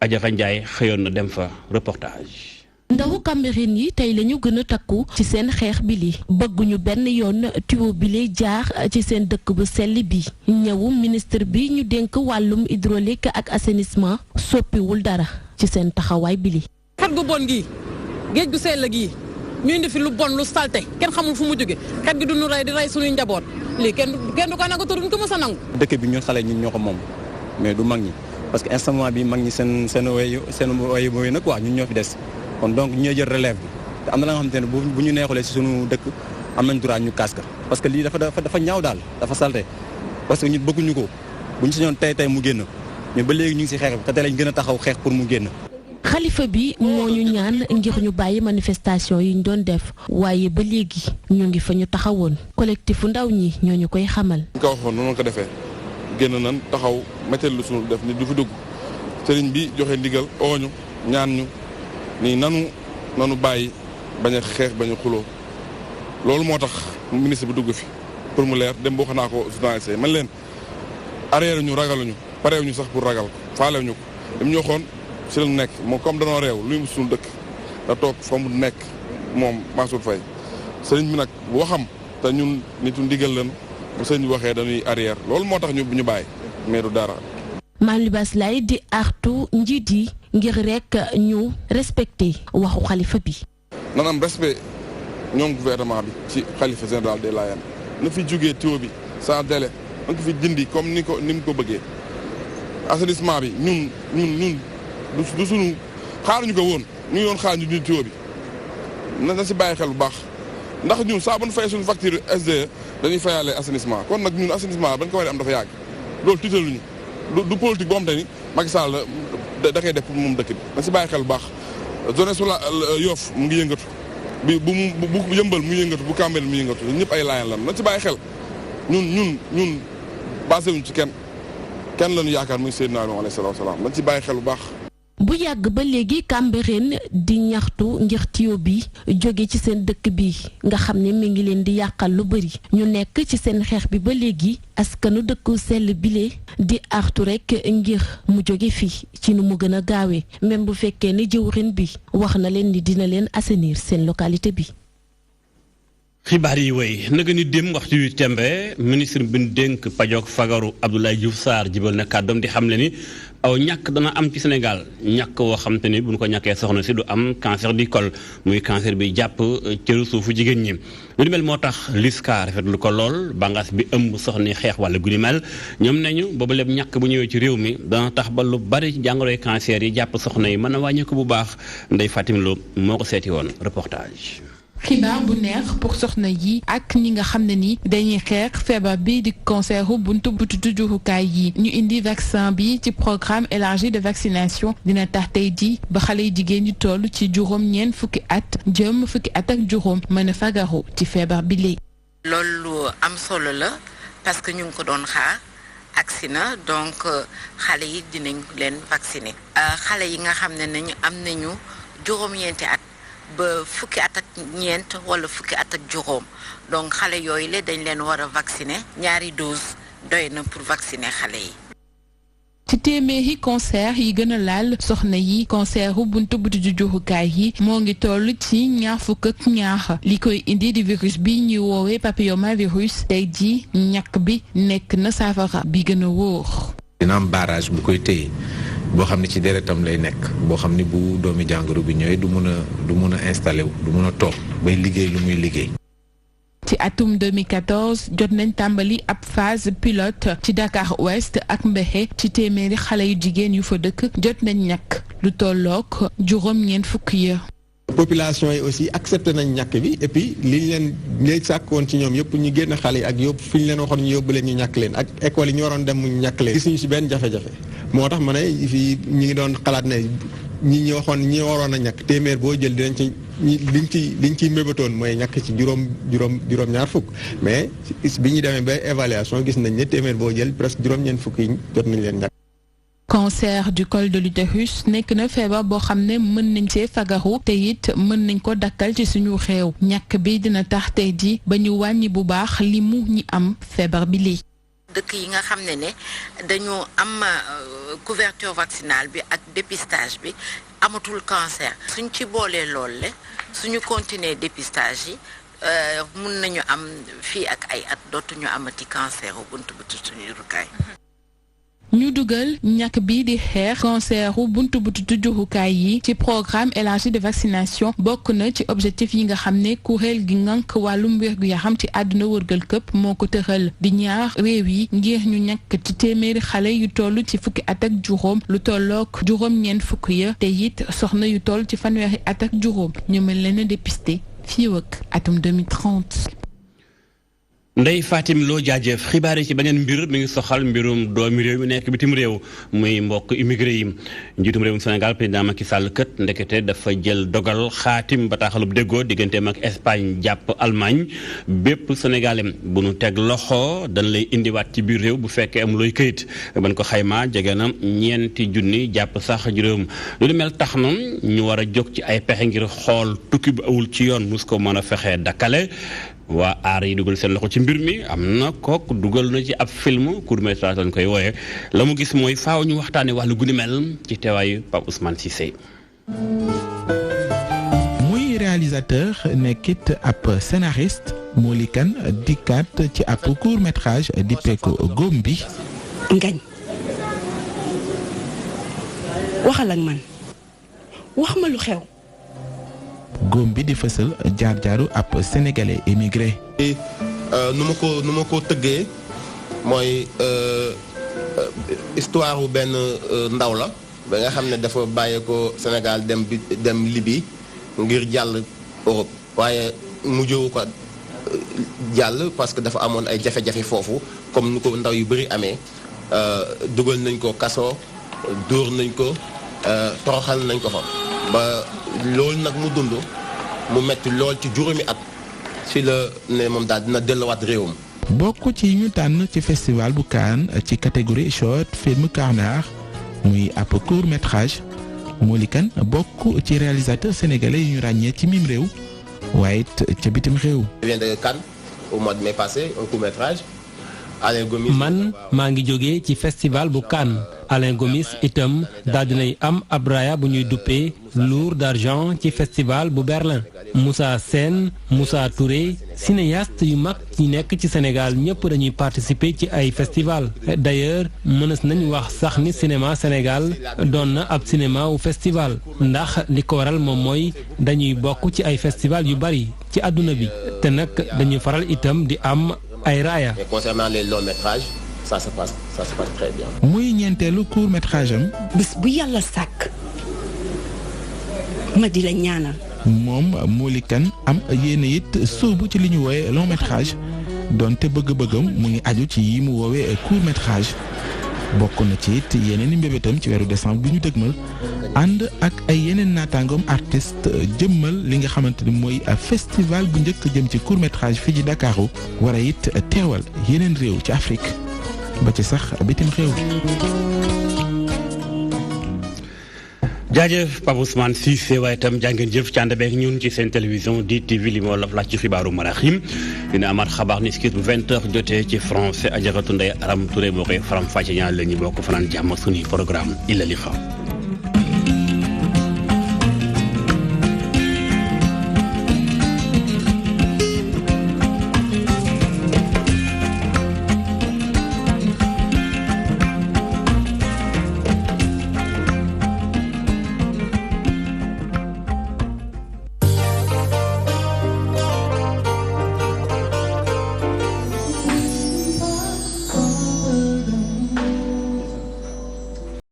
Adjara Ndiaye xëyoon na dem fa reportage. ndawu Cambérène yi tey la ñu gën a takku ci seen xeex bi li bëgguñu benn yoon tuyau bi lay jaar ci seen dëkk bu sell bi ñëwu ministre bi ñu dénk wàllum hydraulique ak assainissement soppiwul dara ci seen taxawaay bi li xet gu bon gi géej gu sell gi ñu indi fi lu bon lu salte kenn xamul fu mu jóge xet gi duñu rey di rey suñuy njaboot lii kenn du ko nangu duñ ko mës a nangu. dëkk bi ñun xale ñun ñoo ko moom mais du mag ñi parce que instant bi mag ñi seen wayu mooy nag quoi ñun ñoo fi des. kon donc ñoo jël relève bi te am na la nga xamante ne bu ñu neexulee ci sunu dëkk am nañ droit ñu kaas ka parce que lii dafa ñaaw daal dafa salte parce que ñun bëgguñu ko bu ñu sañoon tey mu génn ñun ba léegi ñu ngi ci xeex bi te tey lañ gën a taxaw xeex pour mu génn. xalifa bi moo ñu ñaan ngir ñu bàyyi manifestation yi ñu doon def waaye ba léegi ñu ngi fa ñu taxawoon collectifu ndaw ñi ñoo ñu koy xamal. ñu ko waxoon noonu ko defee génn nañ taxaw météo lu sunu def ni du fi dugg sëriñ bi joxe ndigal ooñu ñaan ñu. nii nanu bàyyi bañ a xeex bañ a xuloo loolu moo tax ministre bi dugg fi pour mu leer dem boo xam naa ko journaliste man leen arrière ñu ragaluñu parewuñu sax pour ragal ko faalewuñu ko dem ñoo xoon si lañu nekk moom comme danoo réew luy suñu dëkk da toog fa mu nekk moom Mansour Faye sëriñ bi nag boo xam te ñun nitu ndigal leen bu sëriñ bi waxee dañuy arrière loolu moo tax ñu bàyyi mais du dara. Mame Libasse Laye di artu njiit yi ngir rek ñu respecté waxu xalifa bi. nan am respect ñoom gouvernement bi ci xalifa général des Layènes na fi jógee tuyau bi sans délai na ko fi dindi comme ni mu ko bëggee assainissement bi ñun du suñu xaaruñu ko woon ñu ngi doon xaar ñu dindi tuyau bi na si bàyyi xel bu baax ndax ñun saa bu ñu fay suñu facture SDE dañuy fayaale assainissement kon nag ñun assainissement bañ ko war a am dafa yàgg loolu tiitaluñu du politique boo xam te ni Macky Sall da koy def pour moom dëkk bi na si bàyyi xel bu baax zone su la Yoff mu ngi yëngatu bu yëmbal mu yëngatu bu Cambérène mu yëngatu ñëpp ay Layène lan na si bàyyi xel ñun basé wuñ ci kenn lañu yaakaar muy Seydina Aliou alayhi salaatu wa salaam nañ si bàyyi xel bu baax. bu yàgg ba léegi Cambérène di ñaxtu ngir tuyau bi jóge ci seen dëkk bi nga xam ne mi ngi leen di yàqal lu bari ñu nekk ci seen xeex bi ba léegi askanu dëkku sell bile di artu rek ngir mu jóge fii ci nu mu gën a gaawee même bu fekkee ne jëwrin bi wax na leen ni dina leen assainir seen localité bi. xibaar yi wéy naka ni dem waxtu yu tembe ministre bi ñu dénk pajook fagaru Abdoulaye Diouf Sarr jibal na kàddoom di xamle ni aw ñàkk dana am ci Sénégal ñàkk woo xam te ni bu ñu ko ñàkkee soxna si du am cancer du col muy cancer bi jàpp cëru suufu jigéen ñi lu ni mel moo tax LISCA rafetlu ko lool bàngaas bi ëmb soxni xeex wala gu ni mel ñoom nañu boobu lépp ñàkk bu ñëwee ci réew mi dana tax ba lu bari ci jàngoroy cancer yi jàpp soxna yi mën a wàññeeku bu baax Ndeye Fatim Lo moo ko seeti woon reportage. xibaar bu neex pour soxna yi ak ñi nga xam ne ni dañuy xeex feebar bi di canceru buntu bututu jurukaay yi ñu indi vaccin bi ci programme élargi de vaccination dina tax tey ji ba xale yi jigéen ñi toll ci juróom ñeent fukki at jëm fukki at ak juróom mën a fagaru ci feebar bi léegi. loolu am solo la parce que ñu ngi ko doon xaar agsi na donc xale yi dinañ leen vacciner xale yi nga xam ne nañu am nañu juróom-ñeenti at ba fukki at ak ñeent wala fukki at ak juróom donc xale yooyu la dañ leen war a vacciner ñaari dose doy na pour vacciner xale yi. ci téeméeri cancer yi gën a laal soxna yi canceru buntu bututu jurukaay yi moo ngi toll ci ñaar fukk ak ñaar li koy indi di virus bi ñuy woowee papillomavirus tey ji ñàkk bi nekk na saafara bi gën a wóor. dina am barrage bu koy téye boo xam ne ci deretam lay nekk boo xam ne bu doomi jàngoro bi ñëwee du mun a installé wu du mun a toog bay liggéey lu muy liggéey. ci atum 2014 jot nañ tàmbali ab phase pilote ci Dakar Ouest ak Mbexe ci téeméeri xale yu jigéen yu fa dëkk jot nañ ñàkk lu tollook juróom-ñeent fukk ya. population yi aussi accepté nañ ñàkk bi et puis liñ leen léegi sàkkoon ci ñoom yëpp ñu génn xale yi ak yóbbu fi ñu leen waxoon ñu yóbbu leen ñu ñàkk leen ak école yi ñu waroon dem mu ñàkk leen gisuñu si benn jafe-jafe moo tax ma ne fii ñu ngi doon xalaat ne ñi waxoon ñi waroon a ñàkk téeméer boo jël dinañ ci liñ ciy mébatoon mooy ñàkk ci juróom-ñaar fukk mais bi ñu demee ba évaluation gis nañ ne téeméer boo jël presque juróom-ñeent fukk yi jot nañ leen ñàkk. cancer du col de l'utérus nekk na feebar boo xam ne mën nañ see fagaru te it mën nañ ko dakkal ci suñu réew ñàkk bi dina tax tey ji ba ñu wàññi bu baax li mu ñi am feebar bi lii. dëkk yi nga xam ne dañoo am couverture vaccinale bi ak dépistage bi amatul cancer suñ ci boolee lool le suñu continuer dépistage yi mun nañu am fii ak ay at dootuñu amati cancer u buntu bututu jurukaay. ñu dugal ñàkk bi di xeex canceru buntu bututu jurukaay yi ci programme élargi de vaccination bokk na ci objectif yi nga xam ne kuréel gi ngànk wàllum wér-gu-yaram ci àdduna wërgal këpp moo ko tëral di ñaar réew yi ngir ñu ñàkk ci téeméeri xale yu toll ci fukki at ak juróom lu tollook juróom-ñeent fukk ya te it soxna yu toll ci fanweeri at ak juróom ñu mën leen a dépister fii ak atum 2030. Ndeye Fatim Lo jaajëf xibaar yi ci beneen mbir mi ngi soxal mbirum doomi réew mi nekk bitim réew muy mbokk immigré yi njiitum réewum Sénégal président Macky Sall kët ndekete dafa jël dogal xaatim bataaxalub déggoo digganteem ak Espagne jàpp Allemagne bépp sénégalais bu nu teg loxo dañ lay indiwaat ci biir réew bu fekkee am looy këyit ban ko xayma jege na 4 junni jàpp sax juróom lu di mel tax na ñu war a jóg ci ay pexe ngir xool tukki bu awul ci yoon mus ko mën a fexe dakkale waa aar yi dugal seen loxo ci mbir mi am na kook dugal na ci ab film court-métrage lañ koy wooye la mu gis mooy faaw ñu waxtaane wàllu guni mel ci teewaayu Pape Ousmane Cissé. muy réalisateur nekkit ab scénariste Moli Kane dikkaat ci ab court-métrage dippee ko góom bi. Ngañ waxal ak man wax ma lu xew. góom bi di fësal jaar-jaaru ab sénégalais émigré. nu ma ko tëggee mooy histoire wu benn ndaw la ba nga xam ne dafa bàyyeekoo Sénégal dem Libye ngir jàll Europe waaye mujjewu ko jàll parce que dafa amoon ay jafe-jafe foofu comme nu ko ndaw yu bëri amee dugal nañ ko kaso dóor nañ ko toroxal nañ ko fa ba loolu nag mu dund mu metti lool ci juróomi at ci la ne moom daal dina delluwaat réewam. bokk ci ñu tànn ci festival bu Cannes ci catégorie short film corner muy ab court métrage Moli Kane bokk ci réalisateur sénégalais yi ñu ràññee ci mim réew waaye it ca bitim réew. Je viens de Cannes au mois de mai passé, un court-métrage. Alain Gomis man maa ngi jógee ci festival bu Cannes Alain Gomis itam daal dinay am ab raaya bu ñuy duppee Lourd d'argent ci festival bu Berlin. Moussa Sène Moussa Touré cinéaste yu mag yi nekk ci Sénégal ñëpp dañuy participer ci ay festival d'ailleurs mënees nañ wax sax ni cinéma Sénégal doon na ab cinéma wu festival ndax li ko waral moom mooy dañuy bokk ci ay festival yu bari ci àdduna bi te nag dañuy faral itam di am ay raaya. Et concernant les longs métrages, ça se passe très bien. muy ñeenteelu court métrage am. bés bu yàlla sàkk ma di la ñaanal. moom Moli Kane am yéene it sóobu ci li ñu woowe long métrage donte bëgg-bëggam mu ngi aju ci yi mu woowee court métrage bokk na ci it yeneen i mbébétam ci weeru décembre bi ñu dëgmal ànd ak ay yeneen naataangoom artiste jëmmal li nga xamante ni mooy festival bu njëkk jëm ci court métrage fii ci Dakaru war a it teewal yeneen réew ci Afrique ba ci sax bitim réew. jaajëf Pape Ousmane Cissé waaye itam jàngeen jëf ci ànd beeg ñun ci seen télévision DTV li moo la laaj ci xibaaru maraxim dina amaat xabaar ni skis bu 20h jotee ci français Ajaratu Ndeye Aram Touré moo koy faram fàcce ñaan la ñu bokk fanaan jàmm suñuy programme illa li xam